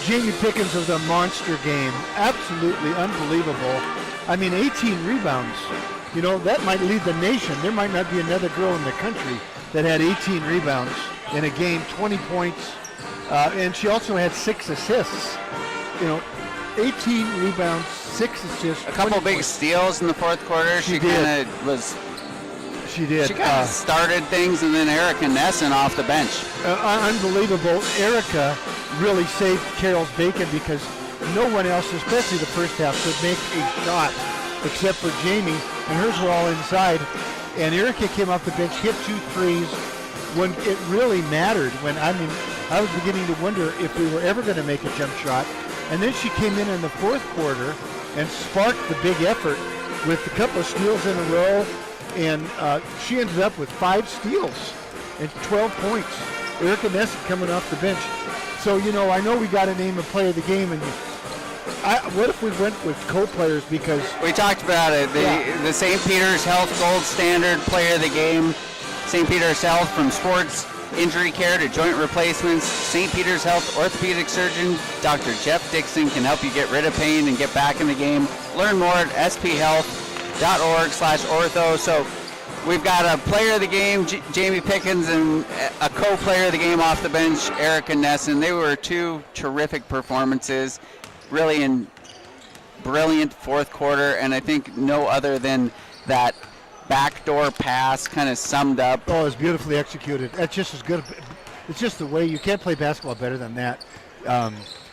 Jamie Pickens was a monster game. Absolutely unbelievable. I mean, 18 rebounds. You know, that might lead the nation. There might not be another girl in the country that had 18 rebounds in a game, 20 points. And she also had 6 assists. You know, 18 rebounds, 6 assists. A couple big steals in the fourth quarter. She kind of was. She did. She kind of started things, and then Erica Nessen off the bench. Unbelievable. Erica really saved Carroll's bacon because no one else, especially the first half, could make a shot except for Jamie, and hers were all inside. And Erica came off the bench, hit 2 threes when it really mattered. I was beginning to wonder if we were ever going to make a jump shot. And then she came in the fourth quarter and sparked the big effort with a couple of steals in a row. And she ended up with 5 steals and 12 points. Erica Nessen coming off the bench. So, you know, I know we got to name a player of the game. And what if we went with co-players because... We talked about it. The St. Peter's Health Gold Standard Player of the Game. St. Peter's Health, from sports injury care to joint replacements. St. Peter's Health orthopedic surgeon Dr. Jeff Dixon can help you get rid of pain and get back in the game. Learn more at sphealth.org/ortho. So we've got a player of the game, Jamie Pickens, and a co-player of the game off the bench, Erica Nessen. They were 2 terrific performances, really in brilliant fourth quarter, and I think no other than that backdoor pass kind of summed up. Oh, it was beautifully executed. That's just as good. It's just the way you can't play basketball better than that.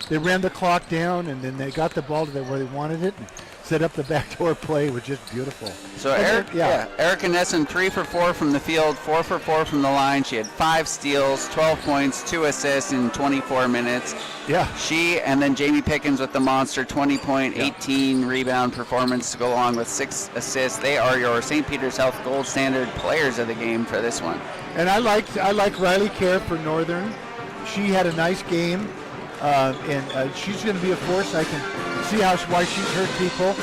They ran the clock down, and then they got the ball to where they wanted it and set up the backdoor play, was just beautiful. So Erica Nessen, 3 for 4 from the field, 4 for 4 from the line. She had 5 steals, 12 points, 2 assists in 24 minutes. Yeah. She and then Jamie Pickens with the monster 20-point, 18 rebound performance to go along with 6 assists. They are your St. Peter's Health Gold Standard players of the game for this one. And I like Riley Kerr for Northern. She had a nice game, and she's going to be a force. I can see why she's hurt people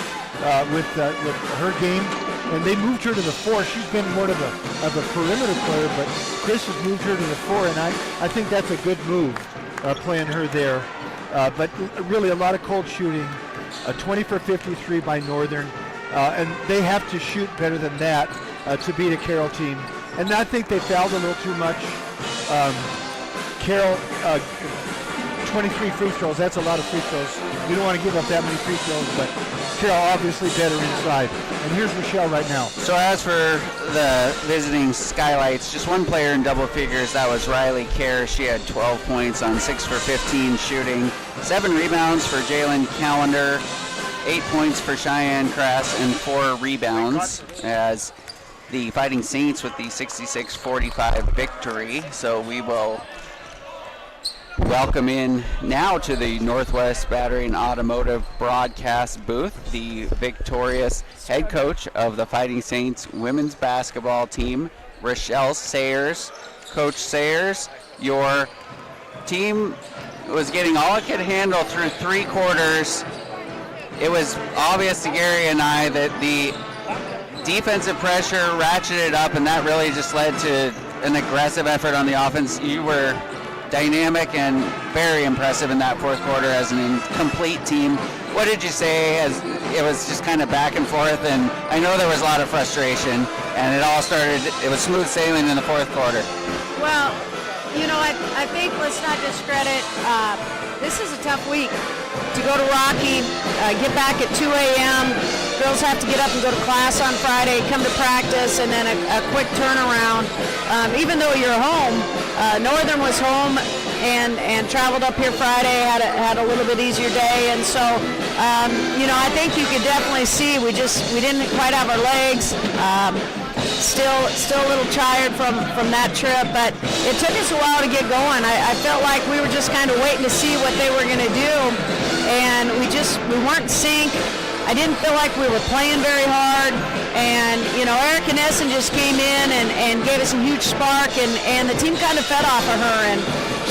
with her game. And they moved her to the 4. She's been more of a perimeter player, but Chris has moved her to the 4, and I think that's a good move, playing her there. But really a lot of cold shooting, 20 for 53 by Northern, and they have to shoot better than that to beat a Carroll team. And I think they fouled a little too much. Carroll, 23 free throws, that's a lot of free throws. You don't want to give up that many free throws, but Carroll obviously better inside. And here's Michelle right now. So as for the visiting Skylights, just one player in double figures, that was Riley Kerr. She had 12 points on 6 for 15 shooting, 7 rebounds for Jalen Callender, 8 points for Cheyenne Crass, and 4 rebounds as the Fighting Saints with the 66-45 victory. So we will welcome in now to the Northwest Battery and Automotive broadcast booth the victorious head coach of the Fighting Saints women's basketball team, Rochelle Sayers. Coach Sayers, your team was getting all it could handle through 3 quarters. It was obvious to Gary and I that the defensive pressure ratcheted up, and that really just led to an aggressive effort on the offense. You were dynamic and very impressive in that fourth quarter as an incomplete team. What did you say as it was just kind of back and forth? And I know there was a lot of frustration, and it was smooth sailing in the fourth quarter. Well, you know, I think let's not discredit, this is a tough week. To go to Rocky, get back at 2 a.m., girls have to get up and go to class on Friday, come to practice, and then a quick turnaround. Even though you're home, Northern was home and traveled up here Friday, had a little bit easier day, and so, you know, I think you could definitely see we didn't quite have our legs. Still a little tired from that trip, but it took us a while to get going. I felt like we were just kind of waiting to see what they were going to do, and we weren't in sync. I didn't feel like we were playing very hard, and you know, Erica Nessen just came in and gave us a huge spark, and the team kind of fed off of her, and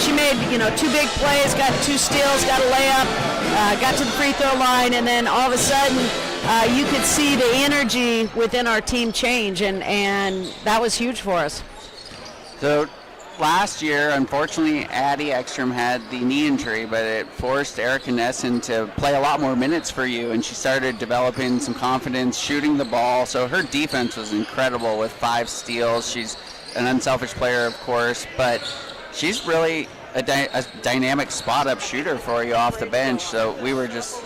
she made, you know, 2 big plays, got 2 steals, got a layup, got to the free throw line, and then all of a sudden you could see the energy within our team change, and that was huge for us. So last year, unfortunately, Addie Ekstrom had the knee injury, but it forced Erica Nessen to play a lot more minutes for you, and she started developing some confidence, shooting the ball. So her defense was incredible with 5 steals. She's an unselfish player, of course, but she's really a dynamic spot-up shooter for you off the bench. So we were just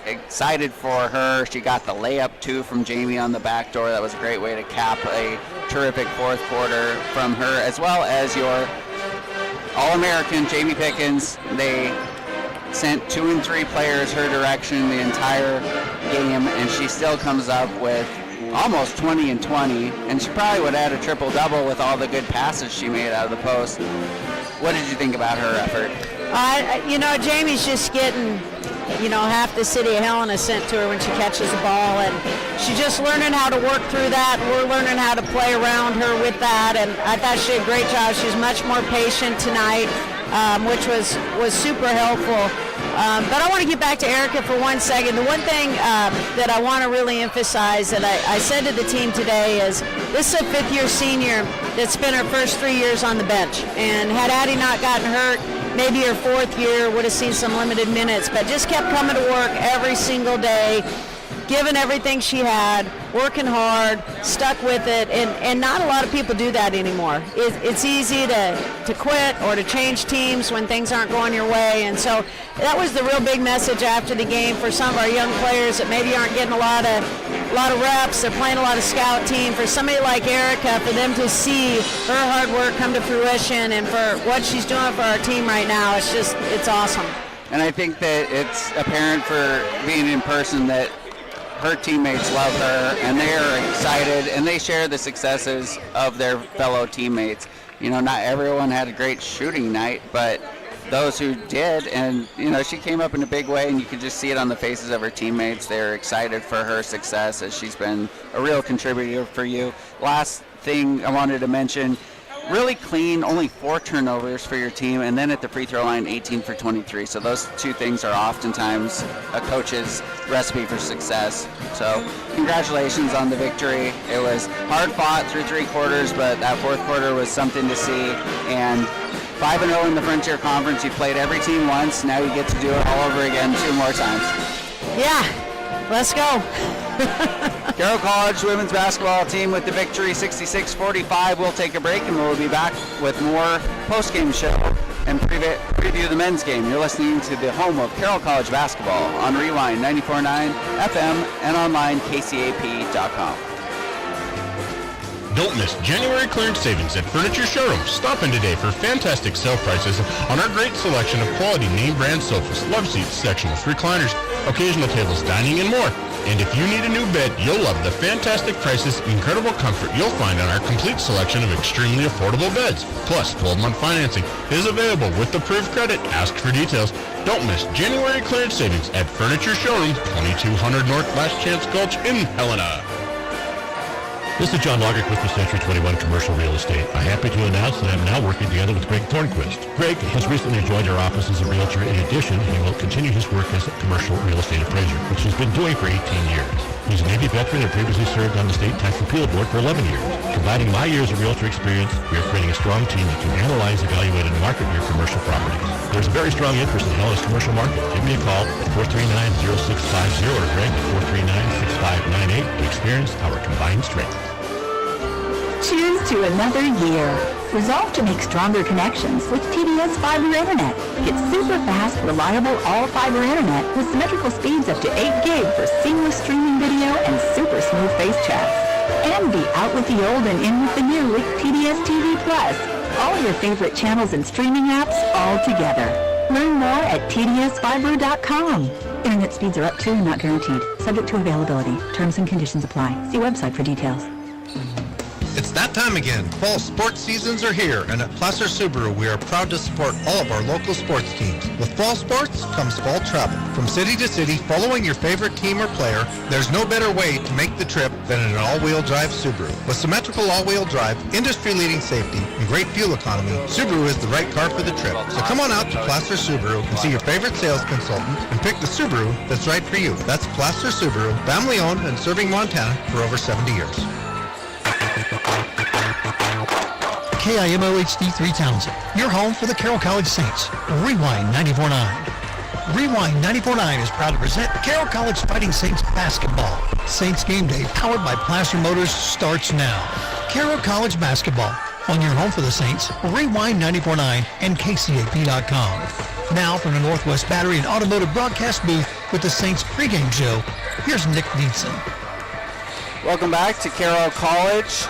excited for her. She got the layup, too, from Jamie on the back door. That was a great way to cap a terrific fourth quarter from her, as well as your All-American, Jamie Pickens. They sent 2 and 3 players her direction the entire game, and she still comes up with almost 20 and 20, and she probably would add a triple-double with all the good passes she made out of the post. What did you think about her effort? Jamie's just getting, half the city of Helena sent to her when she catches the ball, and she's just learning how to work through that. We're learning how to play around her with that, and I thought she did a great job. She's much more patient tonight, which was super helpful. But I want to get back to Erica for 1 second. The one thing that I want to really emphasize that I said to the team today is this is a 5th-year senior that spent her first 3 years on the bench. And had Addie not gotten hurt, maybe her 4th year would have seen some limited minutes, but just kept coming to work every single day, giving everything she had, working hard, stuck with it, and not a lot of people do that anymore. It's easy to quit or to change teams when things aren't going your way, and so that was the real big message after the game for some of our young players that maybe aren't getting a lot of reps. They're playing a lot of scout team. For somebody like Erica, for them to see her hard work come to fruition and for what she's doing for our team right now, it's awesome. And I think that it's apparent for being in person that her teammates love her, and they are excited, and they share the successes of their fellow teammates. Not everyone had a great shooting night, but those who did, and she came up in a big way, and you could just see it on the faces of her teammates. They're excited for her success, as she's been a real contributor for you. Last thing I wanted to mention, really clean, only 4 turnovers for your team, and then at the free throw line, 18 for 23. So those 2 things are oftentimes a coach's recipe for success. So congratulations on the victory. It was hard fought through 3 quarters, but that 4th quarter was something to see. And 5-0 in the Frontier Conference. You played every team once. Now you get to do it all over again 2 more times. Yeah, let's go. Carroll College women's basketball team with the victory, 66-45. We'll take a break, and we'll be back with more post-game show and preview the men's game. You're listening to the home of Carroll College basketball on Rewind 94.9 FM and online kcap.com. Don't miss January clearance savings at Furniture Showroom. Stop in today for fantastic sale prices on our great selection of quality name brand sofas, love seats, sectionals, recliners, occasional tables, dining, and more. And if you need a new bed, you'll love the fantastic prices, incredible comfort you'll find on our complete selection of extremely affordable beds. Plus, 12-month financing is available with approved credit. Ask for details. Don't miss January clearance savings at Furniture Showroom, 2200 North Last Chance Gulch in Helena. This is John Logrick with the Century 21 Commercial Real Estate. I'm happy to announce that I'm now working together with Greg Thornquist. Greg has recently joined our office as a realtor. In addition, he will continue his work as a commercial real estate appraiser, which he's been doing for 18 years. He's a Navy veteran and previously served on the State Tax Appeal Board for 11 years. Combining my years of realtor experience, we are creating a strong team that can analyze, evaluate, and market your commercial properties. There's a very strong interest in Helena's commercial market. Give me a call at 439-0650 or Greg at 439-6598 to experience our combined strength. Cheers to another year. Resolve to make stronger connections with TDS Fiber Internet. Get super fast, reliable all-fiber internet with symmetrical speeds up to 8 gig for seamless streaming video and super smooth face chats. And be out with the old and in with the new with TDS TV Plus. All your favorite channels and streaming apps all together. Learn more at tdsfiber.com. Internet speeds are up to and not guaranteed. Subject to availability. Terms and conditions apply. See website for details. It's that time again. Fall sports seasons are here, and at Placer Subaru, we are proud to support all of our local sports teams. With fall sports comes fall travel. From city to city, following your favorite team or player, there's no better way to make the trip than in an all-wheel drive Subaru. With symmetrical all-wheel drive, industry-leading safety, and great fuel economy, Subaru is the right car for the trip. So come on out to Placer Subaru and see your favorite sales consultant and pick the Subaru that's right for you. That's Placer Subaru, family-owned and serving Montana for over 70 years. KIMOHD3 Townsend, your home for the Carroll College Saints. Rewind 94.9. Rewind 94.9 is proud to present Carroll College Fighting Saints basketball. Saints Game Day, powered by Placer Motors, starts now. Carroll College basketball, on your home for the Saints, Rewind 94.9 and KCAP.com. Now from the Northwest Battery and Automotive broadcast booth with the Saints pregame show, here's Nick Dietzen. Welcome back to Carroll College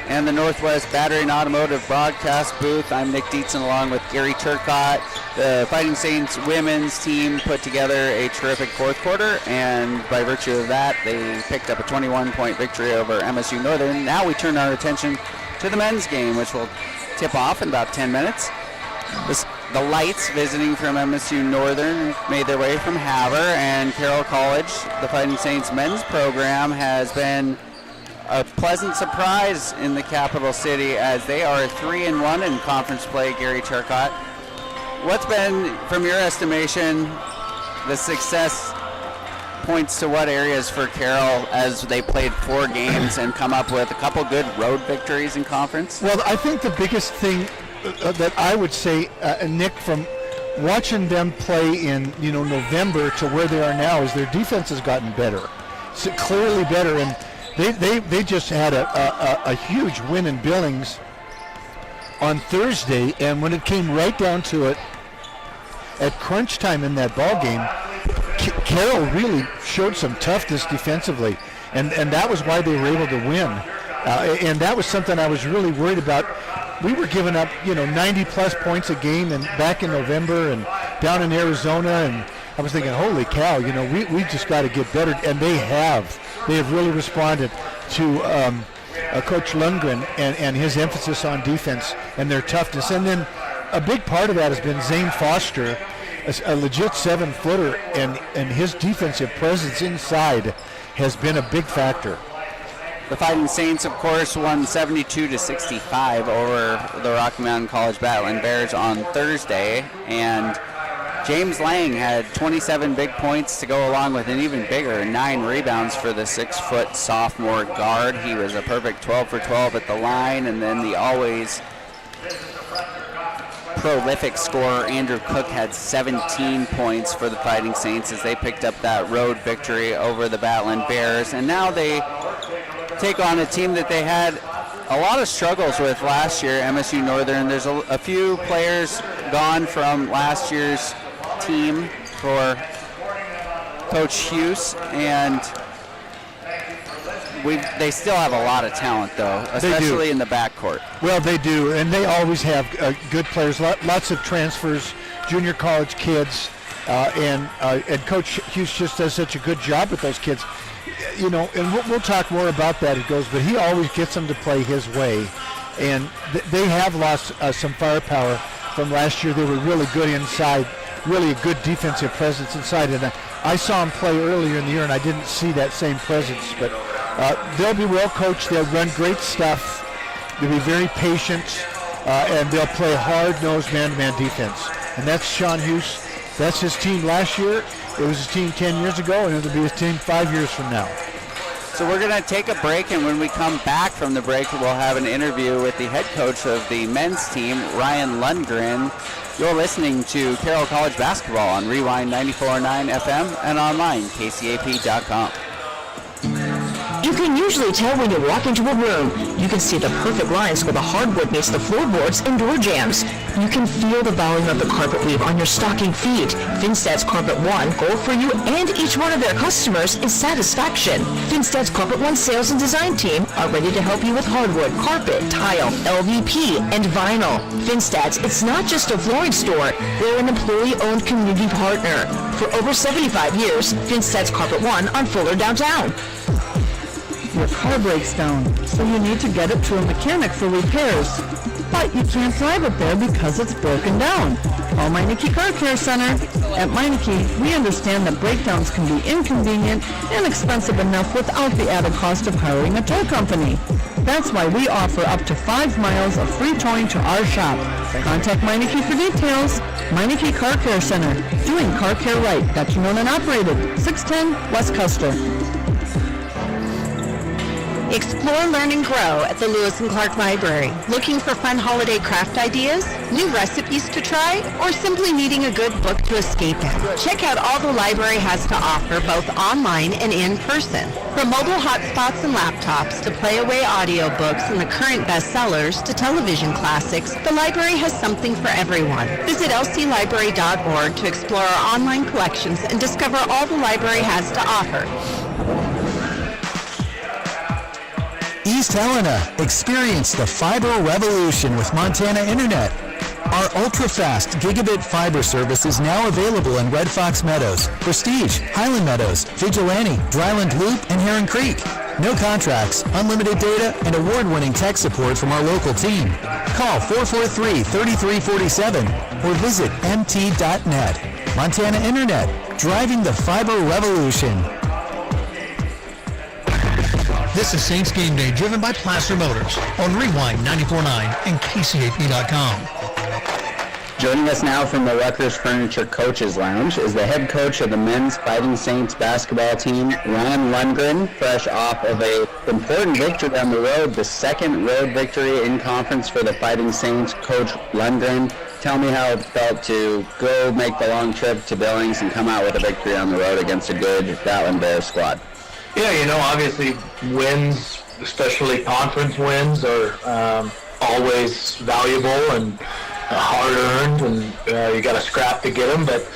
and the Northwest Battery and Automotive broadcast booth. I'm Nick Dietzen along with Gary Turcotte. The Fighting Saints women's team put together a terrific fourth quarter, and by virtue of that, they picked up a 21-point victory over MSU-Northern. Now we turn our attention to the men's game, which will tip off in about 10 minutes. The Lights, visiting from MSU-Northern, made their way from Havre, and Carroll College, the Fighting Saints men's program, has been a pleasant surprise in the capital city as they are 3-1 in conference play. Gary Turcotte, what's been, from your estimation, the success points to what areas for Carroll as they played 4 games and come up with a couple good road victories in conference? Well, I think the biggest thing that I would say, Nick, from watching them play in November to where they are now, is their defense has gotten better, so clearly better, and they just had a huge win in Billings on Thursday, and when it came right down to it, at crunch time in that ball game, Carroll really showed some toughness defensively, and that was why they were able to win, and that was something I was really worried about. We were giving up, 90-plus points a game, and back in November and down in Arizona, and I was thinking, holy cow, we just got to get better, and they have. They have really responded to Coach Lundgren and his emphasis on defense and their toughness. And then a big part of that has been Zane Foster, a legit 7-footer, and his defensive presence inside has been a big factor. The Fighting Saints, of course, won 72-65 over the Rocky Mountain College Battling Bears on Thursday, and James Lang had 27 big points to go along with an even bigger 9 rebounds for the 6-foot sophomore guard. He was a perfect 12 for 12 at the line, and then the always prolific scorer Andrew Cook had 17 points for the Fighting Saints as they picked up that road victory over the Battling Bears, and now they take on a team that they had a lot of struggles with last year, MSU-Northern. There's a few players gone from last year's team for Coach Hughes, and they still have a lot of talent, though, especially in the backcourt. Well, they do, and they always have good players, lots of transfers, junior college kids, and Coach Hughes just does such a good job with those kids. And we'll talk more about that as it goes, but he always gets them to play his way, and they have lost some firepower from last year. They were really good inside, really a good defensive presence inside, and I saw them play earlier in the year, and I didn't see that same presence, but they'll be well coached. They'll run great stuff. They'll be very patient, and they'll play hard-nosed man-to-man defense, and that's Sean Hughes. That's his team last year. It was his team 10 years ago, and it'll be his team 5 years from now. So we're going to take a break, and when we come back from the break, we'll have an interview with the head coach of the men's team, Ryan Lundgren. You're listening to Carroll College Basketball on Rewind 94.9 FM and online, KCAP.com. You can usually tell when you walk into a room. You can see the perfect lines where the hardwood meets the floorboards and door jambs. You can feel the volume of the carpet weave on your stocking feet. Finstad's Carpet One goal for you and each one of their customers is satisfaction. Finstad's Carpet One sales and design team are ready to help you with hardwood, carpet, tile, LVP, and vinyl. Finstad's, it's not just a flooring store. They're an employee-owned community partner. For over 75 years, Finstad's Carpet One on Fuller downtown. Your car breaks down, so you need to get it to a mechanic for repairs. But you can't drive it there because it's broken down. Call Meineke Car Care Center. At Meineke, we understand that breakdowns can be inconvenient and expensive enough without the added cost of hiring a tow company. That's why we offer up to 5 miles of free towing to our shop. Contact Meineke for details. Meineke Car Care Center, doing car care right. Dutch owned and operated, 610 West Custer. Explore, learn, and grow at the Lewis and Clark Library. Looking for fun holiday craft ideas, new recipes to try, or simply needing a good book to escape in? Check out all the library has to offer, both online and in person. From mobile hotspots and laptops to play-away audiobooks and the current bestsellers to television classics, the library has something for everyone. Visit lclibrary.org to explore our online collections and discover all the library has to offer. East Helena, experience the fiber revolution with Montana Internet. Our ultra-fast gigabit fiber service is now available in Red Fox Meadows, Prestige, Highland Meadows, Vigilante, Dryland Loop, and Heron Creek. No contracts, unlimited data, and award-winning tech support from our local team. Call 443-3347 or visit mt.net. Montana Internet, driving the fiber revolution. This is Saints Game Day, driven by Placer Motors on Rewind 94.9 and KCAP.com. Joining us now from the Rutgers Furniture Coaches Lounge is the head coach of the men's Fighting Saints basketball team, Ron Lundgren, fresh off of an important victory on the road, the second road victory in conference for the Fighting Saints. Coach Lundgren, tell me how it felt to go make the long trip to Billings and come out with a victory on the road against a good Gatland Bears squad. Yeah, obviously wins, especially conference wins, are always valuable and hard-earned, and you got to scrap to get them, but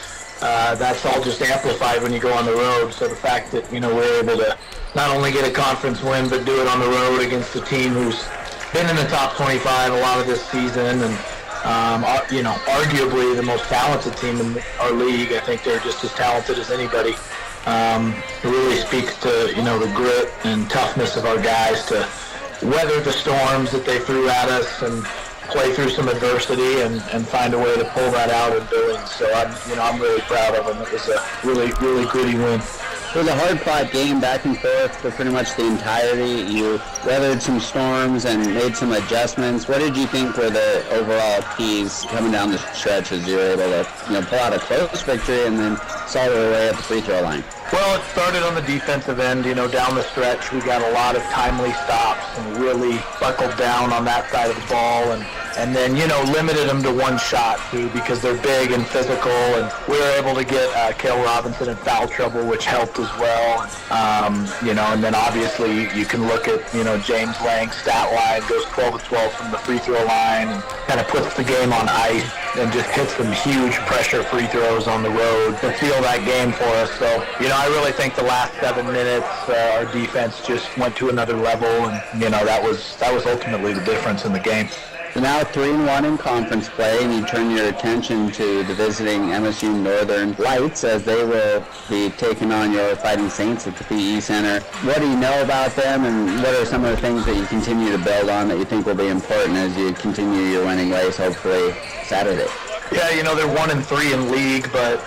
that's all just amplified when you go on the road. So the fact that, we're able to not only get a conference win, but do it on the road against a team who's been in the top 25 a lot of this season, and arguably the most talented team in our league. I think they're just as talented as anybody. It really speaks to, the grit and toughness of our guys to weather the storms that they threw at us and play through some adversity and find a way to pull that out in Billings. So I'm really proud of them. It was a really, really gritty win. It was a hard-fought game, back and forth for pretty much the entirety. You weathered some storms and made some adjustments. What did you think were the overall keys coming down the stretch as you were able to pull out a close victory and then saw their way at the free throw line? Well, it started on the defensive end. Down the stretch, we got a lot of timely stops and really buckled down on that side of the ball, and then, limited them to one shot, too, because they're big and physical, and we were able to get Carroll Robinson in foul trouble, which helped as well. And then obviously you can look at, James Lang's stat line, goes 12 of 12 from the free throw line and kind of puts the game on ice and just hits some huge pressure free throws on the road to seal that game for us. So, I really think the last 7 minutes, our defense just went to another level, and, that was ultimately the difference in the game. So now 3-1 in conference play, and you turn your attention to the visiting MSU-Northern Lights as they will be taking on your Fighting Saints at the PE Center. What do you know about them, and what are some of the things that you continue to build on that you think will be important as you continue your winning ways, hopefully Saturday? Yeah, they're 1-3 in league, but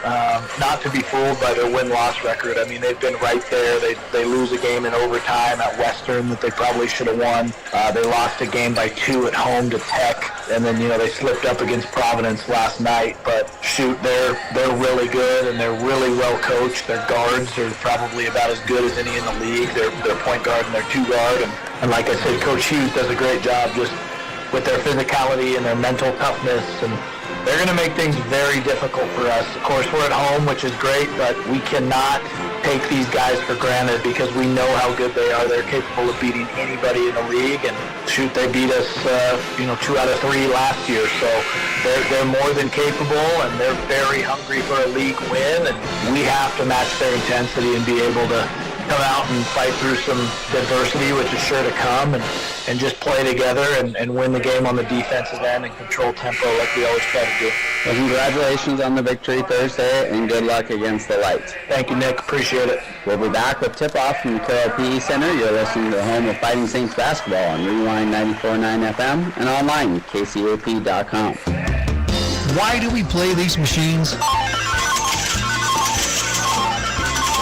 not to be fooled by their win-loss record. I mean, they've been right there. They lose a game in overtime at Western that they probably should have won. They lost a game by 2 at home to Tech, and then, they slipped up against Providence last night. But shoot, they're really good, and they're really well coached. Their guards are probably about as good as any in the league. Their point guard and their 2-guard, and like I said, Coach Hughes does a great job just with their physicality and their mental toughness, and they're going to make things very difficult for us. Of course, we're at home, which is great, but we cannot take these guys for granted because we know how good they are. They're capable of beating anybody in the league, and shoot, they beat us, 2 out of 3 last year. So they're more than capable, and they're very hungry for a league win, and we have to match their intensity and be able to come out and fight through some adversity, which is sure to come, and just play together and win the game on the defensive end and control tempo like we always try to do. Well, congratulations on the victory Thursday, and good luck against the Lights. Thank you, Nick. Appreciate it. We'll be back with tip-off from the Carroll PE Center. You're listening to the home of Fighting Saints basketball on Rewind 94.9 FM and online, KCAP.com. Why do we play these machines?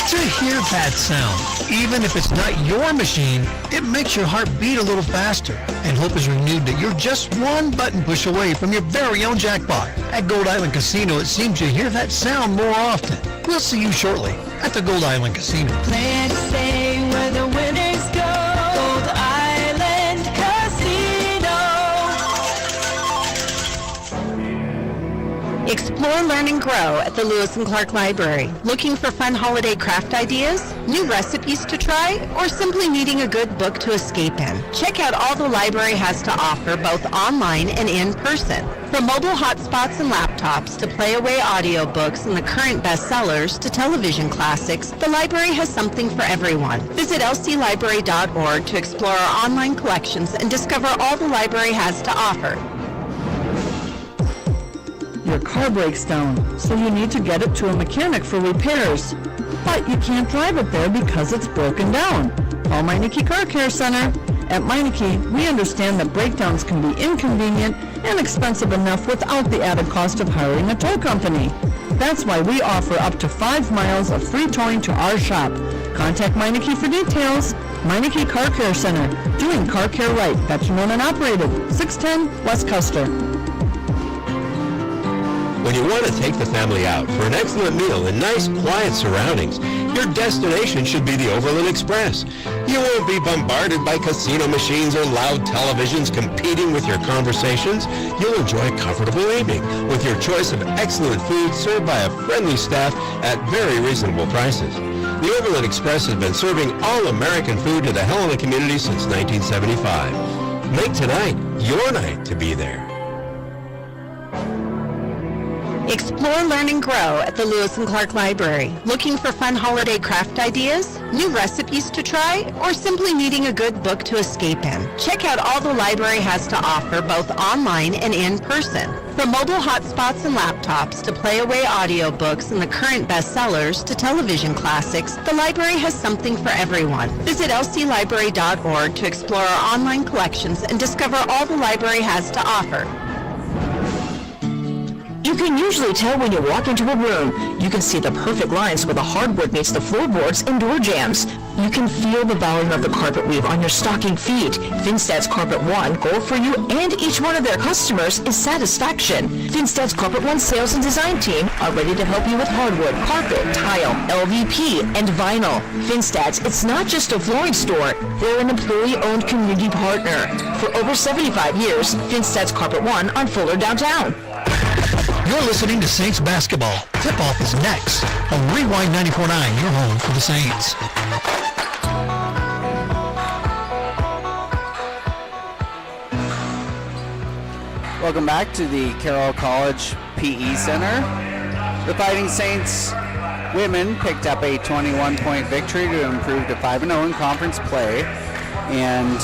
To hear that sound, even if it's not your machine, it makes your heart beat a little faster, and hope is renewed that you're just one button push away from your very own jackpot. At Gold Island Casino, it seems you hear that sound more often. We'll see you shortly at the Gold Island Casino. Play and stay where the winners go. Gold Explore, learn, and grow at the Lewis and Clark Library. Looking for fun holiday craft ideas, new recipes to try, or simply needing a good book to escape in? Check out all the library has to offer, both online and in person. From mobile hotspots and laptops to play-away audiobooks and the current bestsellers to television classics, the library has something for everyone. Visit lclibrary.org to explore our online collections and discover all the library has to offer. Your car breaks down, so you need to get it to a mechanic for repairs. But you can't drive it there because it's broken down. Call Meineke Car Care Center. At Meineke, we understand that breakdowns can be inconvenient and expensive enough without the added cost of hiring a tow company. That's why we offer up to 5 miles of free towing to our shop. Contact Meineke for details. Meineke Car Care Center, doing car care right. Veteran owned and operated, 610 West Custer. When you want to take the family out for an excellent meal in nice, quiet surroundings, your destination should be the Overland Express. You won't be bombarded by casino machines or loud televisions competing with your conversations. You'll enjoy comfortable evening with your choice of excellent food served by a friendly staff at very reasonable prices. The Overland Express has been serving all American food to the Helena community since 1975. Make tonight your night to be there. Explore, learn, and grow at the Lewis and Clark Library. Looking for fun holiday craft ideas, new recipes to try, or simply needing a good book to escape in? Check out all the library has to offer, both online and in person. From mobile hotspots and laptops to play-away audiobooks and the current bestsellers to television classics, the library has something for everyone. Visit lclibrary.org to explore our online collections and discover all the library has to offer. You can usually tell when you walk into a room. You can see the perfect lines where the hardwood meets the floorboards and door jambs. You can feel the volume of the carpet weave on your stocking feet. Finstad's Carpet One goal for you and each one of their customers is satisfaction. Finstad's Carpet One sales and design team are ready to help you with hardwood, carpet, tile, LVP, and vinyl. Finstad's, it's not just a flooring store. They're an employee-owned community partner. For over 75 years, Finstad's Carpet One on Fuller downtown. You're listening to Saints basketball. Tip-off is next on Rewind 94.9, your home for the Saints. Welcome back to the Carroll College PE Center. The Fighting Saints women picked up a 21-point victory to improve to 5-0 in conference play. And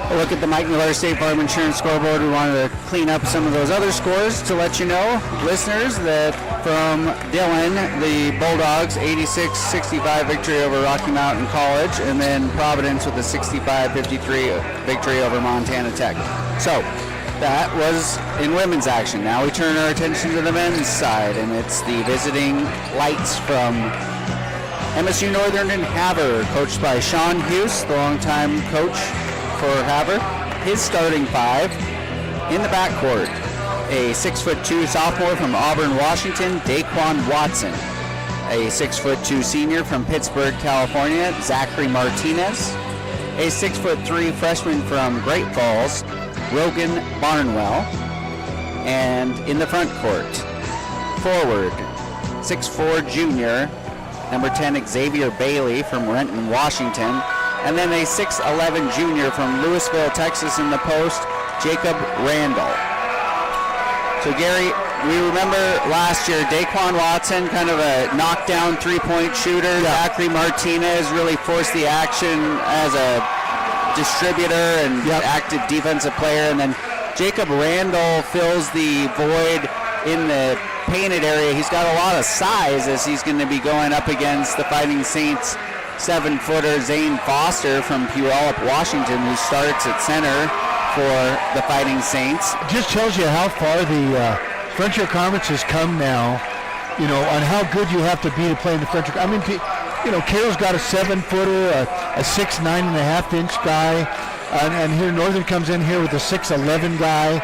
a look at the Mike Miller State Farm Insurance scoreboard. We wanted to clean up some of those other scores to let you know, listeners, that from Dillon, the Bulldogs 86-65 victory over Rocky Mountain College, and then Providence with a 65-53 victory over Montana Tech. So that was in women's action. Now we turn our attention to the men's side, and it's the visiting Lights from MSU-Northern and Havre, coached by Sean Hughes, the longtime coach for Havre. His starting 5 in the backcourt: a 6'2" sophomore from Auburn, Washington, Daquan Watson; a 6'2" senior from Pittsburgh, California, Zachary Martinez; a 6'3" freshman from Great Falls, Rogan Barnwell; and in the front court, forward, 6'4" junior, number 10, Xavier Bailey from Renton, Washington; and then a 6'11" junior from Louisville, Texas in the post, Jacob Randall. So Gary, we remember last year, Daquan Watson, kind of a knockdown three-point shooter. Yeah. Zachary Martinez really forced the action as a distributor and active defensive player. And then Jacob Randall fills the void in the painted area. He's got a lot of size as he's going to be going up against the Fighting Saints 7-footer Zane Foster from Puyallup, Washington, who starts at center for the Fighting Saints. Just tells you how far the Frontier Conference has come now, you know, on how good you have to be to play in the Frontier. I mean, you know, Carroll's got a 7-footer, a 6'9.5" guy, and here Northern comes in here with a 6'11" guy.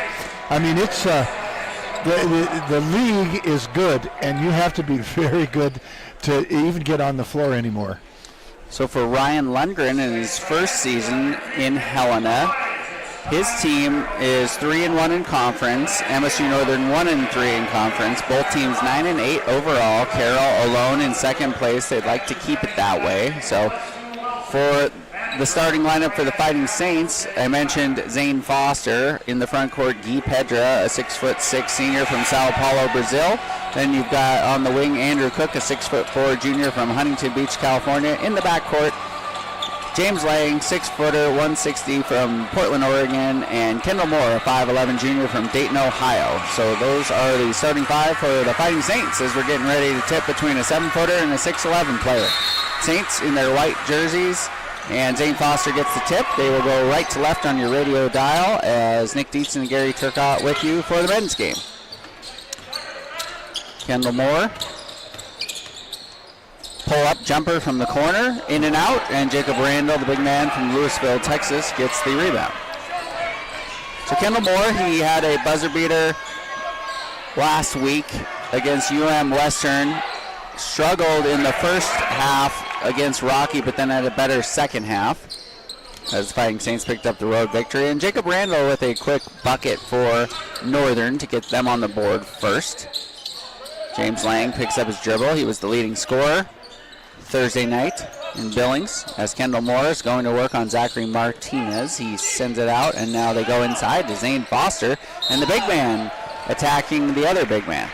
I mean, it's the league is good, and you have to be very good to even get on the floor anymore. So for Ryan Lundgren in his first season in Helena, His team is 3-1 in conference. MSU-Northern 1-3 in conference. Both teams 9-8 overall. Carroll alone in second place. They'd like to keep it that way. So for the starting lineup for the Fighting Saints, I mentioned Zane Foster in the front court. Guy Pedra, a 6'6" senior from Sao Paulo, Brazil. Then you've got on the wing Andrew Cook, a 6'4" junior from Huntington Beach, California. In the backcourt, James Lang, 6-footer, 160 from Portland, Oregon, and Kendall Moore, a 5'11" junior from Dayton, Ohio. So those are the starting five for the Fighting Saints as we're getting ready to tip between a 7-footer and a 6'11" player. Saints in their white jerseys, and Zane Foster gets the tip. They will go right to left on your radio dial as Nick Dietz and Gary Turcotte with you for the men's game. Kendall Moore. Pull-up jumper from the corner, in and out, and Jacob Randall, the big man from Louisville, Texas, gets the rebound. So Kendall Moore, he had a buzzer beater last week against Western. Struggled in the first half against Rocky, but then had a better second half as Fighting Saints picked up the road victory. And Jacob Randall with a quick bucket for Northern to get them on the board first. James Lang picks up his dribble. He was the leading scorer Thursday night in Billings as Kendall Moore is going to work on Zachary Martinez. He sends it out, and now they go inside to Zane Foster, and the big man attacking the other big man.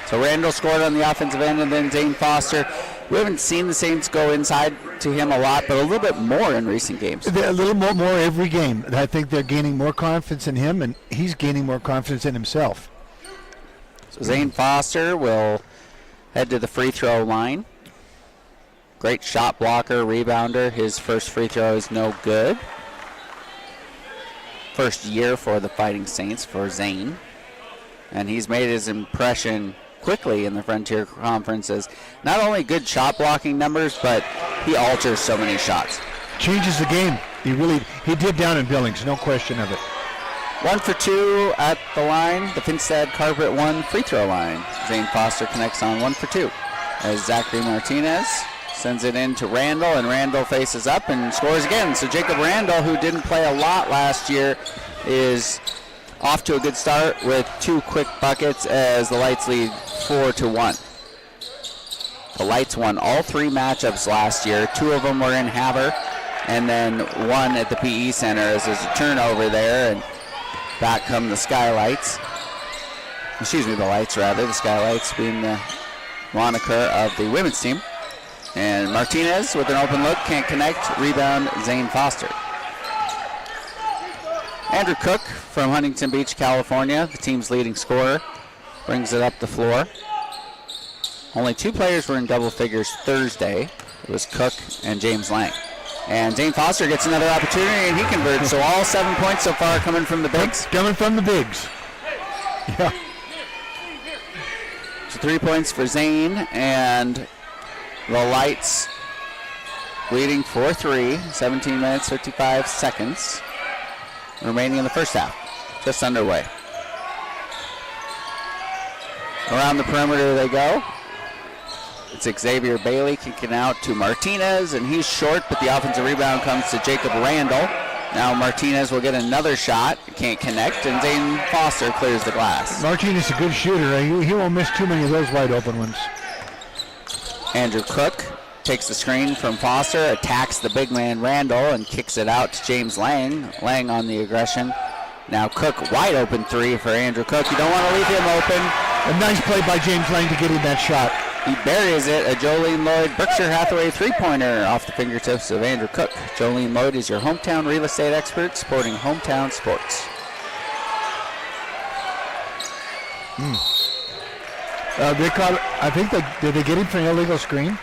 So Randall scored on the offensive end, and then Zane Foster. We haven't seen the Saints go inside to him a lot, but a little bit more in recent games. A little more every game. I think they're gaining more confidence in him, and he's gaining more confidence in himself. So Zane Foster will head to the free throw line. Great shot blocker, rebounder. His first free throw is no good. First year for the Fighting Saints for Zane. And he's made his impression quickly in the Frontier Conference as not only good shot blocking numbers, but he alters so many shots. Changes the game. He did down in Billings, no question of it. 1 for 2 at the line, the Finstead Carpet 1 free throw line. Zane Foster connects on 1 for 2 as Zachary Martinez sends it in to Randall, and Randall faces up and scores again. So Jacob Randall, who didn't play a lot last year, is off to a good start with 2 quick buckets as the Lights lead 4-1. The Lights won all 3 matchups last year. 2 of them were in Havre, and then 1 at the PE Center as there's a turnover there, and back come the Skylights. The Lights rather. The Skylights being the moniker of the women's team. And Martinez with an open look, can't connect. Rebound, Zane Foster. Andrew Cook from Huntington Beach, California, the team's leading scorer, brings it up the floor. Only 2 players were in double figures Thursday. It was Cook and James Lang. And Zane Foster gets another opportunity, and he converts. So all 7 points so far coming from the bigs. Coming from the bigs. Yeah. So 3 points for Zane, and the Lights leading 4-3, 17 minutes, 55 seconds remaining in the first half. Just underway. Around the perimeter they go. It's Xavier Bailey kicking out to Martinez, and he's short, but the offensive rebound comes to Jacob Randall. Now Martinez will get another shot, can't connect, and Zane Foster clears the glass. Martinez is a good shooter. He won't miss too many of those wide open ones. Andrew Cook takes the screen from Foster, attacks the big man Randall, and kicks it out to James Lang. Lang on the aggression. Now Cook, wide open 3 for Andrew Cook. You don't want to leave him open. A nice play by James Lang to get him that shot. He buries it. A Jolene Lloyd Berkshire Hathaway 3-pointer off the fingertips of Andrew Cook. Jolene Lloyd is your hometown real estate expert supporting hometown sports. They caught. I think did they get him for an illegal screen?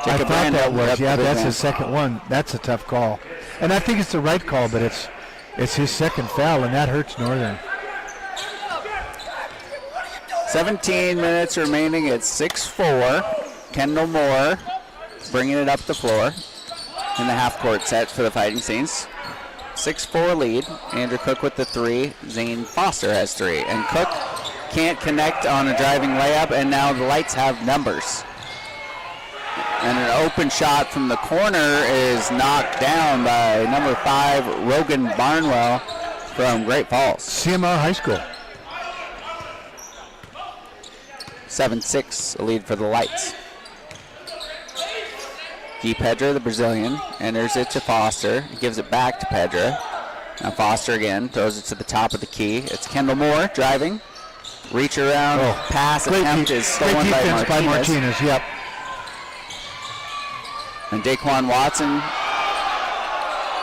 I thought that was. Yeah, that's his second one. That's a tough call, and I think it's the right call, but it's his second foul, and that hurts Northern. 17 minutes remaining. It's 6-4. Kendall Moore bringing it up the floor in the half-court set for the Fighting Saints. 6-4 lead. Andrew Cook with the 3. Zane Foster has 3. And Cook can't connect on a driving layup, and now the Lights have numbers. And an open shot from the corner is knocked down by number 5, Rogan Barnwell from Great Falls. CMR High School. 7-6, a lead for the Lights. Pedra, the Brazilian, enters it to Foster. He gives it back to Pedra. Now Foster again throws it to the top of the key. It's Kendall Moore driving. Reach around, pass attempt is stolen by Martinez. Yep. And Daquan Watson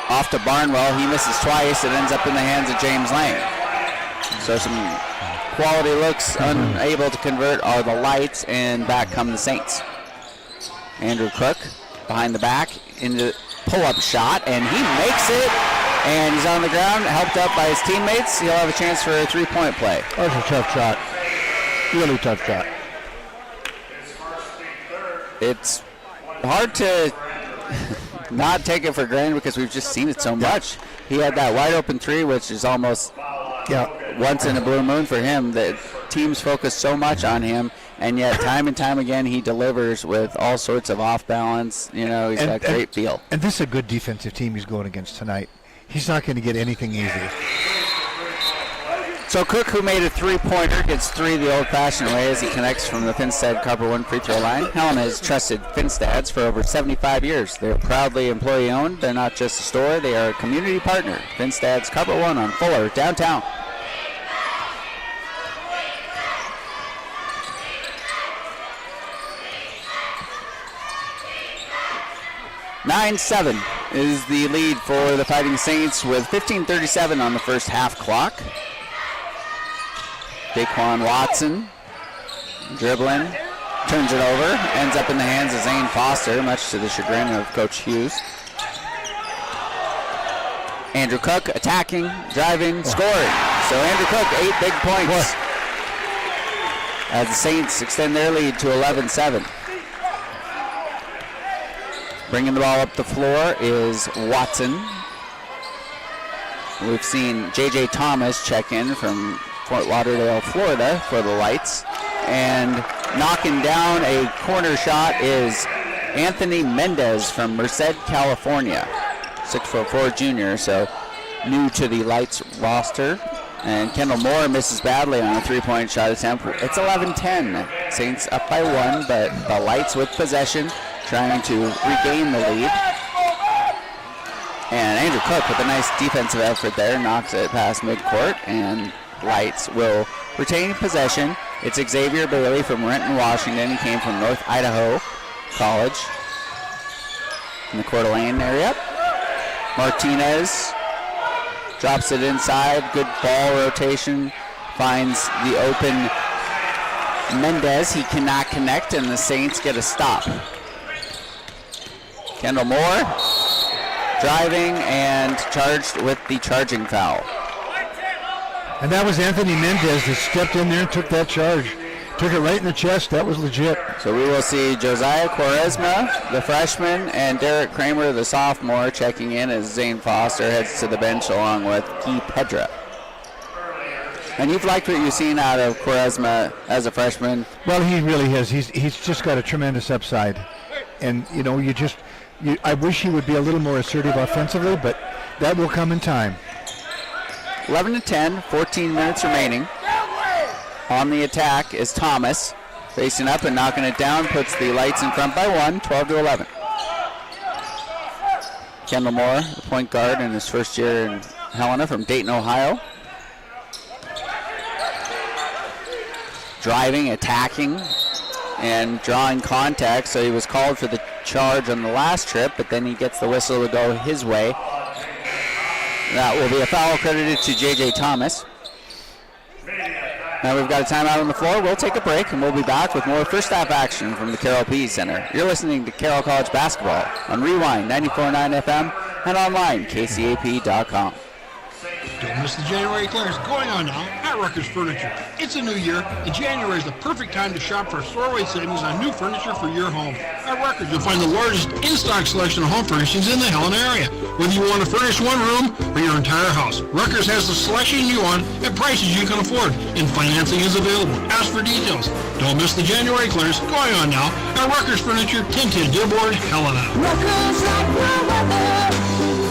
off to Barnwell. He misses twice. It ends up in the hands of James Lang. So some quality looks, unable to convert are the Lights, and back come the Saints. Andrew Cook behind the back into pull-up shot, and he makes it, and he's on the ground, helped up by his teammates. He'll have a chance for a three-point play. That was a tough shot. Really tough shot. It's hard to not take it for granted because we've just seen it so much. He had that wide open three, which is almost once in a blue moon for him. The teams focus so much on him, and yet time and time again he delivers with all sorts of off balance. He's got great feel. And this is a good defensive team he's going against tonight. He's not going to get anything easy. So Cook, who made a three-pointer, gets 3 the old-fashioned way as he connects from the Finstad Copper 1 free throw line. Helena has trusted Finstads for over 75 years. They're proudly employee-owned. They're not just a store. They are a community partner. Finstad's Copper 1 on Fuller, downtown. (9-7) is the lead for the Fighting Saints with 15:37 on the first half clock. Daquan Watson dribbling, turns it over, ends up in the hands of Zane Foster, much to the chagrin of Coach Hughes. Andrew Cook attacking, driving, scoring. So Andrew Cook, 8 big points as the Saints extend their lead to 11-7. Bringing the ball up the floor is Watson. We've seen J.J. Thomas check in from Fort Lauderdale, Florida for the Lights. And knocking down a corner shot is Anthony Mendez from Merced, California. 6'4" junior, so new to the Lights roster. And Kendall Moore misses badly on a three-point shot attempt. It's 11-10. Saints up by 1, but the Lights with possession, trying to regain the lead. And Andrew Cook with a nice defensive effort there, knocks it past midcourt, and Lights will retain possession. It's Xavier Bailey from Renton, Washington. He came from North Idaho College in the Coeur d'Alene area. Martinez drops it inside. Good ball rotation. Finds the open Mendez. He cannot connect, and the Saints get a stop. Kendall Moore driving and charged with the charging foul. And that was Anthony Mendez that stepped in there and took that charge. Took it right in the chest. That was legit. So we will see Josiah Quaresma, the freshman, and Derek Kramer, the sophomore, checking in as Zane Foster heads to the bench along with Key Pedra. And you've liked what you've seen out of Quaresma as a freshman. Well, he really has. He's just got a tremendous upside. And, I wish he would be a little more assertive offensively, but that will come in time. 11-10, 14 minutes remaining. On the attack is Thomas, facing up and knocking it down, puts the Lights in front by 1, 12-11. Kendall Moore, the point guard in his first year in Helena from Dayton, Ohio. Driving, attacking, and drawing contact, so he was called for the charge on the last trip, but then he gets the whistle to go his way. That will be a foul credited to J.J. Thomas. Now we've got a timeout on the floor. We'll take a break, and we'll be back with more first half action from the Carroll P Center. You're listening to Carroll College Basketball on Rewind 94.9 FM and online, kcap.com. Don't miss the January clearance going on now at Rucker's Furniture. It's a new year, and January is the perfect time to shop for store-wide savings on new furniture for your home. At Rucker's, you'll find the largest in-stock selection of home furnishings in the Helena area. Whether you want to furnish one room or your entire house, Rucker's has the selection you want at prices you can afford, and financing is available. Ask for details. Don't miss the January clearance going on now at Rucker's Furniture, 1010 Dearborn, Helena. Rucker's like no other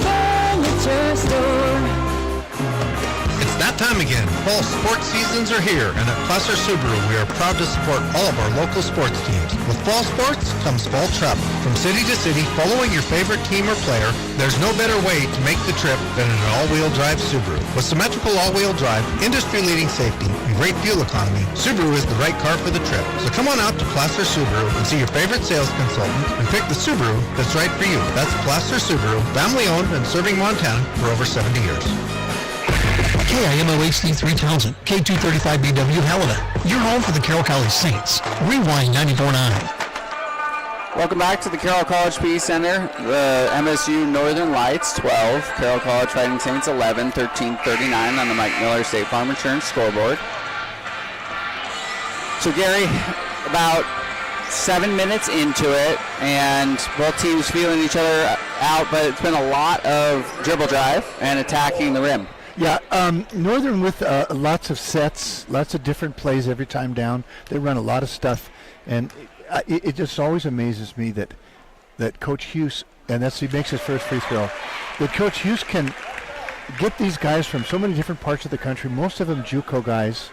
furniture store. It's that time again. Fall sports seasons are here, and at Placer Subaru, we are proud to support all of our local sports teams. With fall sports comes fall travel. From city to city, following your favorite team or player, there's no better way to make the trip than an all-wheel drive Subaru. With symmetrical all-wheel drive, industry-leading safety, and great fuel economy, Subaru is the right car for the trip. So come on out to Placer Subaru and see your favorite sales consultant and pick the Subaru that's right for you. That's Placer Subaru, family-owned and serving Montana for over 70 years. KIMOHD 3000, K235BW Helena, your home for the Carroll College Saints. Rewind 94.9. Welcome back to the Carroll College PE Center. The MSU-Northern Lights 12, Carroll College Fighting Saints 11, 13-39 on the Mike Miller State Farm Insurance scoreboard. So Gary, about 7 minutes into it, and both teams feeling each other out, but it's been a lot of dribble drive and attacking the rim. Yeah, Northern with lots of sets, lots of different plays every time down. They run a lot of stuff, and it just always amazes me that Coach Hughes, and he makes his first free throw, that Coach Hughes can get these guys from so many different parts of the country, most of them JUCO guys,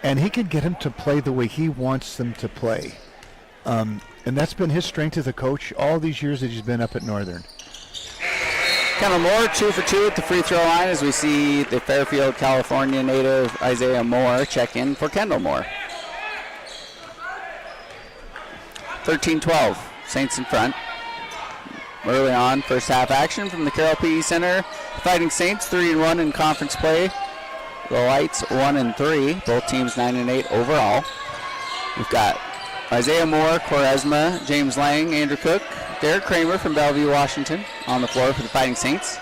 and he can get them to play the way he wants them to play. And that's been his strength as a coach all these years that he's been up at Northern. Kendall Moore, 2 for 2 at the free throw line as we see the Fairfield, California native Isaiah Moore check in for Kendall Moore. 13-12, Saints in front. Early on, first half action from the Carroll PE Center. Fighting Saints 3-1 in conference play. The Lights 1-3, both teams 9-8 overall. We've got Isaiah Moore, Quaresma, James Lang, Andrew Cook, Derek Kramer from Bellevue, Washington on the floor for the Fighting Saints.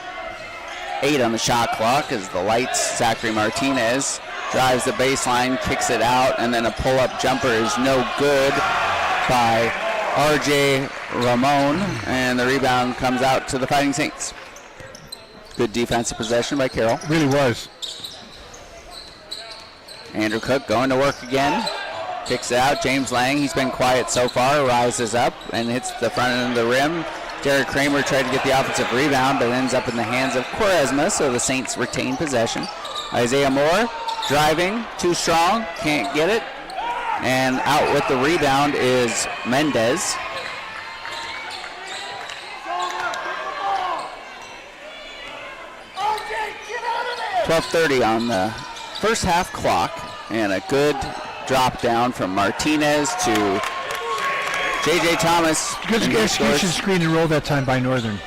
8 on the shot clock as the Lights, Zachary Martinez drives the baseline, kicks it out, and then a pull-up jumper is no good by R.J. Ramon, and the rebound comes out to the Fighting Saints. Good defensive possession by Carroll. Really was. Andrew Cook going to work again. Kicks it out. James Lang, he's been quiet so far, rises up and hits the front end of the rim. Derek Kramer tried to get the offensive rebound, but ends up in the hands of Quaresma, so the Saints retain possession. Isaiah Moore driving, too strong, can't get it. And out with the rebound is Mendez. .12:30 on the first half clock, and a good drop down from Martinez to J.J. Thomas. Good execution, screen and roll that time by Northern.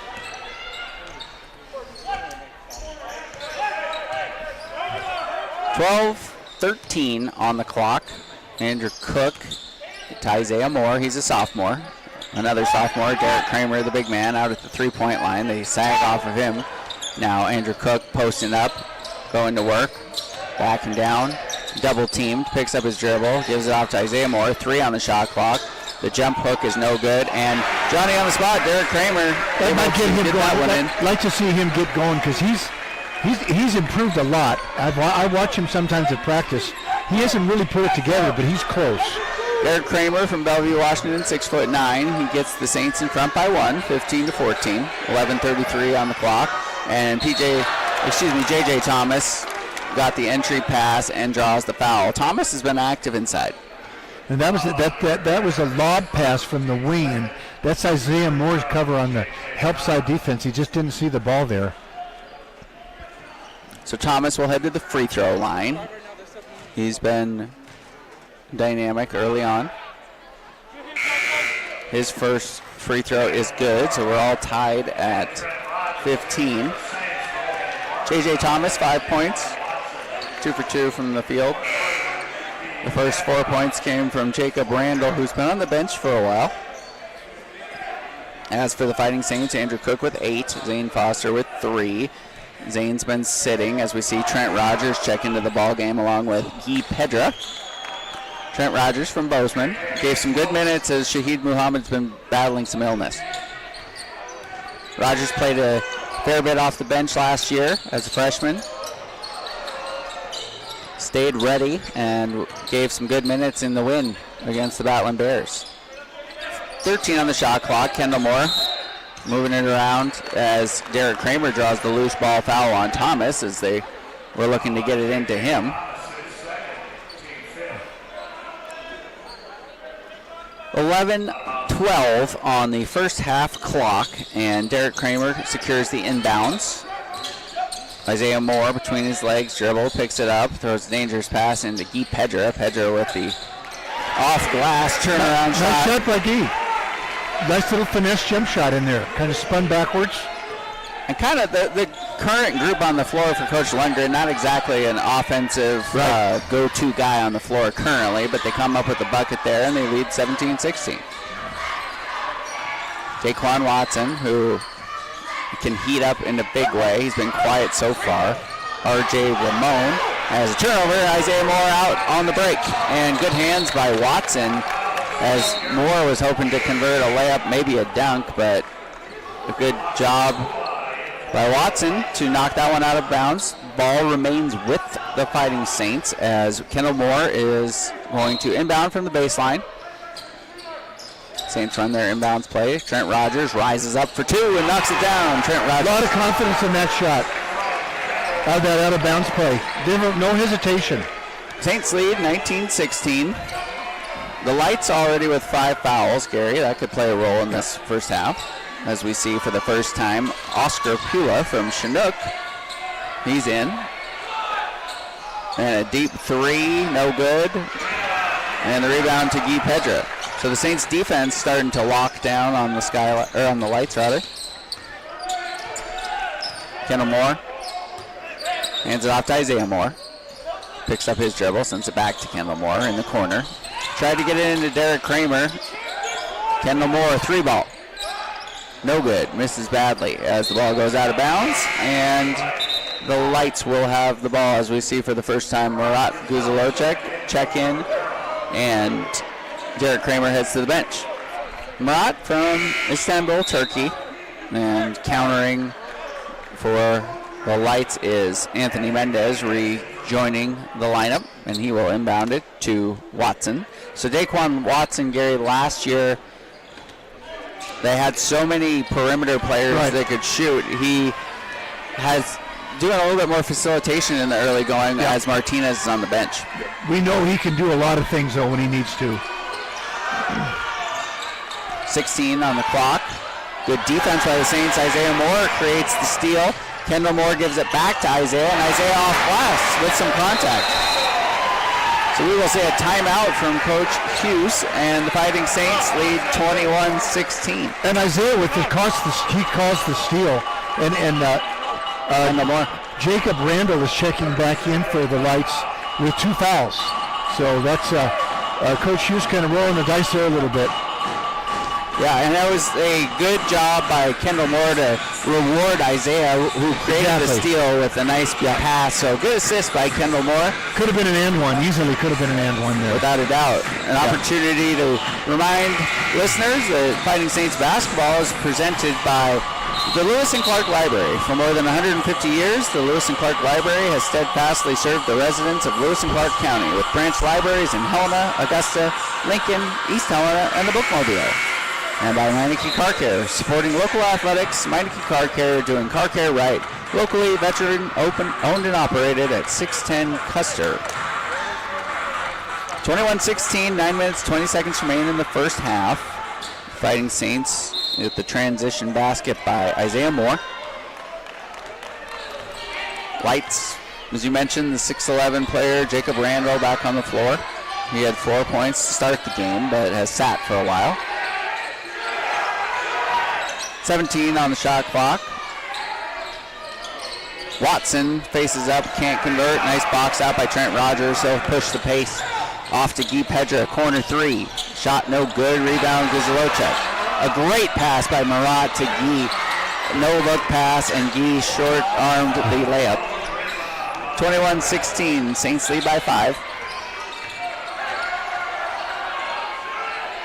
.12:13 on the clock. Andrew Cook to Isaiah Moore. He's a sophomore. Another sophomore, Derek Kramer, the big man, out at the three-point line. They sag off of him. Now Andrew Cook posting up, going to work, backing down. Double teamed, picks up his dribble, gives it off to Isaiah Moore. 3 on the shot clock. The jump hook is no good, and Johnny on the spot, Derek Kramer. That might get him going. I'd like to see him get going because he's improved a lot. I watch him sometimes at practice. He hasn't really put it together, but he's close. Derek Kramer from Bellevue, Washington, 6'9". He gets the Saints in front by 1, 15-14. 11:33 on the clock, and J.J. Thomas got the entry pass and draws the foul. Thomas has been active inside. And that was a lob pass from the wing, and that's Isaiah Moore's cover on the help side defense. He just didn't see the ball there. So Thomas will head to the free throw line. He's been dynamic early on. His first free throw is good, so we're all tied at 15. J.J. Thomas, 5 points. 2 for 2 from the field. The first 4 points came from Jacob Randall, who's been on the bench for a while. As for the Fighting Saints, Andrew Cook with 8, Zane Foster with 3, Zane's been sitting as we see Trent Rogers check into the ball game along with Guy Pedra. Trent Rogers from Bozeman gave some good minutes as Shahid Muhammad's been battling some illness. Rogers played a fair bit off the bench last year as a freshman. Stayed ready and gave some good minutes in the win against the Battling Bears. 13 on the shot clock. Kendall Moore moving it around as Derek Kramer draws the loose ball foul on Thomas as they were looking to get it into him. 11-12 on the first half clock, and Derek Kramer secures the inbounds. Isaiah Moore between his legs, dribble, picks it up, throws a dangerous pass into Guy Pedra. Pedra with the off-glass turnaround shot. Nice shot by Guy. Nice little finesse jump shot in there. Kind of spun backwards. And kind of the current group on the floor for Coach Lundgren, not exactly an offensive go-to guy on the floor currently, but they come up with a bucket there and they lead 17-16. Daquan Watson, who can heat up in a big way. He's been quiet so far. R.J. Ramon has a turnover. Isaiah Moore out on the break. And good hands by Watson as Moore was hoping to convert a layup, maybe a dunk, but a good job by Watson to knock that one out of bounds. Ball remains with the Fighting Saints as Kendall Moore is going to inbound from the baseline. Saints run their inbounds play. Trent Rogers rises up for two and knocks it down. Trent Rogers. A lot of confidence in that shot. That out of bounds play. No hesitation. Saints lead 19-16. The Lights already with 5 fouls, Gary. That could play a role in this first half. As we see for the first time, Oscar Pula from Chinook. He's in. And a deep three, no good. And the rebound to Guy Pedra. So the Saints defense starting to lock down on the on the Lights rather. Kendall Moore hands it off to Isaiah Moore. Picks up his dribble, sends it back to Kendall Moore in the corner. Tried to get it into Derek Kramer. Kendall Moore, 3-ball. No good, misses badly as the ball goes out of bounds, and the Lights will have the ball as we see for the first time. Murat Guzalocek check in, and Derek Kramer heads to the bench. Murat from Istanbul, Turkey, and countering for the Lights is Anthony Mendez rejoining the lineup, and he will inbound it to Watson. So Daquan Watson, Gary, last year they had so many perimeter players that could shoot. He has doing a little bit more facilitation in the early going as Martinez is on the bench. We know he can do a lot of things, though, when he needs to. 16 on the clock. Good defense by the Saints. Isaiah Moore creates the steal. Kendall Moore gives it back to Isaiah, and Isaiah off glass with some contact. So we will see a timeout from Coach Hughes, and the Fighting Saints lead 21-16. And Isaiah he calls the steal, and Moore. Jacob Randall is checking back in for the Lights with 2 fouls. So that's Coach Hughes kind of rolling the dice there a little bit. Yeah, and that was a good job by Kendall Moore to reward Isaiah, who created the steal with a nice pass. So good assist by Kendall Moore. Could have been an and one. Easily could have been an and one there. Without a doubt. An opportunity to remind listeners that Fighting Saints basketball is presented by the Lewis and Clark Library. For more than 150 years, the Lewis and Clark Library has steadfastly served the residents of Lewis and Clark County with branch libraries in Helena, Augusta, Lincoln, East Helena, and the Bookmobile. And by Meineke Car Care, supporting local athletics. Meineke Car Care, doing car care right. Locally, veteran, owned and operated at 610 Custer. 21-16, 9 minutes, 20 seconds remain in the first half. Fighting Saints with the transition basket by Isaiah Moore. Lights, as you mentioned, the 6'11 player, Jacob Randall, back on the floor. He had 4 points to start the game, but has sat for a while. 17 on the shot clock. Watson faces up, can't convert. Nice box out by Trent Rogers. He'll push the pace off to Guy Pedra. Corner 3. Shot no good. Rebound Guzalocek. A great pass by Murat to Guy. no-look pass, and Gee short-armed the layup. 21-16, Saints lead by 5.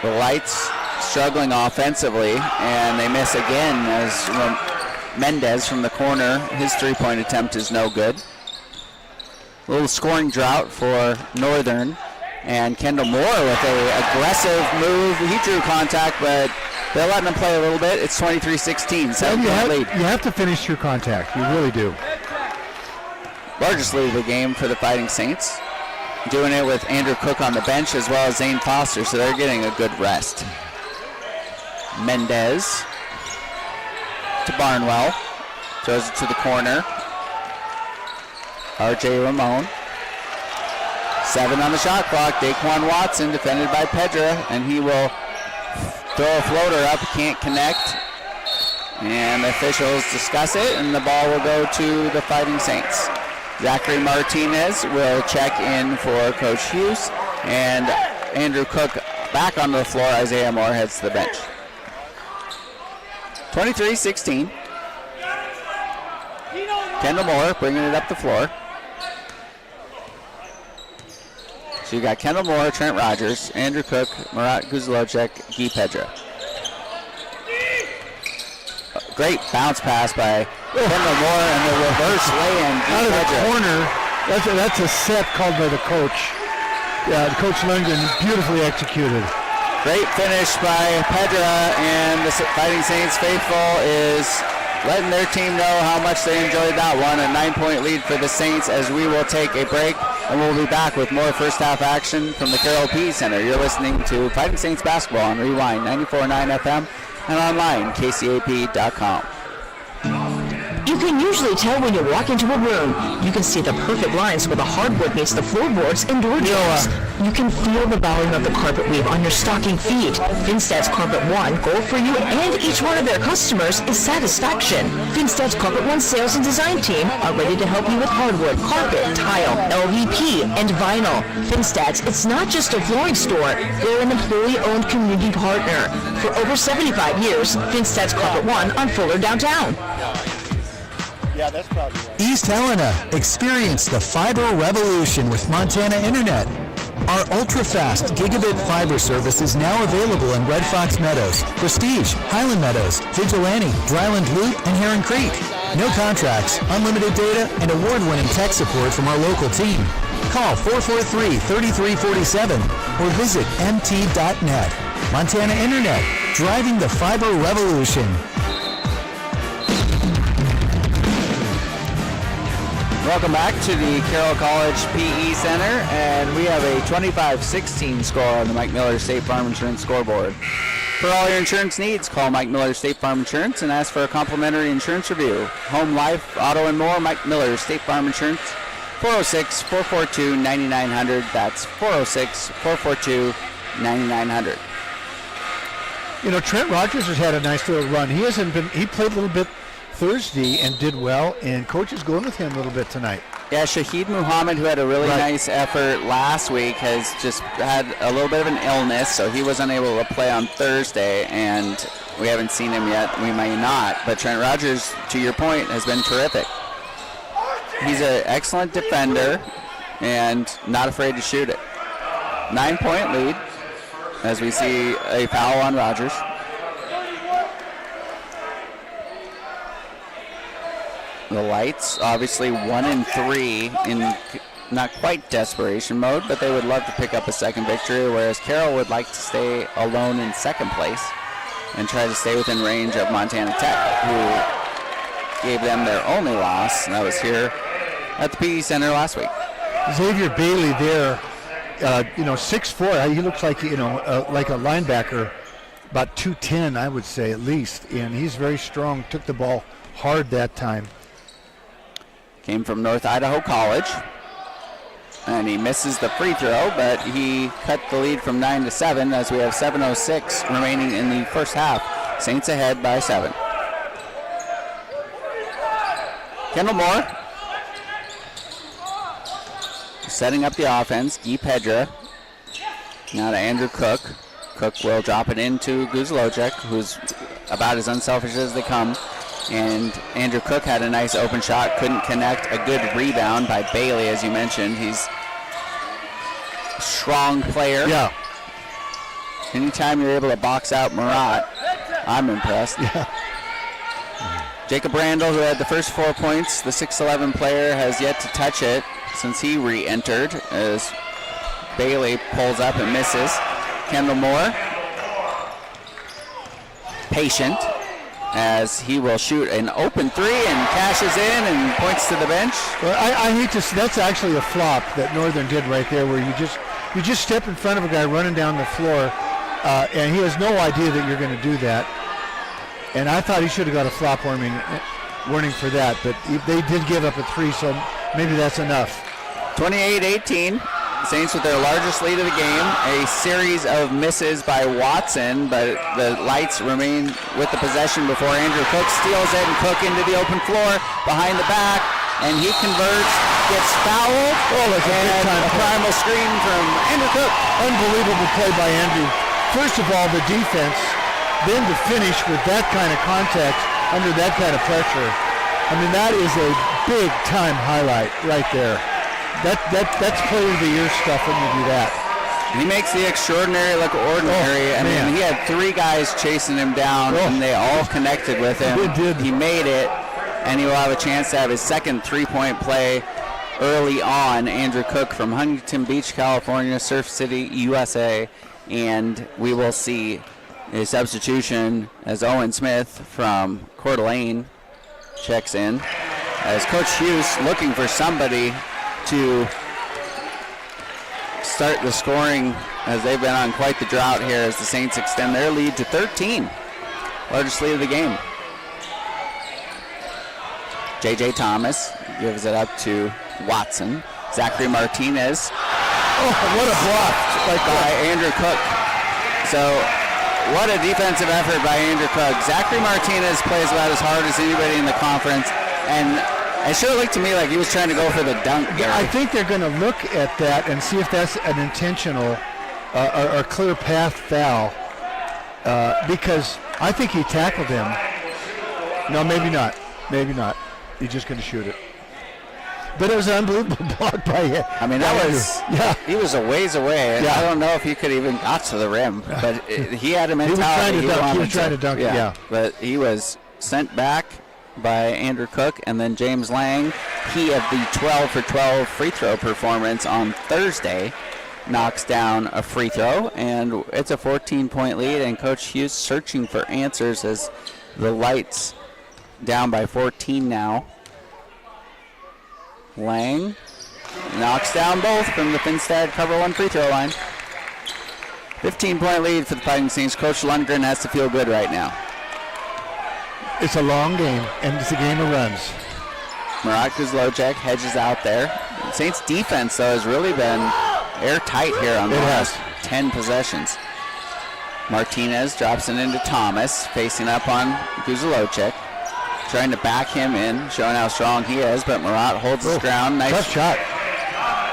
The Lights struggling offensively, and they miss again as Mendez from the corner. His three-point attempt is no good. A little scoring drought for Northern, and Kendall Moore with an aggressive move. He drew contact, but they're letting him play a little bit. It's 23-16, 7-point lead. You have to finish your contact. You really do. Largest lead of the game for the Fighting Saints. Doing it with Andrew Cook on the bench as well as Zane Foster, so they're getting a good rest. Mendez to Barnwell. Throws it to the corner. R.J. Ramon. 7 on the shot clock. Daquan Watson defended by Pedra, and he will throw a floater up. Can't connect. And the officials discuss it, and the ball will go to the Fighting Saints. Zachary Martinez will check in for Coach Hughes, and Andrew Cook back onto the floor. Isaiah Moore heads to the bench. 23-16. Kendall Moore bringing it up the floor. So you got Kendall Moore, Trent Rogers, Andrew Cook, Marat Guzlocek, Guy Pedra. Great bounce pass by Kendall Moore and the reverse lay-in. Out of the corner. That's a set called by the coach. Coach Lundgren, beautifully executed. Great finish by Pedra, and the Fighting Saints faithful is letting their team know how much they enjoyed that one. A 9-point lead for the Saints as we will take a break, and we'll be back with more first half action from the Carroll PE Center. You're listening to Fighting Saints basketball on Rewind 94.9 FM and online, kcap.com. You can usually tell when you walk into a room. You can see the perfect lines where the hardwood meets the floorboards and door jambs. You can feel the volume of the carpet weave on your stocking feet. Finstad's Carpet One goal for you and each one of their customers is satisfaction. Finstad's Carpet One sales and design team are ready to help you with hardwood, carpet, tile, LVP, and vinyl. Finstad's, it's not just a flooring store. They're an employee-owned community partner. For over 75 years, Finstad's Carpet One on Fuller downtown. Yeah, that's probably right. East Helena, experience the fiber revolution with Montana Internet. Our ultra-fast gigabit fiber service is now available in Red Fox Meadows, Prestige, Highland Meadows, Vigilante, Dryland Loop, and Heron Creek. No contracts, unlimited data, and award-winning tech support from our local team. Call 443-3347 or visit mt.net. Montana Internet, driving the fiber revolution. Welcome back to the Carroll College PE Center, and we have a 25-16 score on the Mike Miller State Farm Insurance scoreboard. For all your insurance needs, call Mike Miller State Farm Insurance and ask for a complimentary insurance review. Home, life, auto, and more, Mike Miller State Farm Insurance, 406-442-9900. That's 406-442-9900. You know, Trent Rogers has had a nice little run. He played a little bit Thursday and did well, and coach is going with him a little bit tonight. Yeah, Shahid Muhammad, who had a really nice effort last week, has just had a little bit of an illness, so he was unable to play on Thursday, and we haven't seen him yet. We may not, but Trent Rogers, to your point, has been terrific. He's an excellent defender and not afraid to shoot it. 9-point lead as we see a foul on Rogers. The Lights, obviously 1-3 in not quite desperation mode, but they would love to pick up a second victory, whereas Carroll would like to stay alone in second place and try to stay within range of Montana Tech, who gave them their only loss, and that was here at the PE Center last week. Xavier Bailey there, 6'4", he looks like, like a linebacker, about 210, I would say, at least, and he's very strong, took the ball hard that time. Came from North Idaho College, and he misses the free throw, but he cut the lead from 9-7 as we have 7:06 remaining in the first half. Saints ahead by 7. Kendall Moore setting up the offense. Guy Pedra now to Andrew Cook. Cook will drop it into Guzlocek, who's about as unselfish as they come. And Andrew Cook had a nice open shot, couldn't connect. A good rebound by Bailey, as you mentioned. He's a strong player. Yeah. Anytime you're able to box out Murat, I'm impressed. Yeah. Jacob Randall, who had the first 4 points, the 6'11 player, has yet to touch it since he re-entered as Bailey pulls up and misses. Kendall Moore, patient, as he will shoot an open three and cashes in and points to the bench. Well, I hate to see, that's actually a flop that Northern did right there, where you just step in front of a guy running down the floor, and he has no idea that you're going to do that. And I thought he should have got a flop warning for that, but they did give up a three, so maybe that's enough. 28-18, Saints with their largest lead of the game. A series of misses by Watson, but the Lights remain with the possession before Andrew Cook steals it, and Cook into the open floor behind the back, and he converts, gets fouled, that's a big time a primal screen from Andrew Cook. Unbelievable play by Andrew. First of all, the defense, then to finish with that kind of contact under that kind of pressure. I mean, that is a big time highlight right there. That's player of the year stuff when you do that. He makes the extraordinary look ordinary. I mean, he had three guys chasing him down, and they all connected with him. He made it, and he will have a chance to have his second three-point play early on. Andrew Cook from Huntington Beach, California, Surf City, USA, and we will see a substitution as Owen Smith from Coeur d'Alene checks in, as Coach Hughes looking for somebody to start the scoring, as they've been on quite the drought here as the Saints extend their lead to 13. Largest lead of the game. J.J. Thomas gives it up to Watson. Zachary Martinez. Oh, what a block by Andrew Cook. So, what a defensive effort by Andrew Cook. Zachary Martinez plays about as hard as anybody in the conference, and it sure looked to me like he was trying to go for the dunk. I think they're going to look at that and see if that's an intentional or clear path foul, because I think he tackled him. No, maybe not. Maybe not. He's just going to shoot it. But it was an unbelievable block by him. I mean, he was a ways away. Yeah. I don't know if he could even got to the rim, but he had a mentality. He was trying to dunk. Yeah. But he was sent back by Andrew Cook, and then James Lang, he of the 12 for 12 free throw performance on Thursday, knocks down a free throw, and it's a 14-point lead, and Coach Hughes searching for answers as the Lights down by 14 now. Lang knocks down both from the Finstad cover one free throw line. 15-point lead for the Fighting Saints. Coach Lundgren has to feel good right now. It's a long game, and it's a game of runs. Murat Kuzlocek hedges out there. Saints defense, though, has really been airtight here on the last 10 possessions. Martinez drops it into Thomas, facing up on Kuzlocek, trying to back him in, showing how strong he is, but Murat holds his ground. Nice tough shot.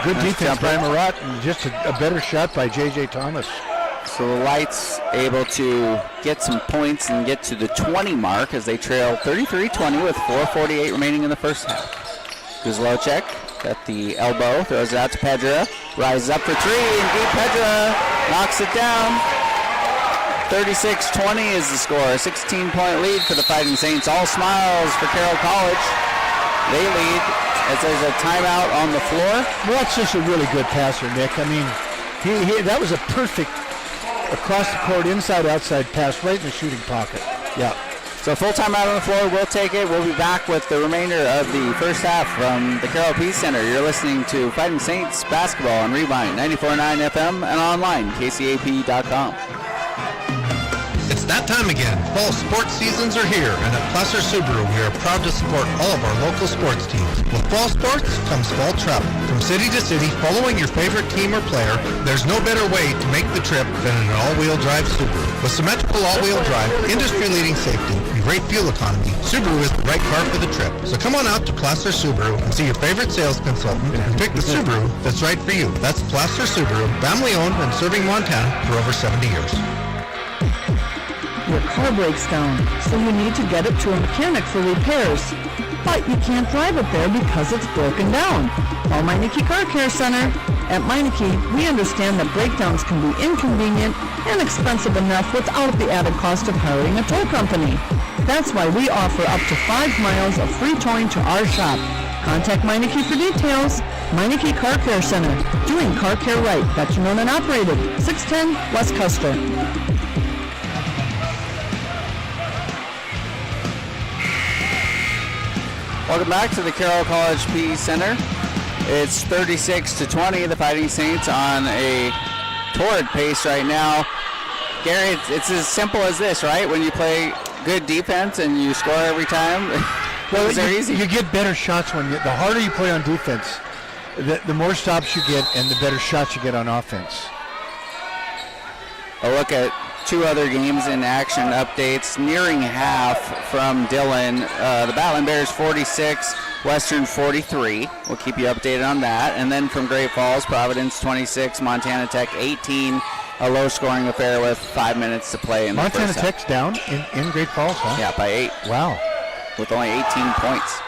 Good nice defense jumper by Murat, and just a better shot by J.J. Thomas. So the Lights able to get some points and get to the 20 mark as they trail 33-20 with 4:48 remaining in the first half. Kuzlocek at the elbow, throws it out to Pedra, rises up for three, and deep Pedra knocks it down. 36-20 is the score. A 16-point lead for the Fighting Saints. All smiles for Carroll College. They lead as there's a timeout on the floor. Well, that's just a really good passer, Nick. I mean, that was a perfect across the court, inside-outside pass right in the shooting pocket. Yeah. So full timeout on the floor. We'll take it. We'll be back with the remainder of the first half from the Carroll Peace Center. You're listening to Fighting Saints basketball on Rewind 94.9 FM and online, kcap.com. It's that time again. Fall sports seasons are here, and at Placer Subaru, we are proud to support all of our local sports teams. With fall sports comes fall travel. From city to city, following your favorite team or player, there's no better way to make the trip than an all-wheel drive Subaru. With symmetrical all-wheel drive, industry-leading safety, and great fuel economy, Subaru is the right car for the trip. So come on out to Placer Subaru and see your favorite sales consultant and pick the Subaru that's right for you. That's Placer Subaru, family-owned and serving Montana for over 70 years. Your car breaks down, so you need to get it to a mechanic for repairs. But you can't drive it there because it's broken down. Call Meineke Car Care Center. At Meineke, we understand that breakdowns can be inconvenient and expensive enough without the added cost of hiring a tow company. That's why we offer up to 5 miles of free towing to our shop. Contact Meineke for details. Meineke Car Care Center, doing car care right. Veteran owned and operated, 610 West Custer. Welcome back to the Carroll College PE Center. It's 36-20. The Fighting Saints on a torrid pace right now. Gary, it's as simple as this, right? When you play good defense and you score every time, well, they're easy. You get better shots when the harder you play on defense, the more stops you get and the better shots you get on offense. A look at 2 other games in action updates. Nearing half from Dillon. The Battling Bears 46, Western 43. We'll keep you updated on that. And then from Great Falls, Providence 26, Montana Tech 18. A low-scoring affair with 5 minutes to play in the first half. Montana Tech's down in Great Falls, huh? Yeah, by 8. Wow. With only 18 points,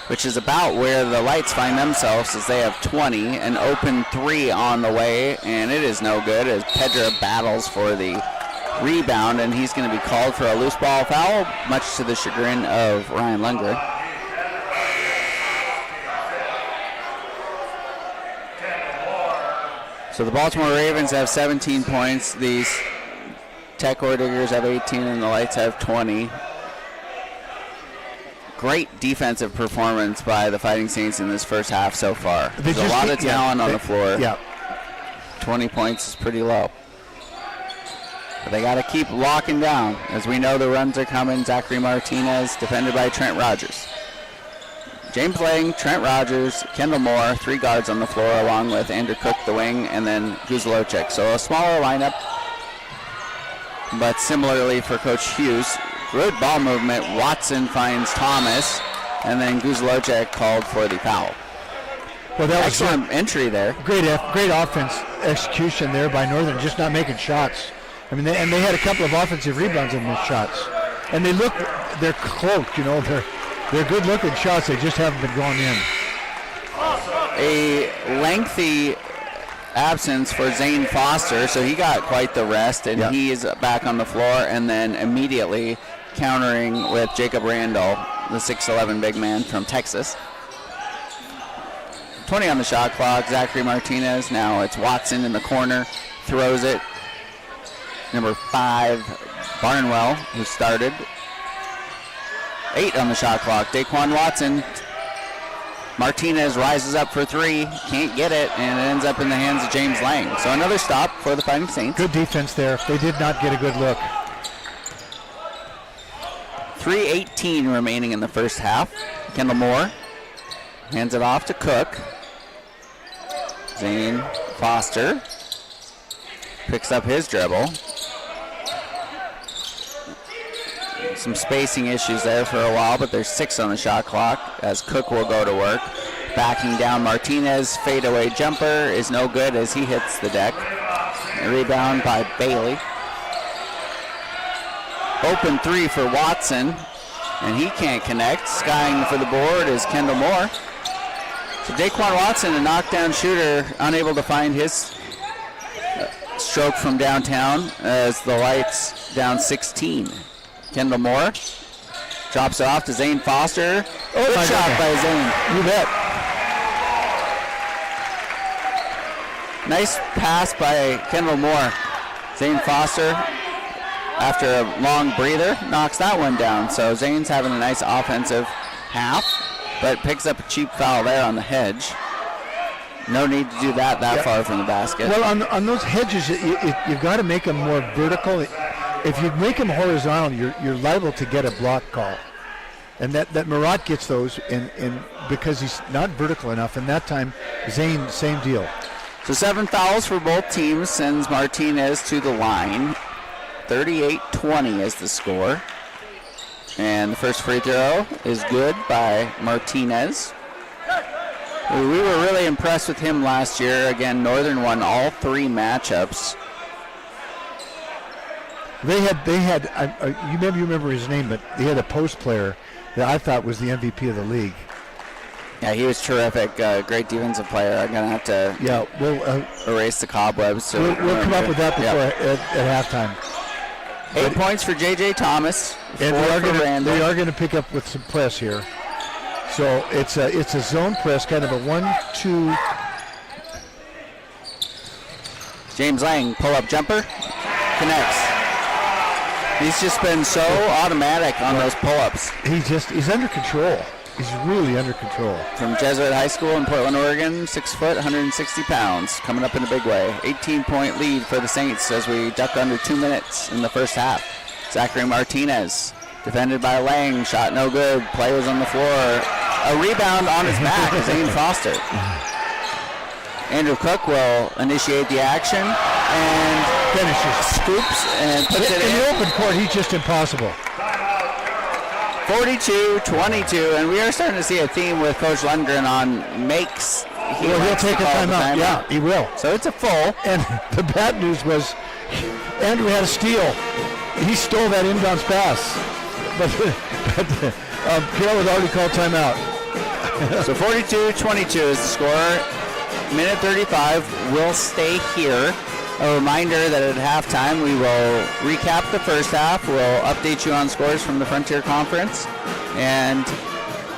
which is about where the Lights find themselves as they have 20, an open 3 on the way, and it is no good as Pedra battles for the rebound, and he's going to be called for a loose ball foul, much to the chagrin of Ryan Lundgren. So the Baltimore Ravens have 17 points. These Tech Ordiggers have 18, and the Lights have 20. Great defensive performance by the Fighting Saints in this first half so far. There's a lot of talent on the floor. Yeah. 20 points is pretty low. But they got to keep locking down. As we know, the runs are coming. Zachary Martinez, defended by Trent Rogers. James Lang, Trent Rogers, Kendall Moore, 3 guards on the floor, along with Andrew Cook, the wing, and then Guzalocek. So a smaller lineup, but similarly for Coach Hughes. Good ball movement. Watson finds Thomas, and then Guzalocek called for the foul. Well, that was excellent entry there. Great offense execution there by Northern, just not making shots. I mean, they had a couple of offensive rebounds and missed shots, and they're cloaked. You know, they're good-looking shots. They just haven't been going in. A lengthy absence for Zane Foster, so he got quite the rest, and he is back on the floor, and then immediately countering with Jacob Randall, the 6'11 big man from Texas. 20 on the shot clock. Zachary Martinez. Now it's Watson in the corner, throws it. Number 5, Barnwell, who started. 8 on the shot clock. Daquan Watson. Martinez rises up for 3, can't get it, and it ends up in the hands of James Lang. So another stop for the Fighting Saints. Good defense there. They did not get a good look. 3:18 remaining in the first half. Kendall Moore hands it off to Cook. Zane Foster picks up his dribble. Some spacing issues there for a while, but there's 6 on the shot clock as Cook will go to work. Backing down Martinez, fadeaway jumper is no good as he hits the deck. A rebound by Bailey. Open 3 for Watson, and he can't connect. Skying for the board is Kendall Moore. So Daquan Watson, a knockdown shooter, unable to find his stroke from downtown as the Lights down 16. Kendall Moore drops it off to Zane Foster. Good shot by Zane. You bet. Nice pass by Kendall Moore. Zane Foster, after a long breather, knocks that one down. So Zane's having a nice offensive half, but picks up a cheap foul there on the hedge. No need to do that far from the basket. Well, on those hedges, you've got to make them more vertical. If you make them horizontal, you're liable to get a block call. And that Murat gets those in because he's not vertical enough. And that time, Zane, same deal. So 7 fouls for both teams sends Martinez to the line. 38-20 is the score. And the first free throw is good by Martinez. We were really impressed with him last year. Again, Northern won all 3 matchups. They had. You remember his name, but they had a post player that I thought was the MVP of the league. Yeah, he was terrific. Great defensive player. I'm gonna have to erase the cobwebs. We'll come up with that before at halftime. 8 points for J.J. Thomas. And they are gonna pick up with some press here. So it's a zone press, kind of a 1-2. James Lang, pull-up jumper, connects. He's just been so automatic on those pull-ups. He's under control. He's really under control. From Jesuit High School in Portland, Oregon, 6 foot, 160 pounds, coming up in a big way. 18-point lead for the Saints as we duck under 2 minutes in the first half. Zachary Martinez, defended by Lang, shot no good. Players on the floor. A rebound on his back is Zane Foster. Andrew Cook will initiate the action and finishes, scoops, and puts it in. In the open court, he's just impossible. 42-22, and we are starting to see a theme with Coach Lundgren on makes. He'll take a timeout. Yeah, he will. So it's a full. And the bad news was Andrew had a steal. He stole that inbounds pass. But Carroll had already called timeout. So 42-22 is the score. Minute 35 will stay here. A reminder that at halftime we will recap the first half. We'll update you on scores from the Frontier Conference and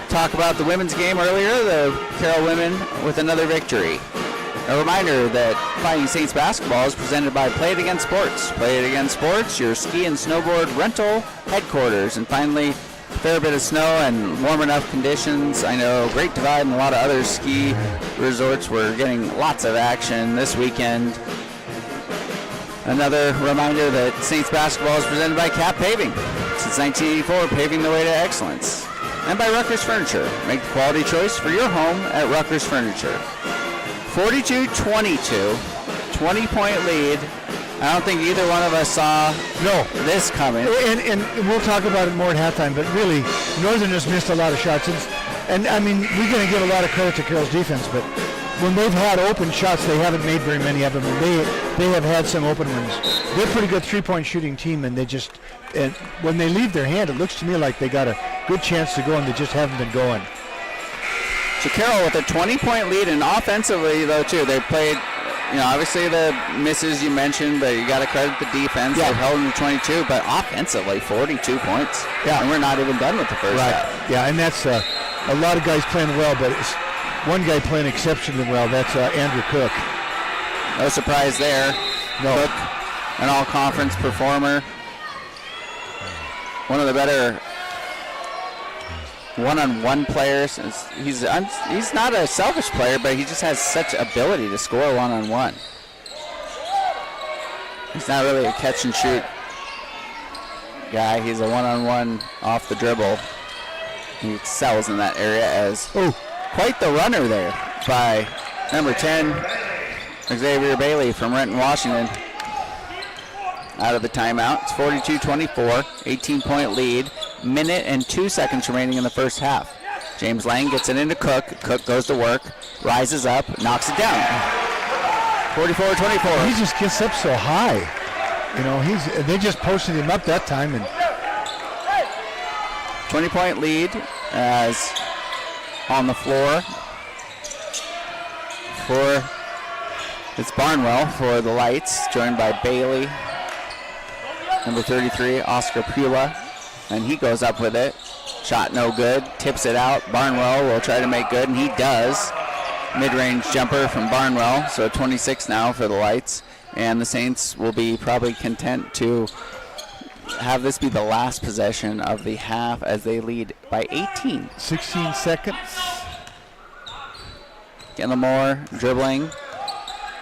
talk about the women's game earlier, the Carroll women with another victory. A reminder that Fighting Saints basketball is presented by Play It Again Sports. Play It Again Sports, your ski and snowboard rental headquarters. And finally, a fair bit of snow and warm enough conditions. I know Great Divide and a lot of other ski resorts were getting lots of action this weekend. Another reminder that Saints basketball is presented by Cap Paving. Since 1984, paving the way to excellence. And by Rucker's Furniture. Make the quality choice for your home at Rucker's Furniture. 42-22, 20-point lead. I don't think either one of us saw this coming. And we'll talk about it more at halftime, but really, Northern has missed a lot of shots. And I mean, we're going to give a lot of credit to Carroll's defense, but when they've had open shots, they haven't made very many of them. They have had some open ones. They're a pretty good three-point shooting team, and and when they leave their hand, it looks to me like they got a good chance to go, and they just haven't been going. So Carroll with a 20-point lead, and offensively, though, too, they played, obviously the misses you mentioned, but you got to credit the defense. Yeah. They've held them to 22, but offensively, 42 points. Yeah. And we're not even done with the first half. Yeah, and that's a lot of guys playing well, but it's one guy playing exceptionally well. That's Andrew Cook. No surprise there. No. Cook, an all-conference performer. One of the better one-on-one players. He's not a selfish player, but he just has such ability to score one-on-one. He's not really a catch-and-shoot guy. He's a one-on-one off the dribble. He excels in that area as quite the runner there by number 10, Xavier Bailey from Renton, Washington. Out of the timeout. It's 42-24, 18-point lead. Minute and 2 seconds remaining in the first half. James Lang gets it into Cook. Cook goes to work, rises up, knocks it down. 44-24. He just gets up so high. They just posted him up that time. And 20-point lead as on the floor it's Barnwell for the Lights, joined by Bailey. Number 33, Oscar Pula, and he goes up with it. Shot no good, tips it out. Barnwell will try to make good, and he does. Mid-range jumper from Barnwell, so 26 now for the Lights. And the Saints will be probably content to have this be the last possession of the half as they lead by 18. 16 seconds. Moore dribbling.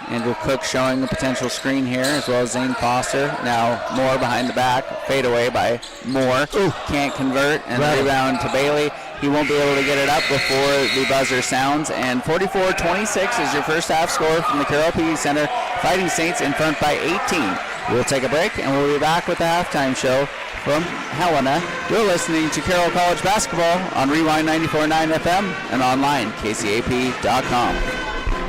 Andrew Cook showing the potential screen here, as well as Zane Foster. Now Moore behind the back. Fade away by Moore. Can't convert. And the rebound to Bailey. He won't be able to get it up before the buzzer sounds. And 44-26 is your first half score from the Carroll PD Center. Fighting Saints in front by 18. We'll take a break, and we'll be back with the halftime show from Helena. You're listening to Carroll College Basketball on Rewind 94.9 FM and online, kcap.com.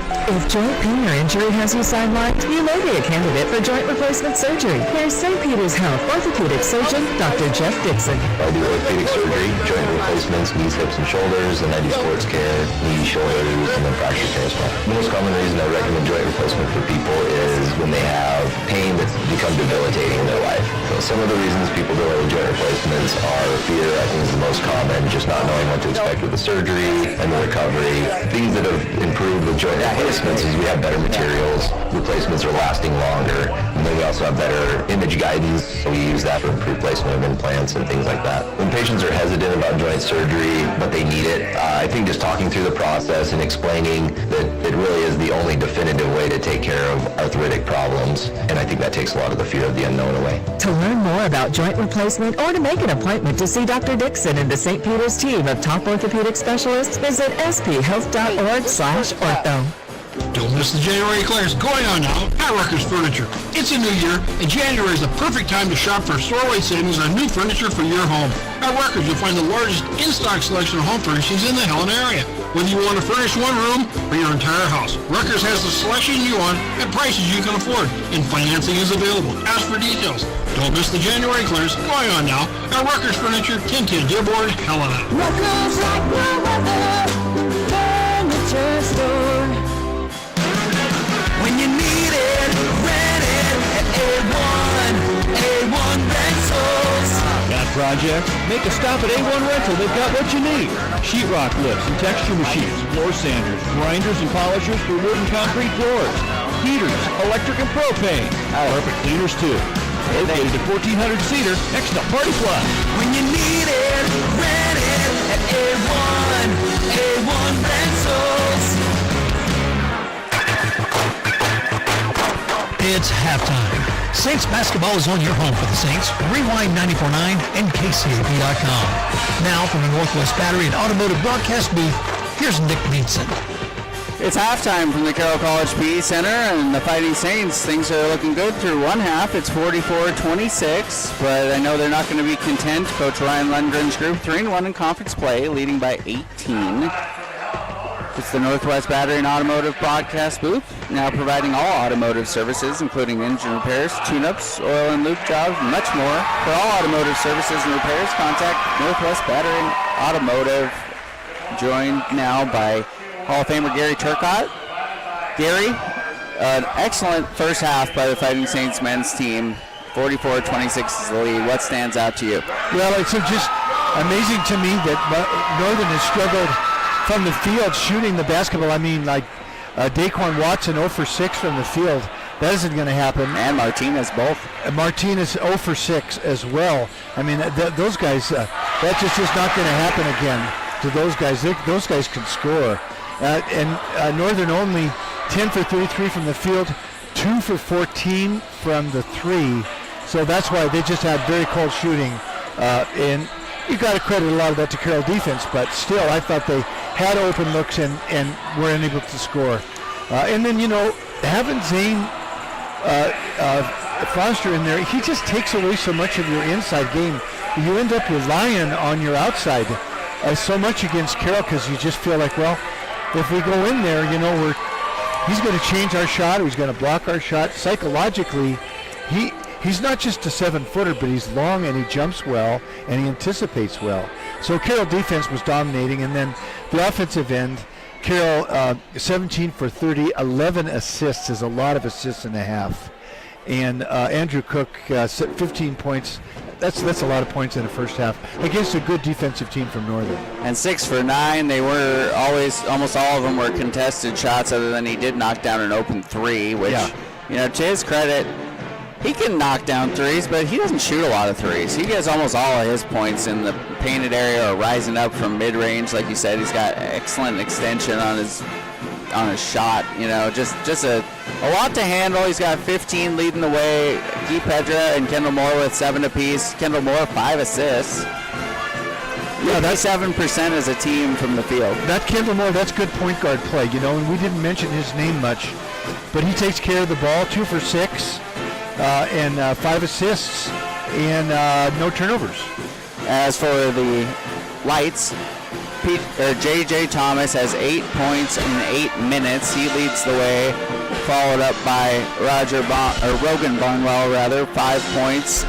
If joint pain or injury has you sidelined, you may be a candidate for joint replacement surgery. Here's St. Peter's Health orthopedic surgeon, Dr. Jeff Dixon. I do orthopedic surgery, joint replacements, knees, hips, and shoulders, and I do sports care, knees, shoulders, and then fracture care as well. The most common reason I recommend joint replacement for people is when they have pain that's become debilitating in their life. So some of the reasons people delay joint replacements are fear, I think is the most common, just not knowing what to expect with the surgery and the recovery. Things that have improved with joint replacements is we have better materials, replacements are lasting longer, and then we also have better image guidance, so we use that for improved placement of implants and things like that. When patients are hesitant about joint surgery, but they need it, I think just talking through the process and explaining that it really is the only definitive way to take care of arthritic problems, and I think that takes a lot of the fear of the unknown away. To learn more about joint replacement or to make an appointment to see Dr. Dixon and the St. Peter's team of top orthopedic specialists, visit sphealth.org/ortho. Don't miss the January clearance going on now at Rucker's Furniture. It's a new year, and January is the perfect time to shop for store-wide savings on new furniture for your home. At Rucker's, you'll find the largest in-stock selection of home furnishings in the Helen area. Whether you want to furnish one room or your entire house, Rucker's has the selection you want at prices you can afford, and financing is available. Ask for details. Don't miss the January clearance going on now at Rucker's Furniture, 1010 Dearborn, Helena. Rucker's like no other furniture store. When you need it, rent it at A1 Rentals. Got projects? Make a stop at A1 Rental. They've got what you need. Sheetrock lifts and texture machines, floor sanders, grinders and polishers for wood and concrete floors, heaters, electric and propane, carpet cleaners too. Located at 1400 Cedar, next to Party Plus. When you need it, rent it at A1 Rentals. It's halftime. Saints basketball is on your home for the Saints. Rewind 94.9 and KCAP.com. Now from the Northwest Battery and Automotive Broadcast booth, here's Nick Meadson. It's halftime from the Carroll College PE Center, and the Fighting Saints, things are looking good through one half. It's 44-26, but I know they're not going to be content. Coach Ryan Lundgren's group 3-1 in conference play, leading by 18. It's the Northwest Battery and Automotive Broadcast booth, now providing all automotive services, including engine repairs, tune-ups, oil and lube jobs, and much more. For all automotive services and repairs, contact Northwest Battery and Automotive. Joined now by Hall of Famer Gary Turcotte. Gary, an excellent first half by the Fighting Saints men's team. 44-26 is the lead. What stands out to you? Well, it's just amazing to me that Northern has struggled from the field shooting the basketball. I mean, like Daquan Watson 0 for 6 from the field. That isn't going to happen. And Martinez both. Martinez 0 for 6 as well. I mean, those guys, that just is not going to happen again to those guys. Those guys can score. And Northern only 10 for 33 from the field, 2 for 14 from the 3. So that's why they just had very cold shooting. And you got to credit a lot of that to Carroll defense, but still, I thought they had open looks and were unable to score. And then, having Zane Foster in there, he just takes away so much of your inside game. You end up relying on your outside so much against Carroll because you just feel like, well, if we go in there, he's going to change our shot, or he's going to block our shot. Psychologically, he's not just a 7-footer, but he's long and he jumps well and he anticipates well. So Carroll defense was dominating, and then the offensive end, Carroll 17 for 30, 11 assists is a lot of assists and a half. And Andrew Cook 15 points. That's a lot of points in the first half against a good defensive team from Northern. And 6 for 9. They were almost all of them were contested shots, other than he did knock down an open 3, which, to his credit, he can knock down threes, but he doesn't shoot a lot of threes. He gets almost all of his points in the painted area or rising up from mid-range. Like you said, he's got excellent extension on his shot. Just a lot to handle. He's got 15 leading the way. Guy Pedra and Kendall Moore with 7 apiece. Kendall Moore 5 assists. Yeah, that's 7% as a team from the field. That Kendall Moore, that's good point guard play. And we didn't mention his name much, but he takes care of the ball. 2 for 6. And 5 assists and no turnovers. As for the Lights, J.J. Thomas has 8 points in 8 minutes. He leads the way, followed up by Rogan Barnwell, 5 points.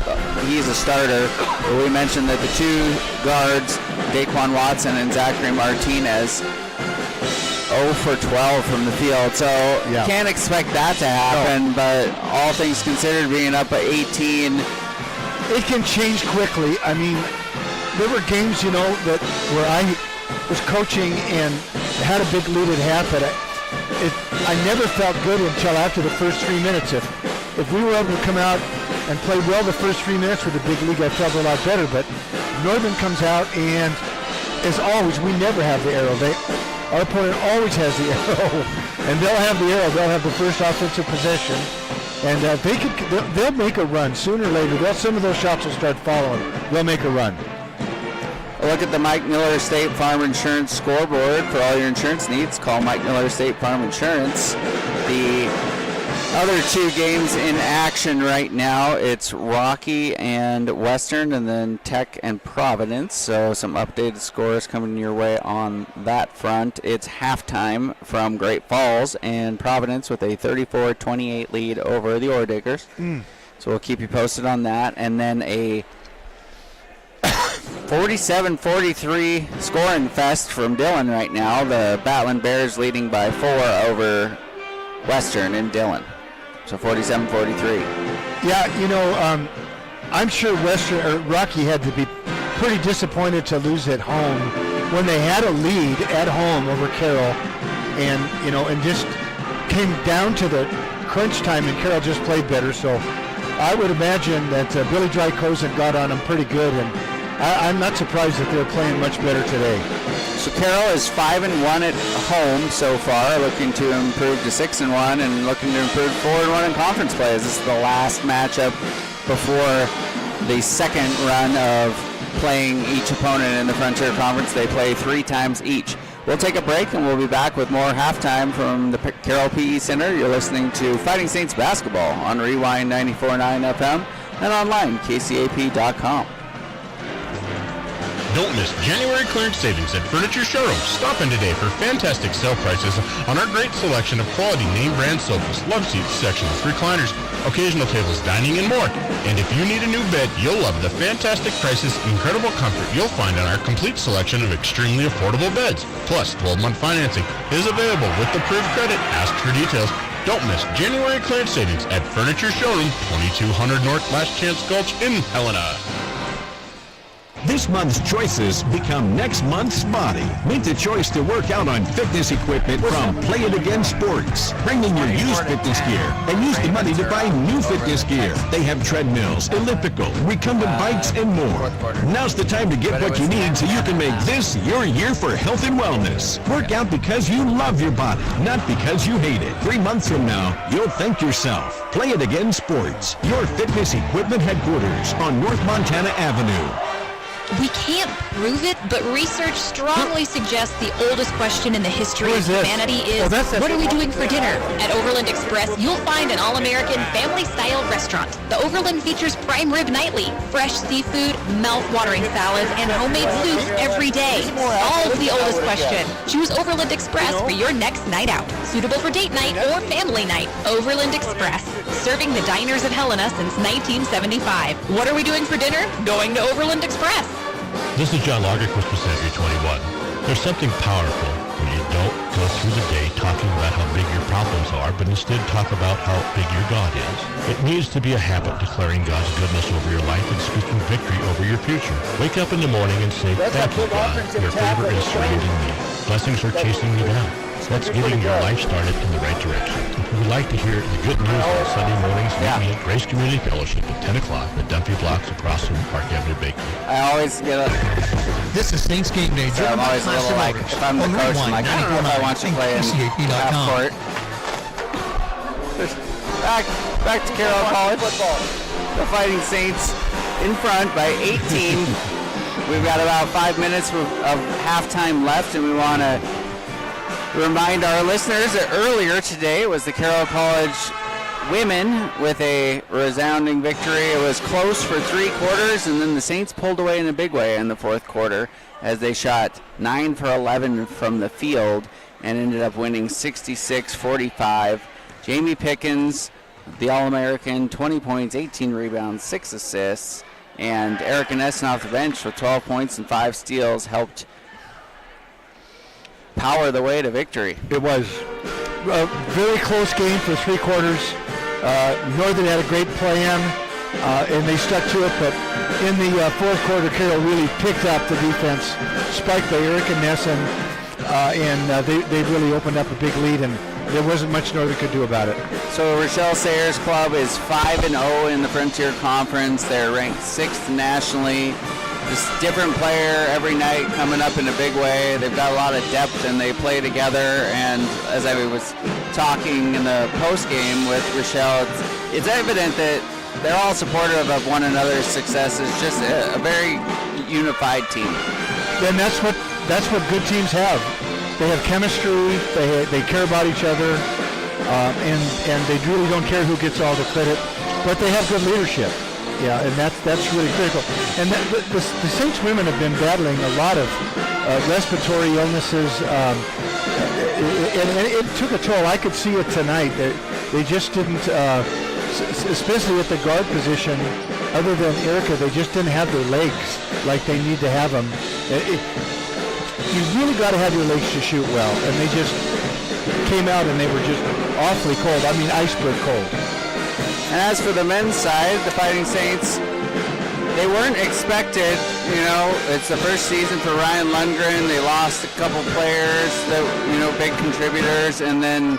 He's a starter. We mentioned that the two guards, Daquan Watson and Zachary Martinez, 0 for 12 from the field. So can't expect that to happen, but all things considered, being up at 18. It can change quickly. I mean, there were games, that where I was coaching and had a big lead at half, but I never felt good until after the first 3 minutes. If we were able to come out and play well the first 3 minutes with the big league, I felt a lot better. But Northern comes out, and as always, we never have the arrow. Our opponent always has the arrow, and they'll have the arrow. They'll have the first offensive possession. And they'll make a run sooner or later. Some of those shots will start following. They'll make a run. A look at the Mike Miller State Farm Insurance scoreboard for all your insurance needs. Call Mike Miller State Farm Insurance. The other two games in action right now, it's Rocky and Western, and then Tech and Providence. So some updated scores coming your way on that front. It's halftime from Great Falls, and Providence with a 34-28 lead over the Oredigers. So we'll keep you posted on that. And then a 47-43 scoring fest from Dillon right now. The Battling Bears leading by 4 over Western in Dillon. So 47-43. Yeah, I'm sure Rocky had to be pretty disappointed to lose at home when they had a lead at home over Carroll, and just came down to the crunch time, and Carroll just played better. So I would imagine that Billy Drykosen got on them pretty good, and I'm not surprised that they're playing much better today. So Carroll is 5-1 at home so far, looking to improve to 6-1, and looking to improve 4-1 in conference play. This is the last matchup before the second run of playing each opponent in the Frontier Conference. They play 3 times each. We'll take a break, and we'll be back with more halftime from the Carroll PE Center. You're listening to Fighting Saints Basketball on Rewind 94.9 FM and online, kcap.com. Don't miss January clearance savings at Furniture Showroom. Stop in today for fantastic sale prices on our great selection of quality name brand sofas, love seats, sectionals, recliners, occasional tables, dining, and more. And if you need a new bed, you'll love the fantastic prices, incredible comfort you'll find on our complete selection of extremely affordable beds. Plus, 12-month financing is available with approved credit. Ask for details. Don't miss January clearance savings at Furniture Showroom, 2200 North Last Chance Gulch in Helena. This month's choices become next month's body. Make the choice to work out on fitness equipment from Play It Again Sports. Bring in your used fitness gear and use the money to buy new fitness gear. They have treadmills, elliptical, recumbent bikes, and more. Now's the time to get what you need so you can make this your year for health and wellness. Work out because you love your body, not because you hate it. 3 months from now, you'll thank yourself. Play It Again Sports, your fitness equipment headquarters on North Montana Avenue. We can't prove it, but research strongly suggests the oldest question in the history of humanity is, what are we doing for dinner? At Overland Express, you'll find an all-American family-style restaurant. The Overland features prime rib nightly, fresh seafood, mouth-watering salads, and homemade soups every day. Solve the oldest question. Choose Overland Express for your next night out. Suitable for date night or family night. Overland Express, serving the diners of Helena since 1975. What are we doing for dinner? Going to Overland Express. This is John Lagerquist with Century 21. There's something powerful when you don't go through the day talking about how big your problems are, but instead talk about how big your God is. It needs to be a habit declaring God's goodness over your life and speaking victory over your future. Wake up in the morning and say, thank you, God. Your favor is surrounding me. Blessings are chasing me down. That's getting your life started in the right direction. If you would like to hear the good news on Sunday mornings, meet me at Grace Community Fellowship at 10 o'clock at Dumpy Blocks across from Park Avenue Bakery. I always get a... This is Saints Game Day. So I'm always a little like, if I'm the coach, I'm like, I don't know if I want you playing half court. Back to Carroll College. The Fighting Saints in front by 18. We've got about 5 minutes of halftime left, and we want to remind our listeners that earlier today was the Carroll College women with a resounding victory. It was close for 3 quarters, and then the Saints pulled away in a big way in the fourth quarter as they shot 9 for 11 from the field and ended up winning 66-45. Jamie Pickens, the All-American, 20 points, 18 rebounds, 6 assists, and Erica Nessen off the bench with 12 points and 5 steals helped power the way to victory. It was a very close game for 3 quarters. Northern had a great plan, and they stuck to it, but in the fourth quarter, Carroll really picked up the defense, spiked by Erica Nessen, and they really opened up a big lead, and there wasn't much Northern could do about it. So Rochelle Sayers Club is 5-0 in the Frontier Conference. They're ranked 6th nationally. Just different player every night coming up in a big way. They've got a lot of depth and they play together. And as I was talking in the post game with Rochelle, it's evident that they're all supportive of one another's success. It's just a very unified team. And that's what good teams have. They have chemistry. They care about each other, and they really don't care who gets all the credit. But they have good leadership. Yeah, and that's really critical. And the Saints women have been battling a lot of respiratory illnesses, and it took a toll. I could see it tonight. They just didn't, especially at the guard position, other than Erica, they just didn't have their legs like they need to have them. You really got to have your legs to shoot well, and they just came out and they were just awfully cold. I mean, iceberg cold. And as for the men's side, the Fighting Saints, they weren't expected. You know, it's the first season for Ryan Lundgren. They lost a couple players that, big contributors, and then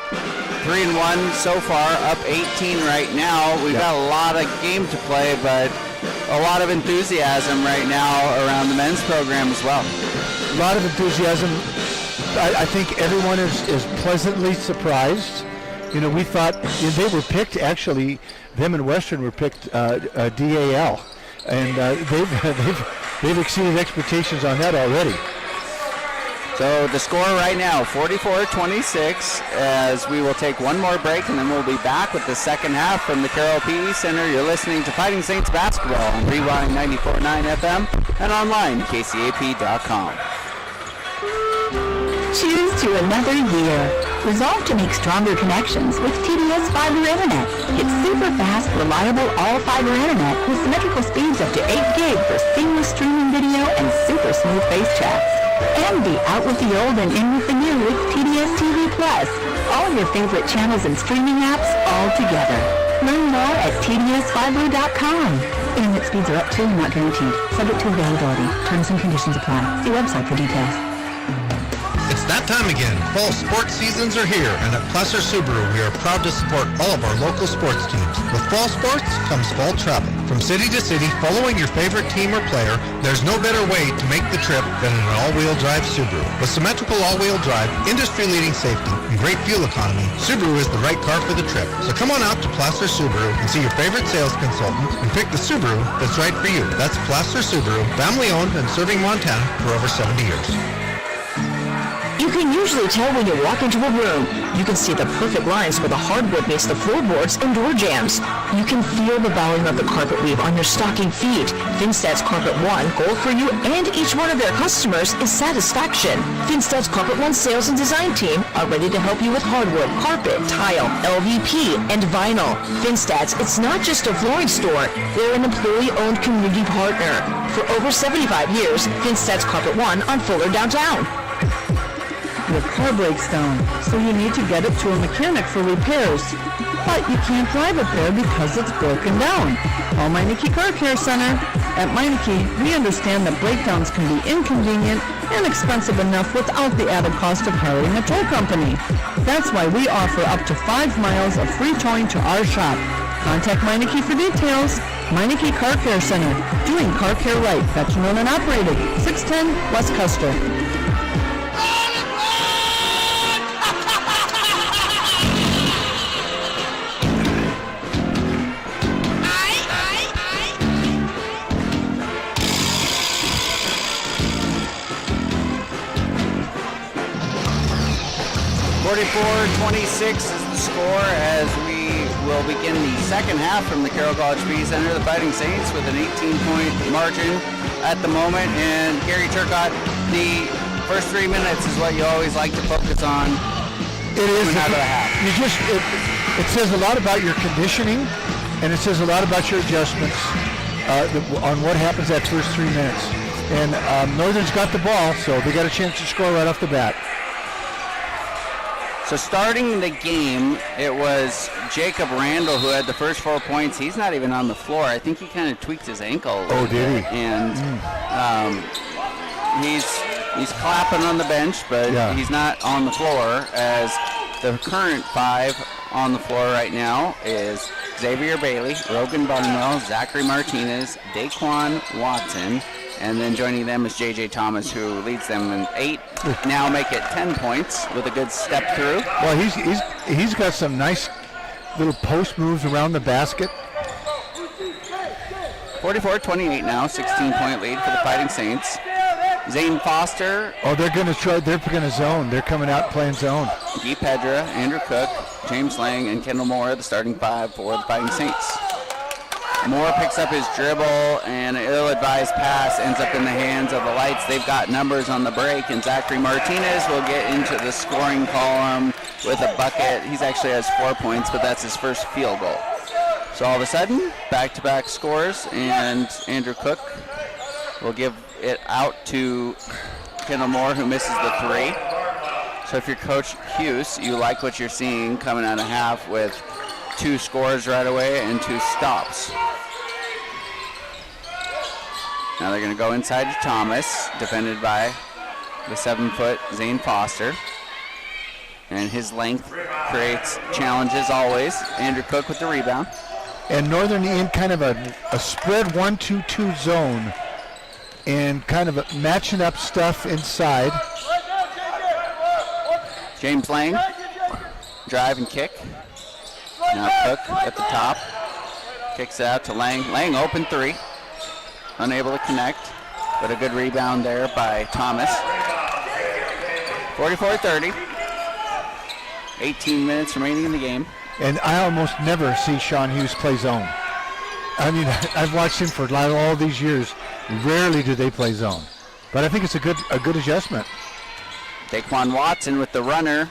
3-1 so far, up 18 right now. We've got a lot of game to play, but a lot of enthusiasm right now around the men's program as well. A lot of enthusiasm. I think everyone is pleasantly surprised. We thought they were picked, actually, them and Western were picked DAL, and they've exceeded expectations on that already. So the score right now, 44-26, as we will take one more break, and then we'll be back with the second half from the Carroll PE Center. You're listening to Fighting Saints Basketball on Rewind 94.9 FM and online, kcap.com. Cheers to another year. Resolve to make stronger connections with TDS Fiber Internet. Get super fast, reliable all-fiber internet with symmetrical speeds up to 8 gig for seamless streaming video and super smooth face chats. And be out with the old and in with the new with TDS TV Plus. All your favorite channels and streaming apps all together. Learn more at tdsfiber.com. Internet speeds are up to and not guaranteed. Subject to availability. Terms and conditions apply. See website for details. It's that time again. Fall sports seasons are here, and at Placer Subaru, we are proud to support all of our local sports teams. With fall sports comes fall travel. From city to city, following your favorite team or player, there's no better way to make the trip than an all-wheel drive Subaru. With symmetrical all-wheel drive, industry-leading safety, and great fuel economy, Subaru is the right car for the trip. So come on out to Placer Subaru and see your favorite sales consultant and pick the Subaru that's right for you. That's Placer Subaru, family-owned and serving Montana for over 70 years. You can usually tell when you walk into a room. You can see the perfect lines where the hardwood meets the floorboards and door jambs. You can feel the volume of the carpet weave on your stocking feet. Finstad's Carpet One goal for you and each one of their customers is satisfaction. Finstad's Carpet One sales and design team are ready to help you with hardwood, carpet, tile, LVP, and vinyl. Finstad's, it's not just a flooring store. They're an employee-owned community partner. For over 75 years, Finstad's Carpet One on Fuller downtown. Your car breaks down, so you need to get it to a mechanic for repairs. But you can't drive it there because it's broken down. Call Meineke Car Care Center. At Meineke, we understand that breakdowns can be inconvenient and expensive enough without the added cost of hiring a tow company. That's why we offer up to 5 miles of free towing to our shop. Contact Meineke for details. Meineke Car Care Center, doing car care right. Veteran-owned and operated. 610 West Custer. $44-26 is the score as we will begin the second half from the Carroll College Media Center. The Fighting Saints with an 18-point margin at the moment. And Gary Turcotte, the first 3 minutes is what you always like to focus on. It is. Out of the half. It says a lot about your conditioning, and it says a lot about your adjustments on what happens that first 3 minutes. And Northern's got the ball, so they got a chance to score right off the bat. So starting the game, it was Jacob Randall who had the first 4 points. He's not even on the floor. I think he kind of tweaked his ankle. Oh, did he? And he's clapping on the bench, but he's not on the floor, as the current 5 on the floor right now is Xavier Bailey, Rogan Barnwell, Zachary Martinez, Daquan Watson, and then joining them is J.J. Thomas, who leads them in 8. Now make it 10 points with a good step through. Well, he's got some nice little post moves around the basket. 44-28 now, 16-point lead for the Fighting Saints. Zane Foster. Oh, they're going to zone. They're coming out playing zone. Guy Pedra, Andrew Cook, James Lang, and Kendall Moore, the starting 5 for the Fighting Saints. Moore picks up his dribble, and an ill-advised pass ends up in the hands of the Lights. They've got numbers on the break, and Zachary Martinez will get into the scoring column with a bucket. He actually has 4 points, but that's his first field goal. So all of a sudden, back-to-back scores, and Andrew Cook will give it out to Kendall Moore, who misses the 3. So if you're Coach Hughes, you like what you're seeing coming out of half with 2 scores right away and 2 stops. Now they're going to go inside to Thomas, defended by the 7-foot Zane Foster. And his length creates challenges always. Andrew Cook with the rebound. And Northern in kind of a spread 1-2-2 zone, and kind of matching up stuff inside. James Lang, drive and kick. Now Cook at the top, kicks it out to Lang. Lang open 3, unable to connect, but a good rebound there by Thomas. 44-30, 18 minutes remaining in the game. And I almost never see Sean Hughes play zone. I mean, I've watched him for all these years. Rarely do they play zone, but I think it's a good adjustment. Daquan Watson with the runner,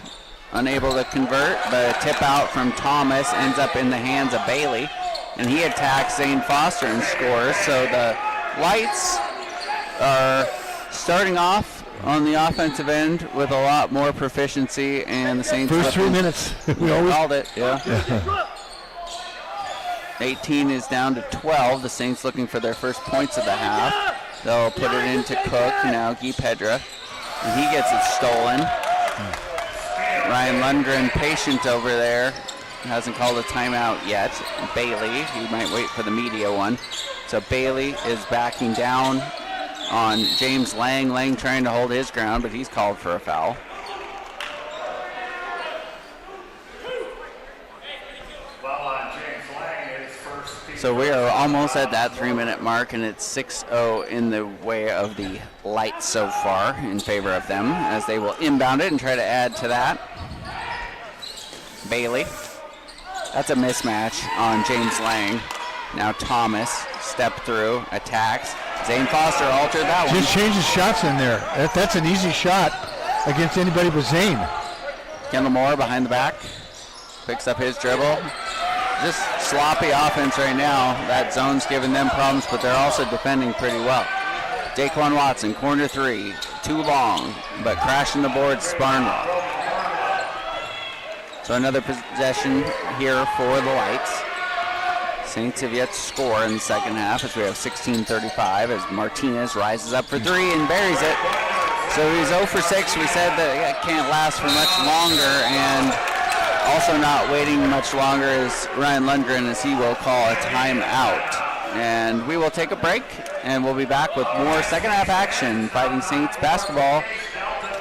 unable to convert, but a tip out from Thomas ends up in the hands of Bailey, and he attacks Zane Foster and scores. So the Lights are starting off on the offensive end with a lot more proficiency, and the Saints first 3 minutes we always called it. Yeah. 18 is down to 12. The Saints looking for their first points of the half. They'll put it into Cook, now Guy Pedra, and he gets it stolen. Ryan Lundgren patient over there, hasn't called a timeout yet. Bailey, he might wait for the media one. So Bailey is backing down on James Lang. Lang trying to hold his ground, but he's called for a foul. So we are almost at that 3-minute mark, and it's 6-0 in the way of the Lights so far in favor of them, as they will inbound it and try to add to that. Bailey. That's a mismatch on James Lang. Now Thomas, step through, attacks. Zane Foster altered that one. Just changes shots in there. That's an easy shot against anybody but Zane. Kendall Moore behind the back. Picks up his dribble. Just sloppy offense right now. That zone's giving them problems, but they're also defending pretty well. Daquan Watson, corner 3. Too long, but crashing the boards, Barnwell. So another possession here for the Lights. Saints have yet to score in the second half, as we have 16-35 as Martinez rises up for 3 and buries it. So he's 0 for 6. We said that it can't last for much longer, and also not waiting much longer is Ryan Lundgren, as he will call a timeout. And we will take a break, and we'll be back with more second half action. Fighting Saints basketball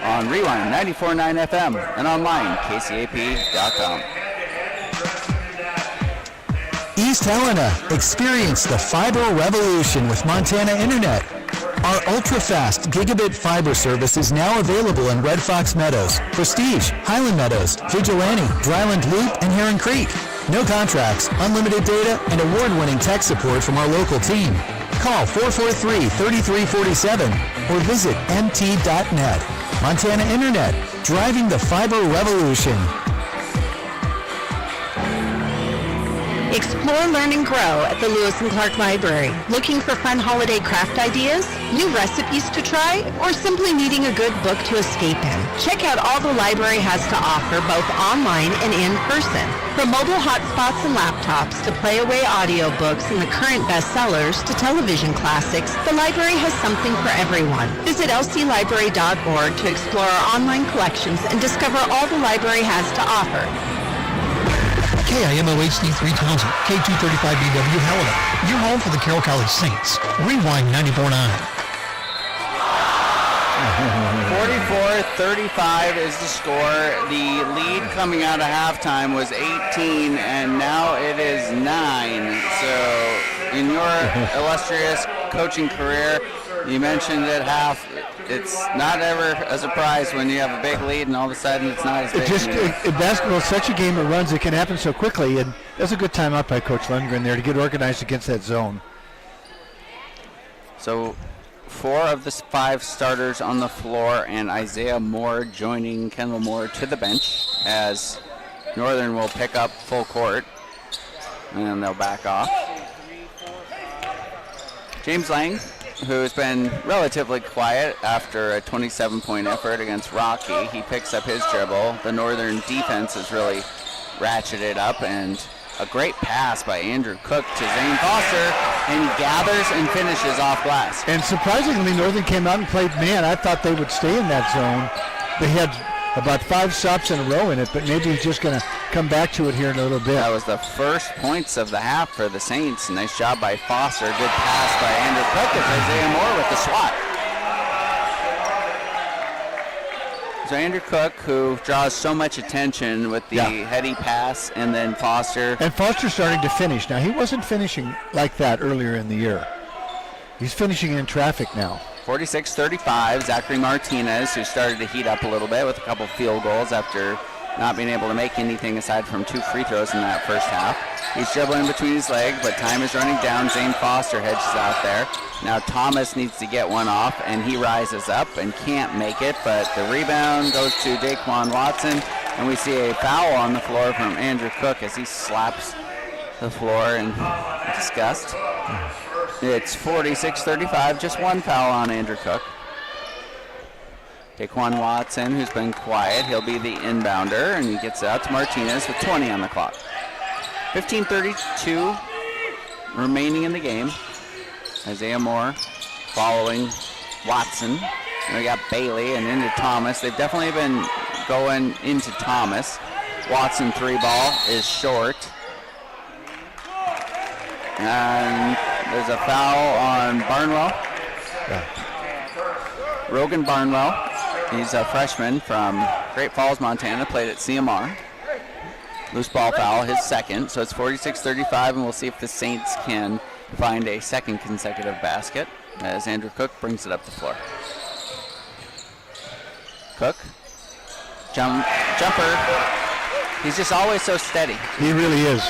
on Rewind 94.9 FM and online, kcap.com. East Helena, experience the fiber revolution with Montana Internet. Our ultra-fast gigabit fiber service is now available in Red Fox Meadows, Prestige, Highland Meadows, Vigilante, Dryland Loop, and Heron Creek. No contracts, unlimited data, and award-winning tech support from our local team. Call 443-3347 or visit mt.net. Montana Internet, driving the fiber revolution. Explore, learn, and grow at the Lewis and Clark Library. Looking for fun holiday craft ideas, new recipes to try, or simply needing a good book to escape in? Check out all the library has to offer, both online and in person. From mobile hotspots and laptops to play-away audiobooks and the current bestsellers to television classics, the library has something for everyone. Visit lclibrary.org to explore our online collections and discover all the library has to offer. KIMO HD3 Townsend, K235BW Helena, your home for the Carroll College Saints. Rewind 94.9. 44-35 is the score. The lead coming out of halftime was 18, and now it is 9. So in your illustrious coaching career, you mentioned at half, it's not ever a surprise when you have a big lead and all of a sudden it's not as big. Basketball is such a game of runs, it can happen so quickly, and that's a good time out by Coach Lundgren there to get organized against that zone. So 4 of the 5 starters on the floor, and Isaiah Moore joining Kendall Moore to the bench as Northern will pick up full court, and then they'll back off. James Lang, who's been relatively quiet after a 27-point effort against Rocky. He picks up his dribble. The Northern defense has really ratcheted up, and a great pass by Andrew Cook to Zane Foster, and he gathers and finishes off glass. And surprisingly, Northern came out and played man. I thought they would stay in that zone. They had about 5 stops in a row in it, but maybe he's just going to come back to it here in a little bit. That was the first points of the half for the Saints. Nice job by Foster. Good pass by Andrew Cook as Isaiah Moore with the swat. So Andrew Cook, who draws so much attention with the heady pass, and then Foster. And Foster's starting to finish. Now, he wasn't finishing like that earlier in the year. He's finishing in traffic now. 46-35, Zachary Martinez, who started to heat up a little bit with a couple field goals after not being able to make anything aside from 2 free throws in that first half. He's dribbling between his legs, but time is running down. Zane Foster hedges out there. Now Thomas needs to get one off, and he rises up and can't make it, but the rebound goes to Daquan Watson, and we see a foul on the floor from Andrew Cook as he slaps the floor in disgust. It's 46-35, just 1 foul on Andrew Cook. Daquan Watson, who's been quiet, he'll be the inbounder, and he gets out to Martinez with 20 on the clock. 15:32 remaining in the game. Isaiah Moore following Watson. And we got Bailey and into Thomas. They've definitely been going into Thomas. Watson 3-ball is short. And there's a foul on Barnwell. Rogan Barnwell. He's a freshman from Great Falls, Montana, played at CMR. Loose ball foul, his second. So it's 46-35, and we'll see if the Saints can find a second consecutive basket as Andrew Cook brings it up the floor. Cook, jumper. He's just always so steady. He really is.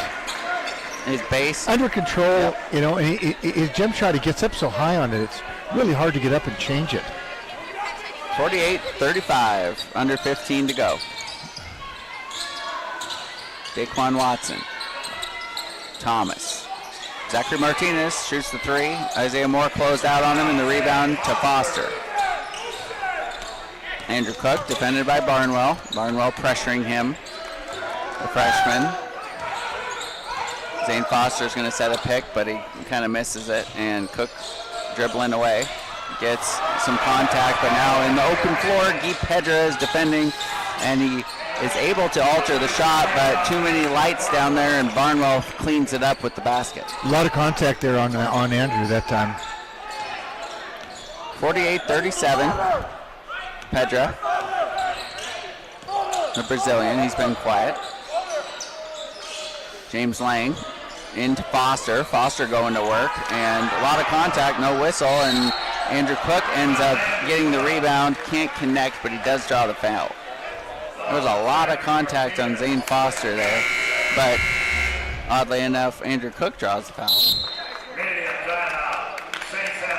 His base. Under control, you know, and his jump shot, he gets up so high on it, it's really hard to get up and change it. 48-35, under 15 to go. Daquan Watson. Thomas. Zachary Martinez shoots the 3. Isaiah Moore closed out on him, and the rebound to Foster. Andrew Cook defended by Barnwell. Barnwell pressuring him, the freshman. Zane Foster's going to set a pick, but he kind of misses it, and Cook dribbling away. Gets some contact, but now in the open floor, Guy Pedra is defending, and he is able to alter the shot, but too many lights down there, and Barnwell cleans it up with the basket. A lot of contact there on Andrew that time. 48-37. Pedra, the Brazilian, he's been quiet. James Lang into Foster. Foster going to work, and a lot of contact, no whistle, and Andrew Cook ends up getting the rebound, can't connect, but he does draw the foul. There was a lot of contact on Zane Foster there, but Oddly enough, Andrew Cook draws the foul.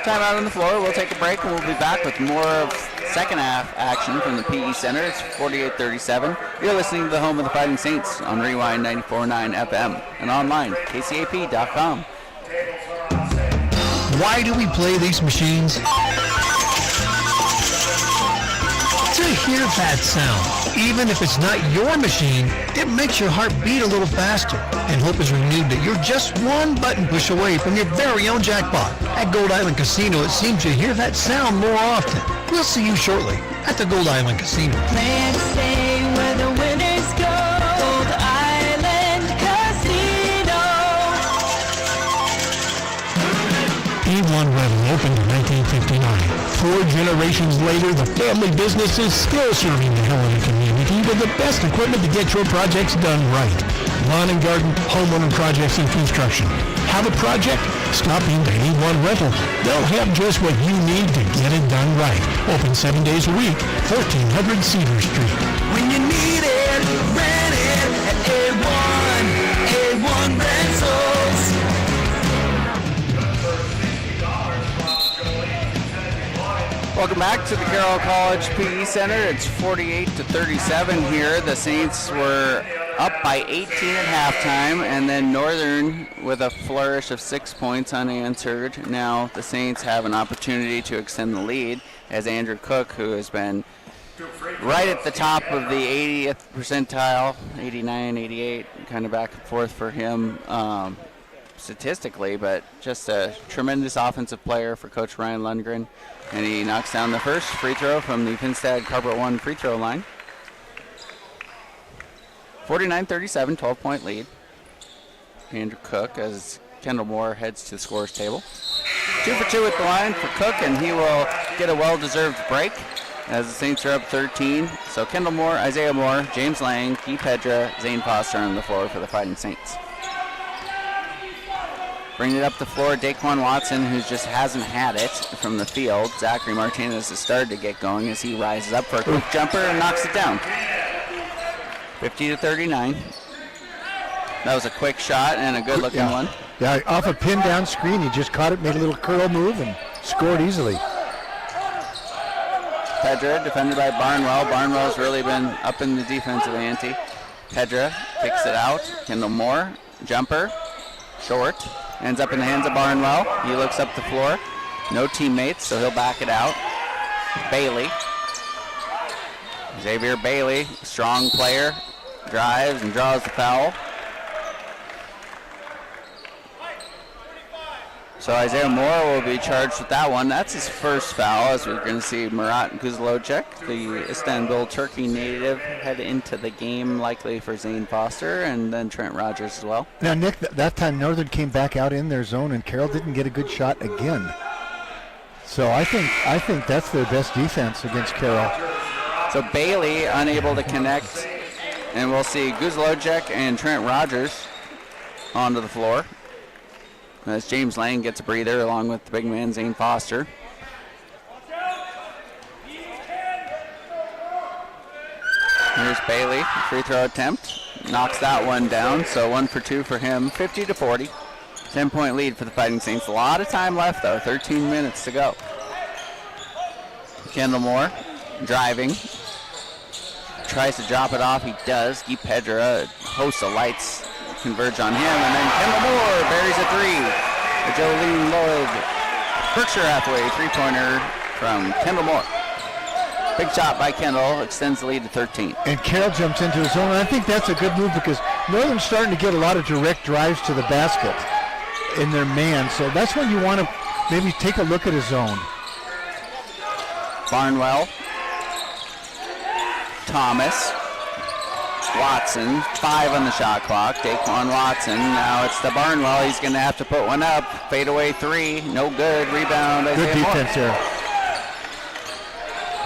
Timeout on the floor. We'll take a break and we'll be back with more of second half action from the PE Center. It's 48-37. You're listening to the home of the Fighting Saints on Rewind 94.9 FM and online, kcap.com. Why do we play these machines? To hear that sound. Even if it's not your machine, it makes your heart beat a little faster. And hope is renewed that you're just one button push away from your very own jackpot. At Gold Island Casino, it seems you hear that sound more often. We'll see you shortly at the Gold Island Casino. Play and stay where the winners go. Gold Island Casino. A1 Rental opened in 1959. 4 generations later, the family business is still serving the Helena community with the best equipment to get your projects done right. Lawn and garden, homeowner projects, and construction. Have a project? Stop in to A1 Rental. They'll have just what you need to get it done right. Open 7 days a week, 1400 Cedar Street. When you need it, rent it at A1 Rentals. Welcome back to the Carroll College PE Center. It's 48-37 here. The Saints were up by 18 at halftime, and then Northern with a flourish of 6 points unanswered. Now the Saints have an opportunity to extend the lead as Andrew Cook, who has been right at the top of the 80th percentile, 89, 88, kind of back and forth for him statistically, but just a tremendous offensive player for Coach Ryan Lundgren. And he knocks down the first free throw from the Pinstead Carpet 1 free throw line. 49-37, 12-point lead. Andrew Cook as Kendall Moore heads to the scorer's table. 2 for 2 at the line for Cook, and he will get a well-deserved break as the Saints are up 13. So Kendall Moore, Isaiah Moore, James Lang, Guy Pedra, Zane Foster on the floor for the Fighting Saints. Bringing it up the floor, Daquan Watson, who just hasn't had it from the field. Zachary Martinez has started to get going as he rises up for a quick jumper and knocks it down. 50-39. That was a quick shot and a good-looking one. Yeah, off a pin down screen, he just caught it, made a little curl move, and scored easily. Pedra defended by Barnwell. Barnwell's really been up in the defensive ante. Pedra kicks it out. Kendall Moore, jumper, short. Ends up in the hands of Barnwell. He looks up the floor. No teammates, so he'll back it out. Bailey. Xavier Bailey, strong player, drives and draws the foul. So Isaiah Moore will be charged with that one. That's his first foul, as we're going to see Murat Guzlocek, the Istanbul, Turkey native, head into the game, likely for Zane Foster, and then Trent Rogers as well. Now, Nick, that time Northern came back out in their zone, and Carroll didn't get a good shot again. So I think that's their best defense against Carroll. So Bailey unable to connect, and we'll see Guzlocek and Trent Rogers onto the floor as James Lang gets a breather along with the big man Zane Foster. Here's Bailey, free throw attempt, knocks that one down, so 1 for 2 for him, 50-40. 10-point lead for the Fighting Saints. A lot of time left though, 13 minutes to go. Kendall Moore driving, tries to drop it off, he does. Guy Pedra, a host of lights converge on him, and then Kendall Moore buries a three. The Jolene Lloyd Berkshire Hathaway three-pointer from Kendall Moore. Big shot by Kendall, extends the lead to 13. And Carroll jumps into his zone, and I think that's a good move because Northern's starting to get a lot of direct drives to the basket in their man, so that's when you want to maybe take a look at his zone. Barnwell, Thomas, Watson, 5 on the shot clock. Daquan Watson, now it's the Barnwell. He's going to have to put one up. Fadeaway three, no good. Rebound. Good defense there.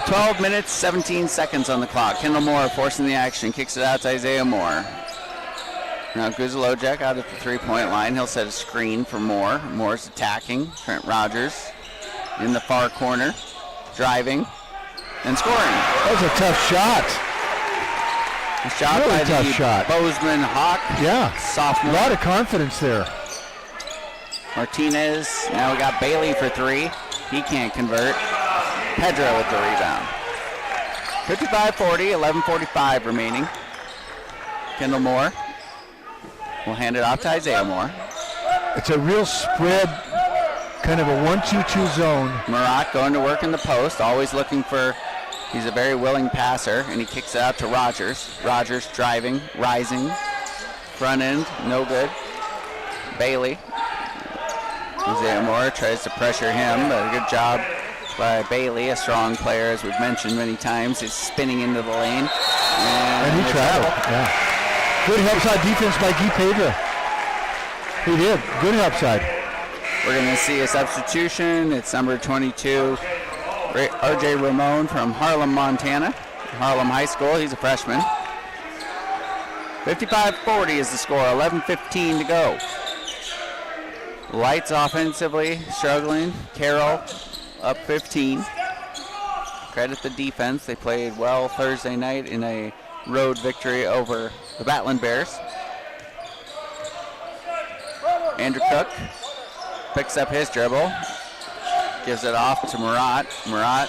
12 minutes, 17 seconds on the clock. Kendall Moore forcing the action, kicks it out to Isaiah Moore. Now Guzlocek out at the three-point line. He'll set a screen for Moore. Moore's attacking. Trent Rogers in the far corner, driving and scoring. That was a tough shot. A shot really by tough the shot. Bozeman Hawk. Yeah. Sophomore. A lot of confidence there. Martinez. Now we got Bailey for 3. He can't convert. Pedro with the rebound. 55-40, 11:45 remaining. Kendall Moore will hand it off to Isaiah Moore. It's a real spread, kind of a 1-2-2 zone. Murat going to work in the post, always looking for, he's a very willing passer, and he kicks it out to Rogers. Rogers driving, rising, front end, no good. Bailey. Isaiah Moore tries to pressure him, but a good job by Bailey, a strong player, as we've mentioned many times. He's spinning into the lane. And he traveled. Yeah. Good help side defense by Guy Pedro. He did. Good help side. We're going to see a substitution. It's number 22, R.J. Ramon from Harlem, Montana. Harlem High School. He's a freshman. 55-40 is the score. 11:15 to go. Lights offensively struggling. Carroll up 15. Credit the defense. They played well Thursday night in a road victory over the Battling Bears. Andrew Cook picks up his dribble. Gives it off to Murat. Murat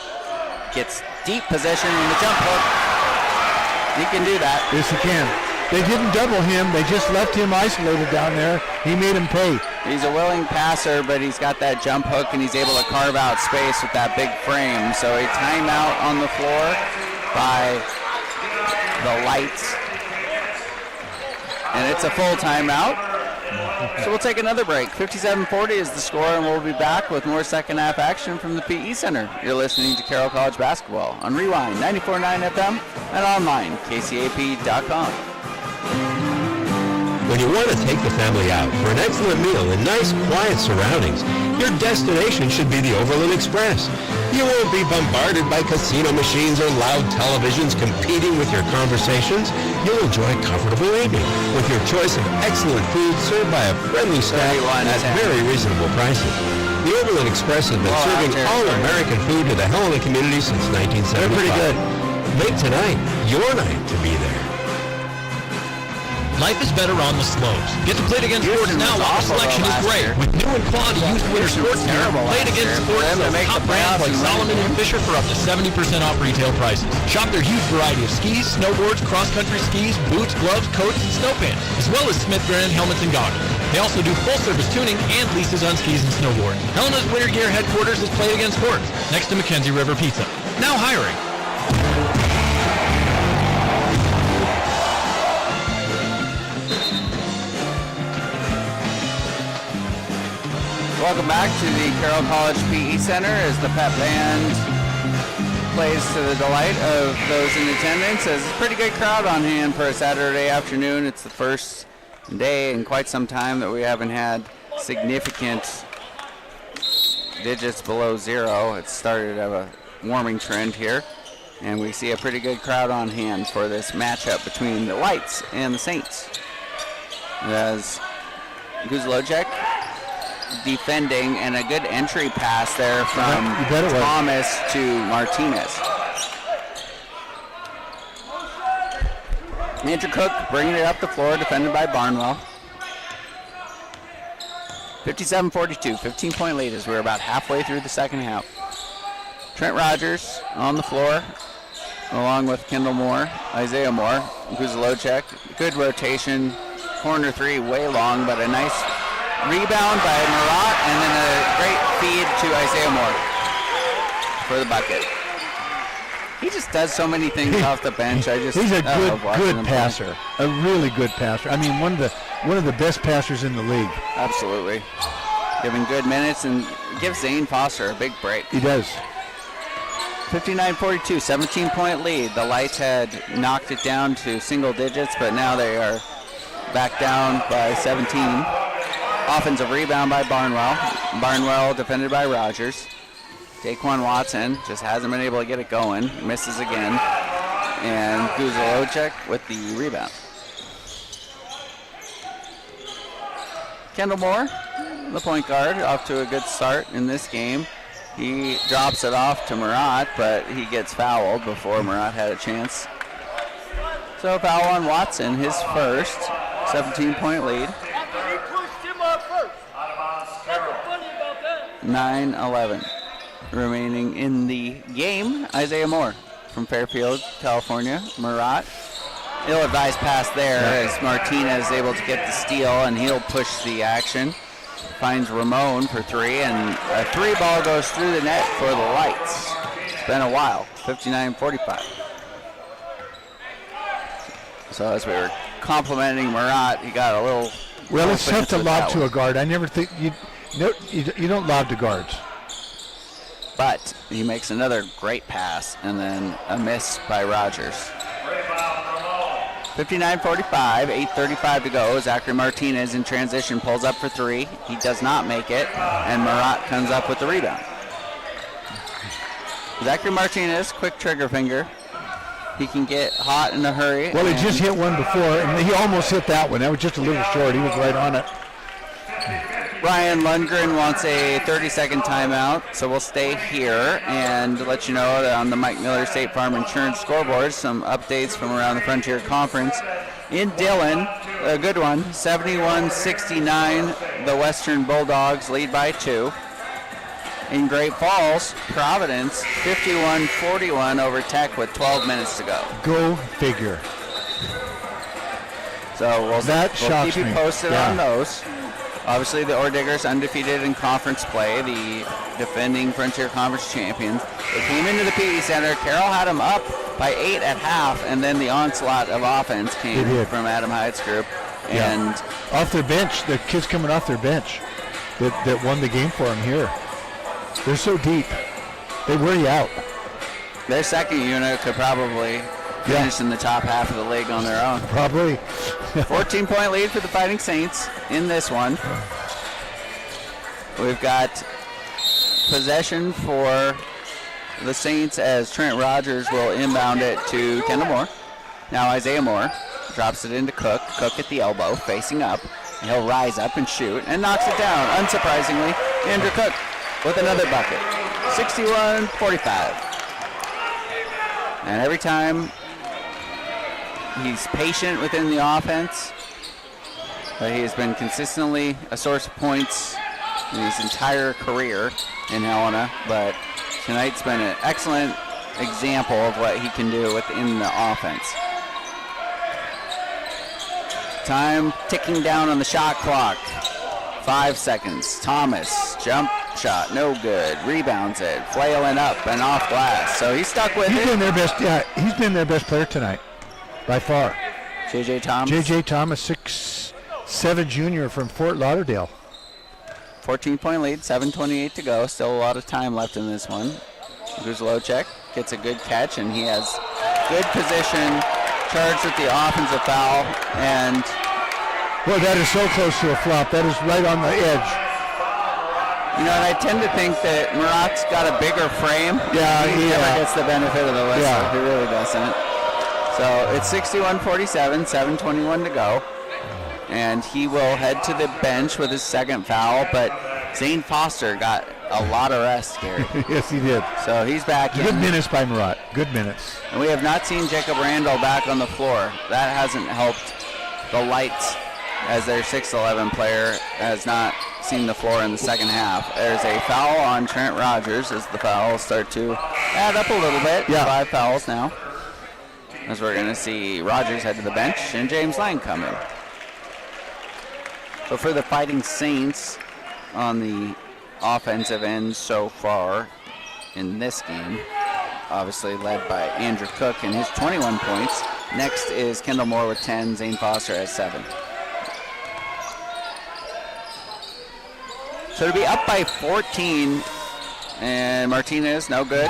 gets deep possession in the jump hook. He can do that. Yes, he can. They didn't double him. They just left him isolated down there. He made him pay. He's a willing passer, but he's got that jump hook, and he's able to carve out space with that big frame. So a timeout on the floor by the Lights. And it's a full timeout. So we'll take another break. 57-40 is the score, and we'll be back with more second half action from the PE Center. You're listening to Carroll College Basketball on Rewind 94.9 FM and online, kcap.com. When you want to take the family out for an excellent meal in nice, quiet surroundings, your destination should be the Overland Express. You won't be bombarded by casino machines or loud televisions competing with your conversations. You'll enjoy a comfortable evening with your choice of excellent food served by a friendly staff at very reasonable prices. The Overland Express has been serving all-American food to the Helena community since 1975. They're pretty good. Make tonight your night to be there. Life is better on the slopes. Get to Play It Again Sports now while the selection is great. With new and quality youth winter sports gear, Play It Again Sports sells top brands like Salomon and Fisher for up to 70% off retail prices. Shop their huge variety of skis, snowboards, cross-country skis, boots, gloves, coats, and snow pants, as well as Smith brand helmets and goggles. They also do full-service tuning and leases on skis and snowboards. Helena's Winter Gear headquarters is Play It Again Sports, next to Mackenzie River Pizza. Now hiring. Welcome back to the Carroll College PE Center as the pep band plays to the delight of those in attendance. There's a pretty good crowd on hand for a Saturday afternoon. It's the first day in quite some time that we haven't had significant digits below zero. It started a warming trend here, and we see a pretty good crowd on hand for this matchup between the Lights and the Saints. As Guzlojek defending, and a good entry pass there from Thomas to Martinez. Andrew Cook bringing it up the floor, defended by Barnwell. 57-42, 15-point lead as we're about halfway through the second half. Trent Rogers on the floor, along with Kendall Moore, Isaiah Moore, Guzlojek. Good rotation, corner three, way long, but a nice rebound by Murat, and then a great feed to Isaiah Moore for the bucket. He just does so many things off the bench. He's a good passer, a really good passer. I mean, one of the best passers in the league. Absolutely, giving good minutes and gives Zane Foster a big break. He does. 59-42, 17-point lead. The Lights had knocked it down to single digits, but now they are back down by 17. Offensive rebound by Barnwell. Barnwell defended by Rogers. Daquan Watson just hasn't been able to get it going. Misses again. And Guzlojek with the rebound. Kendall Moore, the point guard, off to a good start in this game. He drops it off to Murat, but he gets fouled before Murat had a chance. So foul on Watson, his first, 17-point lead. 9-11 remaining in the game. Isaiah Moore from Fairfield, California. Murat, ill-advised pass there as Martinez is able to get the steal, and he'll push the action. Finds Ramon for three, and a three ball goes through the net for the Lights. It's been a while, 59-45. So as we were complimenting Murat, he got a little... Well, it's tough to lob to a guard. I never think... You don't lob to guards. But he makes another great pass, and then a miss by Rogers. 59-45, 8:35 to go. Zachary Martinez in transition pulls up for three. He does not make it, and Murat comes up with the rebound. Zachary Martinez, quick trigger finger. He can get hot in a hurry. Well, he just hit one before, and he almost hit that one. That was just a little short. He was right on it. Ryan Lundgren wants a 30-second timeout, so we'll stay here and let you know that on the Mike Miller State Farm Insurance scoreboard, some updates from around the Frontier Conference. In Dillon, a good one, 71-69, the Western Bulldogs lead by 2. In Great Falls, Providence, 51-41 over Tech with 12 minutes to go. Go figure. So we'll keep you posted on those. Obviously, the Orediggers undefeated in conference play, the defending Frontier Conference champions. They came into the PE Center. Carroll had them up by 8 at half, and then the onslaught of offense came from Adam Hyde's group. And off their bench, the kids coming off their bench that won the game for them here. They're so deep. They wear you out. Their second unit could probably finish in the top half of the league on their own. Probably. 14-point lead for the Fighting Saints in this one. We've got possession for the Saints as Trent Rogers will inbound it to Kendall Moore. Now Isaiah Moore drops it into Cook. Cook at the elbow, facing up. He'll rise up and shoot and knocks it down. Unsurprisingly, Andrew Cook with another bucket. 61-45. And every time he's patient within the offense, but he has been consistently a source of points in his entire career in Helena. But tonight's been an excellent example of what he can do within the offense. Time ticking down on the shot clock. 5 seconds. Thomas, jump shot, no good. Rebounds it, flailing up and off glass. So he's stuck with it. He's been their best player tonight, by far. J.J. Thomas. J.J. Thomas, 6'7" junior from Fort Lauderdale. 14-point lead, 7:28 to go. Still a lot of time left in this one. Guzlocek gets a good catch, and he has good position, charged with the offensive foul, and... Boy, that is so close to a flop. That is right on the edge. You know, and I tend to think that Murat's got a bigger frame. Yeah, he never gets the benefit of the whistle. Yeah. He really doesn't. So it's 61-47, 7:21 to go. And he will head to the bench with his second foul, but Zane Foster got a lot of rest, Gary. Yes, he did. So he's back in. Good minutes by Murat. Good minutes. And we have not seen Jacob Randall back on the floor. That hasn't helped the Lights, as their 6'11" player has not seen the floor in the second half. There's a foul on Trent Rogers as the fouls start to add up a little bit. Yeah. 5 fouls now. As we're going to see Rogers head to the bench and James Lang come in. So for the Fighting Saints on the offensive end so far in this game, obviously led by Andrew Cook and his 21 points. Next is Kendall Moore with 10, Zane Foster has 7. So to be up by 14, and Martinez, no good.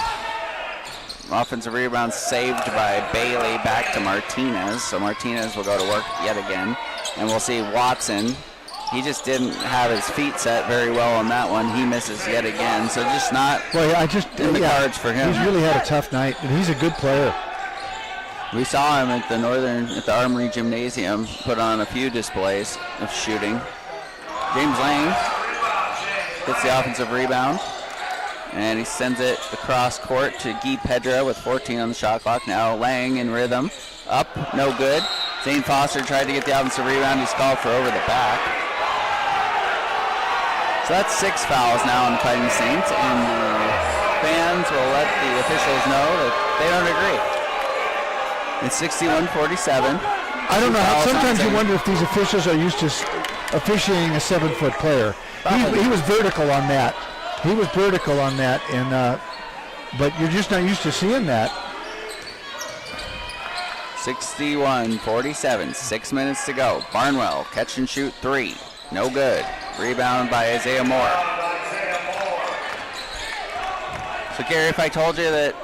Offensive rebound saved by Bailey, back to Martinez. So Martinez will go to work yet again. And we'll see Watson. He just didn't have his feet set very well on that one. He misses yet again. So just not in the cards for him. He's really had a tough night, and he's a good player. We saw him at the Armory Gymnasium, put on a few displays of shooting. James Lang gets the offensive rebound, and he sends it across court to Guy Pedra with 14 on the shot clock. Now Lang in rhythm Up, no good. Zane Foster tried to get the offensive rebound. He's called for over the back. So that's 6 fouls now on the Fighting Saints, and the fans will let the officials know that they don't agree. It's 61-47. I don't know. Sometimes you wonder if these officials are used to officiating a 7-foot player. He was vertical on that. And but you're just not used to seeing that. 61-47, 6 minutes to go. Barnwell, catch and shoot 3. No good. Rebound by Isaiah Moore. So, Gary, if I told you that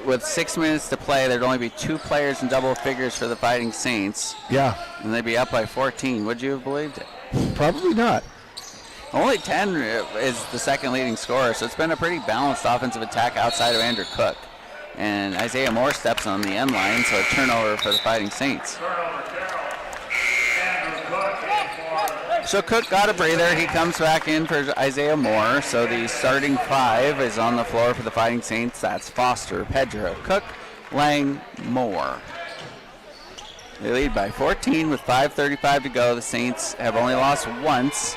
with 6 minutes to play, there'd only be 2 players in double figures for the Fighting Saints. Yeah. And they'd be up by 14, would you have believed it? Probably not. Only 10 is the second leading scorer, so it's been a pretty balanced offensive attack outside of Andrew Cook. And Isaiah Moore steps on the end line, so a turnover for the Fighting Saints. So Cook got a breather. He comes back in for Isaiah Moore. So the starting 5 is on the floor for the Fighting Saints. That's Foster, Pedro, Cook, Lang, Moore. They lead by 14 with 5:35 to go. The Saints have only lost once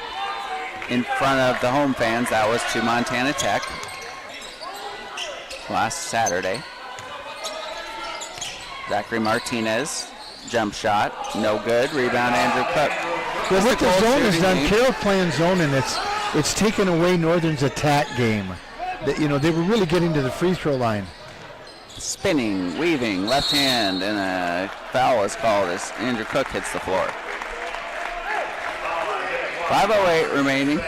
in front of the home fans. That was to Montana Tech last Saturday. Zachary Martinez, jump shot, no good. Rebound, Andrew Cook. Well, what the zone has done, Carroll playing zone, and it's taken away Northern's attack game. They were really getting to the free throw line. Spinning, weaving, left hand, and a foul is called as Andrew Cook hits the floor. 5:08 remaining.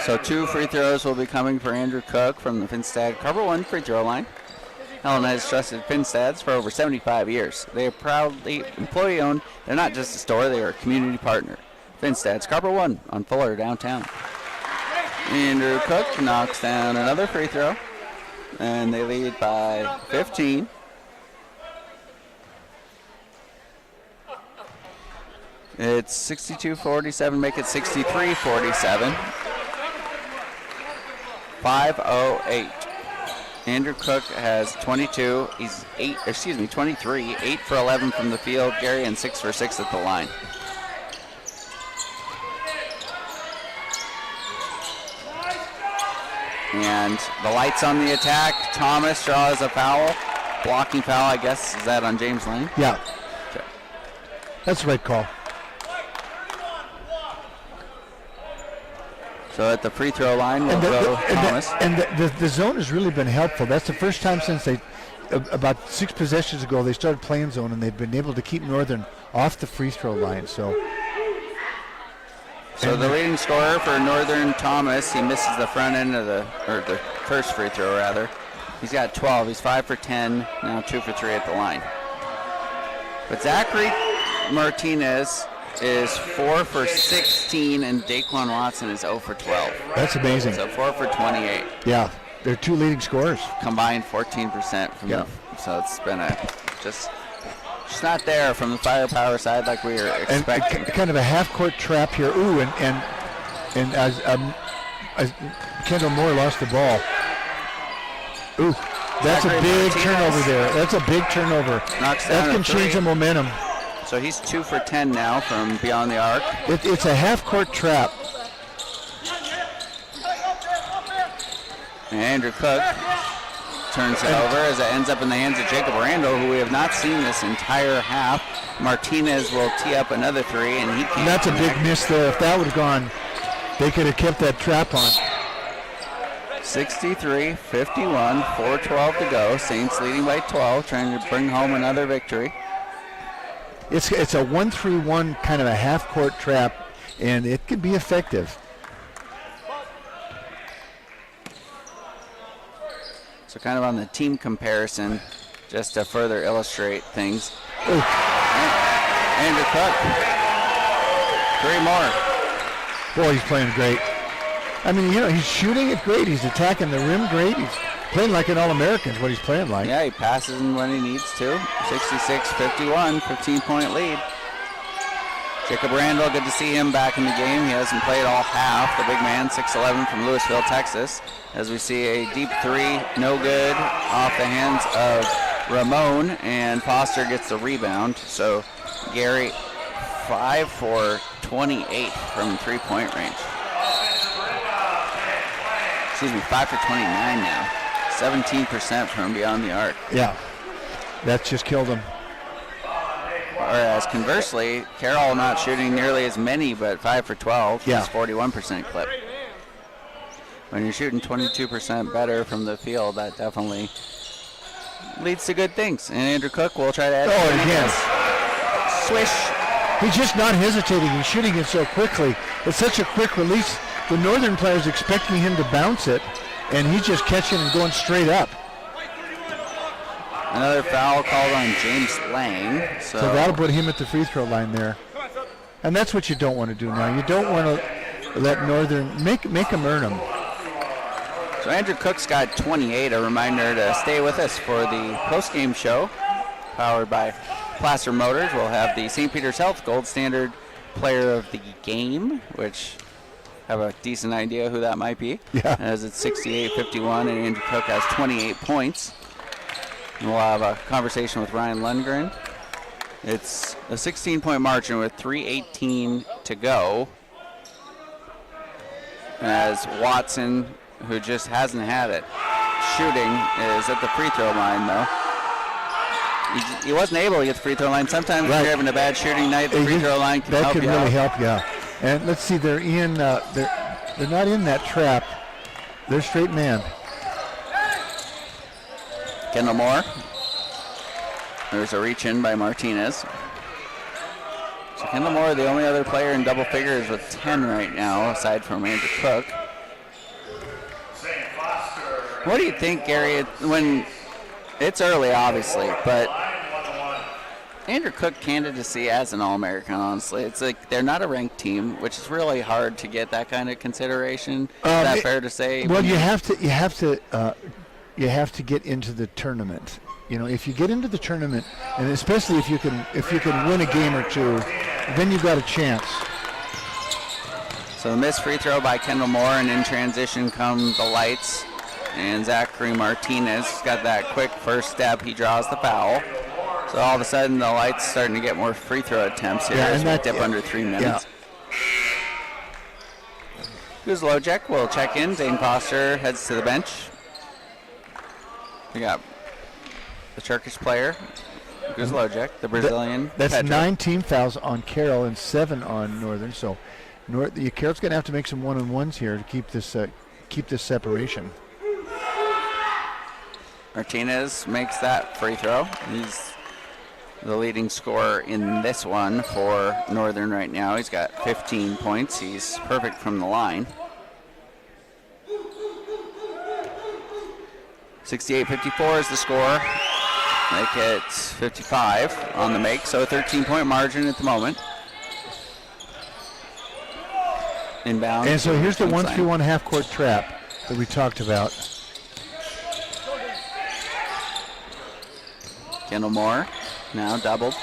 So 2 free throws will be coming for Andrew Cook from the Finstad Carroll 1 free throw line. Helena has trusted Finstads for over 75 years. They are proudly employee-owned. They're not just a store, they are a community partner. Finstads Carroll 1 on Fuller downtown. Andrew Cook knocks down another free throw, and they lead by 15. It's 62-47, make it 63-47. 5:08. Andrew Cook has 22. He's 23. 8 for 11 from the field. Gary, and 6 for 6 at the line. And the lights on the attack. Thomas draws a foul. Blocking foul, I guess. Is that on James Lane? Yeah. Okay. That's the right call. So at the free throw line will go Thomas. The zone has really been helpful. That's the first time since about 6 possessions ago, they started playing zone, and they've been able to keep Northern off the free throw line. So the leading scorer for Northern, Thomas, he misses the front end of the first free throw rather. He's got 12. He's 5 for 10. Now 2 for 3 at the line. But Zachary Martinez is 4 for 16, and Daquan Watson is 0 for 12. That's amazing. So 4 for 28. Yeah, they're 2 leading scorers. Combined 14% from so it's been just not there from the firepower side like we were expecting. And kind of a half-court trap here. Ooh, and as Kendall Moore lost the ball. Ooh, that's a big turnover there. That's a big turnover. Knocks down that can change the momentum. So he's 2 for 10 now from beyond the arc. It's a half-court trap. And Andrew Cook turns it over as it ends up in the hands of Jacob Randall, who we have not seen this entire half. Martinez will tee up another 3, and he can't. And that's a big miss there. If that would have gone, they could have kept that trap on. 63-51, 4:12 to go. Saints leading by 12, trying to bring home another victory. It's a 1-3-1 kind of a half-court trap, and it can be effective. So kind of on the team comparison, just to further illustrate things. Ooh. Andrew Cook, 3 more. Boy, he's playing great. I mean, he's shooting it great. He's attacking the rim great. He's playing like an All-American is what he's playing like. Yeah, he passes when he needs to. 66-51, 15-point lead. Jacob Randall, good to see him back in the game. He hasn't played all half. The big man, 6'11", from Louisville, Texas. As we see a deep three, no good, off the hands of Ramon, and Foster gets the rebound. So Gary, 5 for 28 from three-point range. Excuse me, 5 for 29 now. 17% from beyond the arc. Yeah, that's just killed him. Whereas conversely, Carroll not shooting nearly as many, but 5 for 12. Yeah. Is 41% clip. When you're shooting 22% better from the field, that definitely leads to good things. And Andrew Cook will try to add. Oh, and again. Swish. He's just not hesitating. He's shooting it so quickly. It's such a quick release. The Northern player's expecting him to bounce it, and he's just catching and going straight up. Another foul called on James Lang. So that'll put him at the free throw line there. And that's what you don't want to do now. You don't want to let Northern make them earn them. So Andrew Cook's got 28. A reminder to stay with us for the post-game show powered by Placer Motors. We'll have the St. Peter's Health Gold Standard Player of the Game, which have a decent idea who that might be. Yeah. As it's 68-51, and Andrew Cook has 28 points. And we'll have a conversation with Ryan Lundgren. It's a 16-point margin with 3:18 to go. As Watson, who just hasn't had it, shooting, is at the free throw line, though. He wasn't able to get the free throw line. Sometimes when you're having a bad shooting night, the free throw line can help you out. That can really help, yeah. And let's see, they're in. They're not in that trap. They're straight man. Kendall Moore. There's a reach in by Martinez. So Kendall Moore, the only other player in double figures with 10 right now, aside from Andrew Cook. What do you think, Gary, when it's early, obviously, but Andrew Cook candidacy as an All-American, honestly. It's like they're not a ranked team, which is really hard to get that kind of consideration. Is that fair to say? Well, you have to get into the tournament. You know, if you get into the tournament, and especially if you can win a game or two, then you've got a chance. So the missed free throw by Kendall Moore, and in transition come the lights. And Zachary Martinez got that quick first step. He draws the foul. So all of a sudden, the lights starting to get more free throw attempts here as we dip under 3 minutes. Guzlojek will check in. Zane Foster heads to the bench. We got the Turkish player, Guzlojek, the Brazilian. That's Pedro. 9 team fouls on Carroll and 7 on Northern. So Carroll's going to have to make some one-on-ones here to keep this separation. Martinez makes that free throw. He's the leading scorer in this one for Northern right now. He's got 15 points. He's perfect from the line. 68-54 is the score. Make it 55 on the make, so a 13-point margin at the moment. Inbound. And so here's the 1-3-1 half-court trap that we talked about. Kendall Moore now doubled.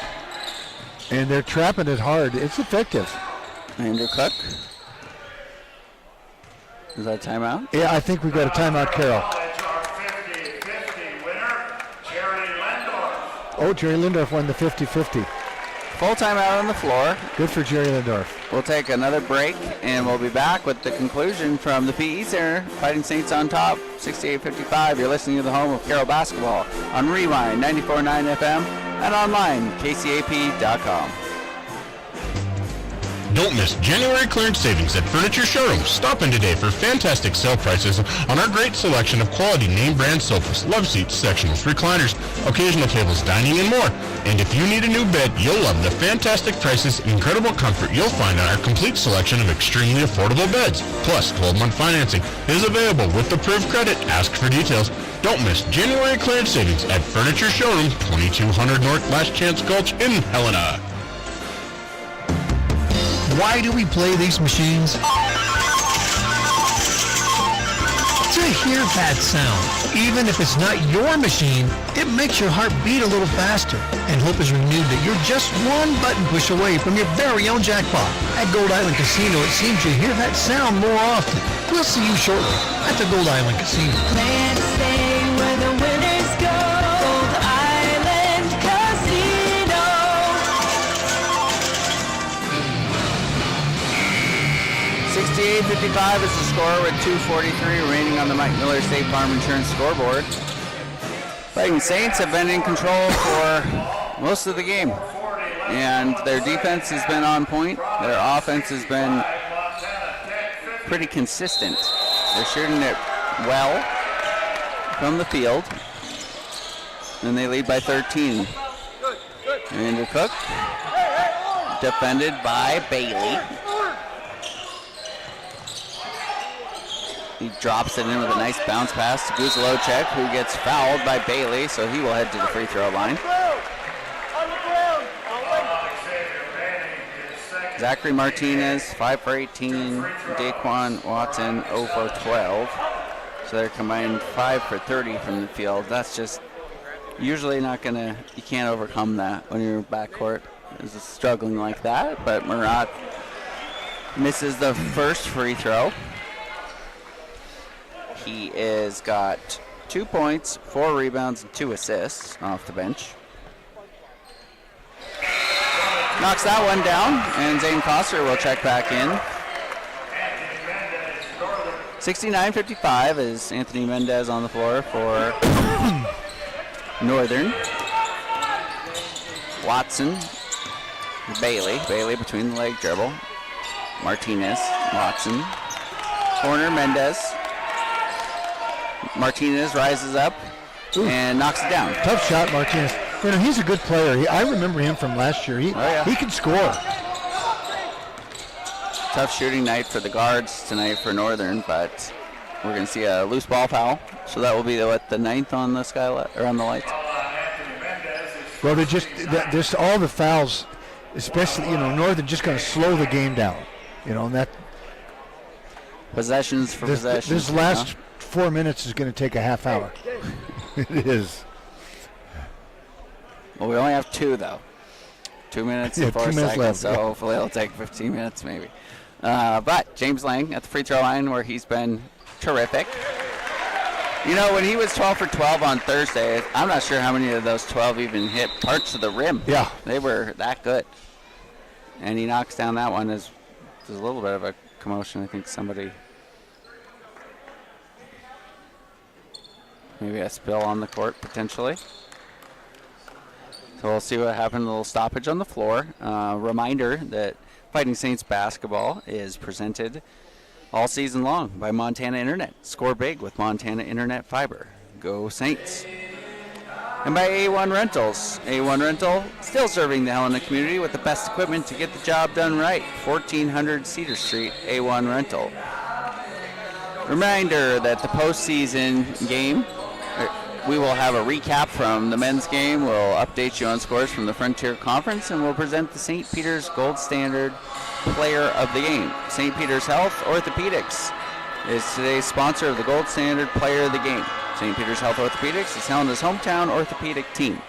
And they're trapping it hard. It's effective. Andrew Cook. Is that a timeout? Yeah, I think we've got a timeout, Carroll. Oh, Jerry Lindorf won the 50-50. Full timeout on the floor. Good for Jerry Lindorf. We'll take another break, and we'll be back with the conclusion from the PE Center. Fighting Saints on top, 68-55. You're listening to the home of Carroll basketball on Rewind 94.9 FM and online, kcap.com. Don't miss January clearance savings at Furniture Showroom. Stop in today for fantastic sale prices on our great selection of quality name brand sofas, love seats, sectionals, recliners, occasional tables, dining, and more. And if you need a new bed, you'll love the fantastic prices and incredible comfort you'll find on our complete selection of extremely affordable beds. Plus, 12-month financing is available with approved credit. Ask for details. Don't miss January clearance savings at Furniture Showroom, 2200 North Last Chance Gulch in Helena. Why do we play these machines? Say, hear that sound? Even if it's not your machine, it makes your heart beat a little faster, and hope is renewed that you're just one button push away from your very own jackpot. At Gold Island Casino, it seems you hear that sound more often. We'll see you shortly at the Gold Island Casino. Play and stay where the winners go. Gold Island Casino. 68-55 is the score with 2:43 remaining on the Mike Miller State Farm Insurance scoreboard. Fighting Saints have been in control for most of the game, and their defense has been on point. Their offense has been pretty consistent. They're shooting it well from the field, and they lead by 13. Andrew Cook, defended by Bailey. He drops it in with a nice bounce pass to Guzalocek, who gets fouled by Bailey, so he will head to the free throw line. Zachary Martinez, 5 for 18. Daquan Watson, 0 for 12. So they're combined 5 for 30 from the field. That's just usually not gonna, you can't overcome that when you're backcourt. Is struggling like that, but Murat misses the first free throw. He is got 2 points, 4 rebounds, and 2 assists off the bench. Knocks that one down, and Zane Foster will check back in. 69-55 is Anthony Mendez on the floor for Northern. Watson, Bailey between the leg dribble. Martinez, Watson. Corner, Mendez. Martinez rises up and knocks it down. Tough shot, Martinez. You know, he's a good player. I remember him from last year. He can score. Tough shooting night for the guards tonight for Northern, but we're going to see a loose ball foul. So that will be the 9th on the skylight or on the lights. Well, there's all the fouls, especially Northern just going to slow the game down. And that possessions for possessions. This last 4 minutes is going to take a half hour. It is. Well, we only have 2 though. 2 minutes and 4 seconds, left, so hopefully it'll take 15 minutes maybe. But James Lang at the free throw line, where he's been terrific. When he was 12 for 12 on Thursday, I'm not sure how many of those 12 even hit parts of the rim. Yeah. They were that good. And he knocks down that one. There's a little bit of a commotion. I think somebody, maybe a spill on the court potentially. So we'll see what happened. A little stoppage on the floor. Reminder that Fighting Saints basketball is presented all season long by Montana Internet. Score big with Montana Internet Fiber. Go Saints. And by A1 Rentals. A1 Rental, still serving the Helena community with the best equipment to get the job done right. 1400 Cedar Street, A1 Rental. Reminder that the postseason game, we will have a recap from the men's game. We'll update you on scores from the Frontier Conference, and we'll present the St. Peter's Gold Standard Player of the Game. St. Peter's Health Orthopedics is today's sponsor of the Gold Standard Player of the Game. St. Peter's Health Orthopedics is Helena's hometown orthopedic team.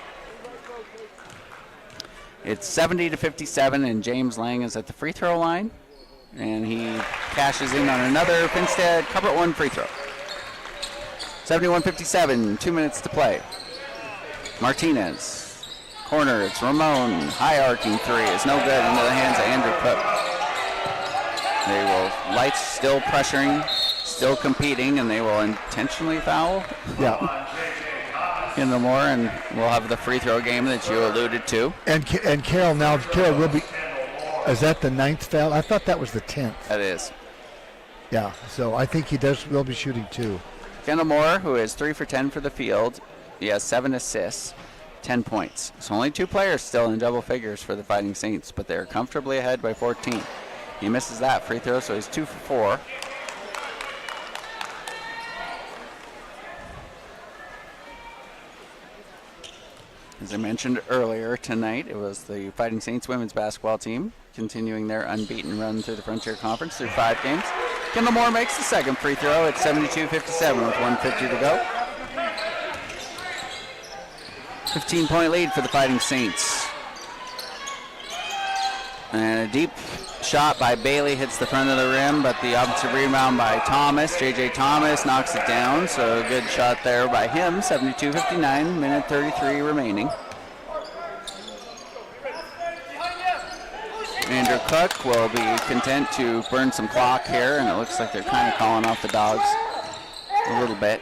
It's 70-57, and James Lang is at the free throw line, and he cashes in on another Finstead Cover One free throw. 71-57, 2 minutes to play. Martinez, corner, it's Ramon, high arcing three, it's no good, into the hands of Andrew Cook. They will, Lights still pressuring, still competing, and they will intentionally foul. Yeah. In the more, and we'll have the free throw game that you alluded to. And Carroll will be, is that the 9th foul? I thought that was the 10th. That is. Yeah, so I think will be shooting 2. Kendall Moore, who is 3 for 10 for the field. He has 7 assists, 10 points. So only 2 players still in double figures for the Fighting Saints, but they're comfortably ahead by 14. He misses that free throw, so he's 2 for 4. As I mentioned earlier tonight, it was the Fighting Saints women's basketball team continuing their unbeaten run through the Frontier Conference through 5 games. Kendall Moore makes the second free throw at 72-57 with 1:50 to go. 15-point lead for the Fighting Saints. And a deep shot by Bailey hits the front of the rim, but the offensive rebound by Thomas. J.J. Thomas knocks it down, so a good shot there by him. 72-59, minute 33 remaining. Andrew Cook will be content to burn some clock here, and it looks like they're kind of calling off the Dogs a little bit.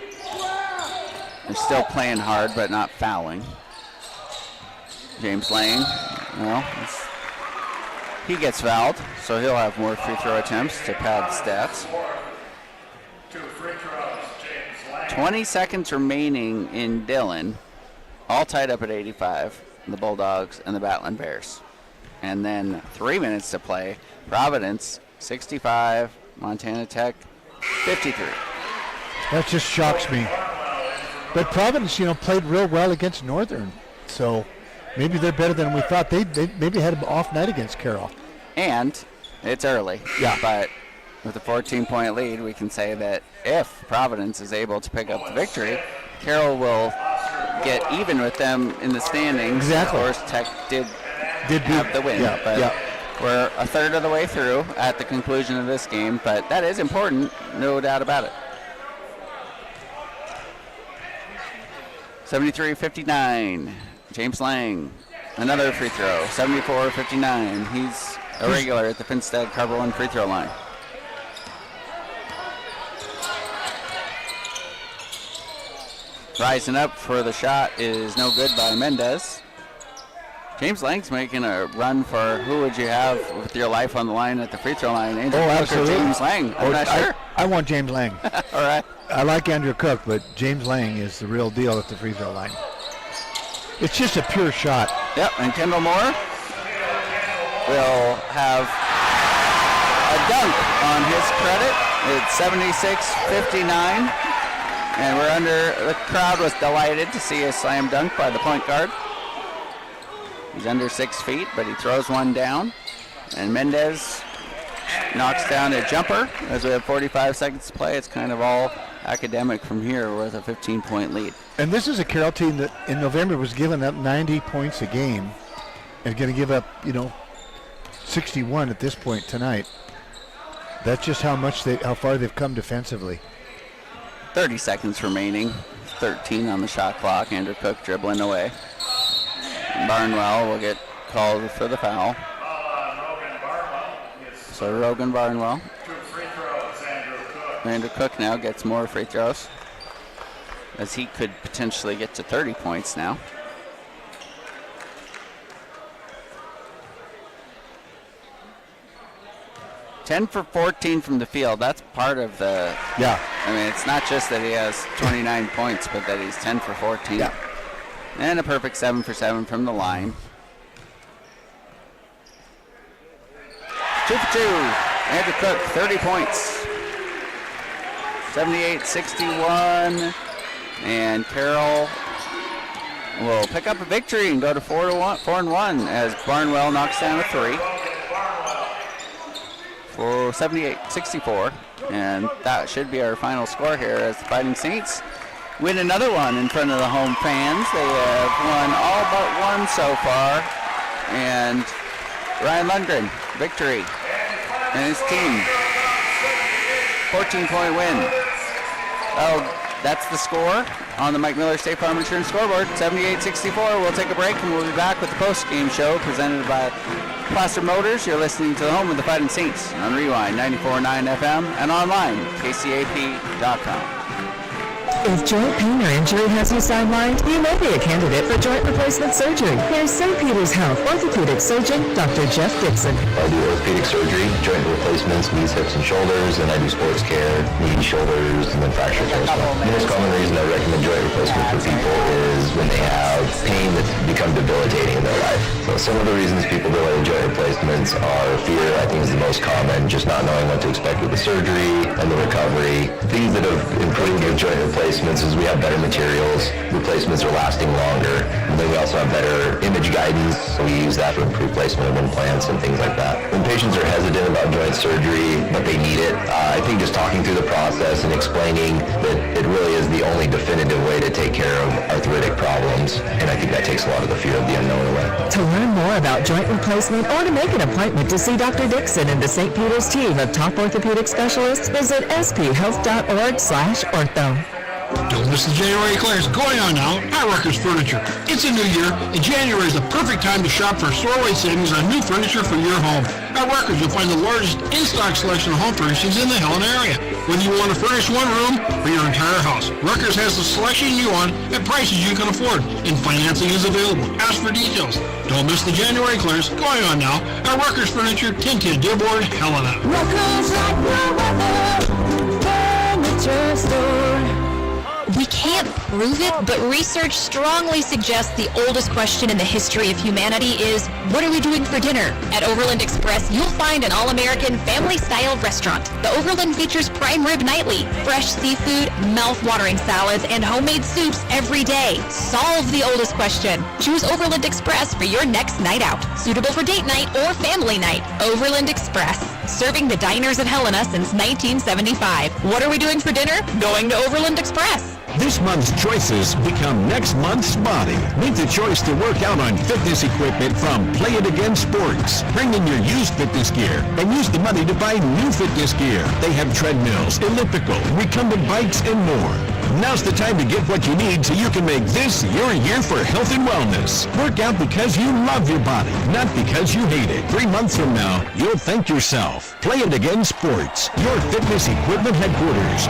They're still playing hard, but not fouling. James Lang, well, he gets fouled, so he'll have more free throw attempts to pad the stats. 20 seconds remaining in Dillon, all tied up at 85, the Bulldogs and the Battling Bears. And then 3 minutes to play. Providence, 65. Montana Tech, 53. That just shocks me. But Providence, played real well against Northern. So maybe they're better than we thought. They maybe had an off night against Carroll. And it's early. Yeah. But with a 14-point lead, we can say that if Providence is able to pick up the victory, Carroll will get even with them in the standings. Exactly. Of course, Tech did have the win. Yeah, but yeah. we're a third of the way through at the conclusion of this game, but that is important, no doubt about it. 73-59, James Lang, another free throw, 74-59. He's a regular at the Finstead Carroll free throw line. Rising up for the shot is no good by Mendez. James Lang's making a run for who would you have with your life on the line at the free throw line? Andrew Cook absolutely. or James Lang? I'm not sure. I want James Lang. All right. I like Andrew Cook, but James Lang is the real deal at the free throw line. It's just a pure shot. Yep, and Kendall Moore will have a dunk on his credit. It's 76-59. And the crowd was delighted to see a slam dunk by the point guard. He's under 6 feet, but he throws one down. And Mendez knocks down a jumper as we have 45 seconds to play. It's kind of all academic from here with a 15-point lead. And this is a Carroll team that in November was giving up 90 points a game and going to give up, 61 at this point tonight. That's just how far they've come defensively. 30 seconds remaining. 13 on the shot clock. Andrew Cook dribbling away. Barnwell will get called for the foul. So Rogan Barnwell. Andrew Cook now gets more free throws, as he could potentially get to 30 points now. $10 for 14 from the field. That's part of the... Yeah. I mean, it's not just that he has 29 points, but that he's 10 for 14. Yeah. And a perfect 7 for 7 from the line. 2 for 2. Andrew Cook, 30 points. 78-61. And Carroll will pick up a victory and go to 4-1 as Barnwell knocks down a 3. For 78-64. And that should be our final score here as the Fighting Saints win another one in front of the home fans. They have won all but one so far. And Ryan Lundgren, victory. And his team, 14-point win. Oh, that's the score on the Mike Miller State Farm Insurance scoreboard, 78-64. We'll take a break and we'll be back with the post-game show presented by Placer Motors. You're listening to the home of the Fighting Saints on Rewind 94.9 FM and online, kcap.com. If joint pain or injury has you sidelined, you may be a candidate for joint replacement surgery. Here's St. Peter's Health orthopedic surgeon, Dr. Jeff Dixon. I do orthopedic surgery, joint replacements, knees, hips, and shoulders, and I do sports care, knees, shoulders, and then fracture care as well. The most common reason I recommend joint replacement for people is when they have pain that's become debilitating in their life. So some of the reasons people delay joint replacements are fear, I think, is the most common, just not knowing what to expect with the surgery and the recovery. Things that have improved with joint replacement replacements is we have better materials. Replacements are lasting longer. And then we also have better image guidance, so we use that to improve placement of implants and things like that. When patients are hesitant about joint surgery, but they need it, I think just talking through the process and explaining that it really is the only definitive way to take care of arthritic problems, and I think that takes a lot of the fear of the unknown away. To learn more about joint replacement or to make an appointment to see Dr. Dixon and the St. Peter's team of top orthopedic specialists, visit sphealth.org/ortho. Don't miss the January eclairs going on now at Rucker's Furniture. It's a new year, and January is the perfect time to shop for store-wide savings on new furniture for your home. At Rucker's, you'll find the largest in-stock selection of home furnishings in the Helena area. Whether you want to furnish one room or your entire house, Rucker's has the selection you want at prices you can afford, and financing is available. Ask for details. Don't miss the January eclairs going on now at Rucker's Furniture, 1010 Dearborn, Helena. Rucker's like no other furniture store. We can't prove it, but research strongly suggests the oldest question in the history of humanity is, what are we doing for dinner? At Overland Express, you'll find an all-American family-style restaurant. The Overland features prime rib nightly, fresh seafood, mouth-watering salads, and homemade soups every day. Solve the oldest question. Choose Overland Express for your next night out. Suitable for date night or family night. Overland Express, serving the diners of Helena since 1975. What are we doing for dinner? Going to Overland Express. This month's choices become next month's body. Make the choice to work out on fitness equipment from Play It Again Sports. Bring in your used fitness gear and use the money to buy new fitness gear. They have treadmills, elliptical, recumbent bikes, and more. Now's the time to get what you need so you can make this your year for health and wellness. Work out because you love your body, not because you hate it. 3 months from now, you'll thank yourself. Play It Again Sports, your fitness equipment headquarters.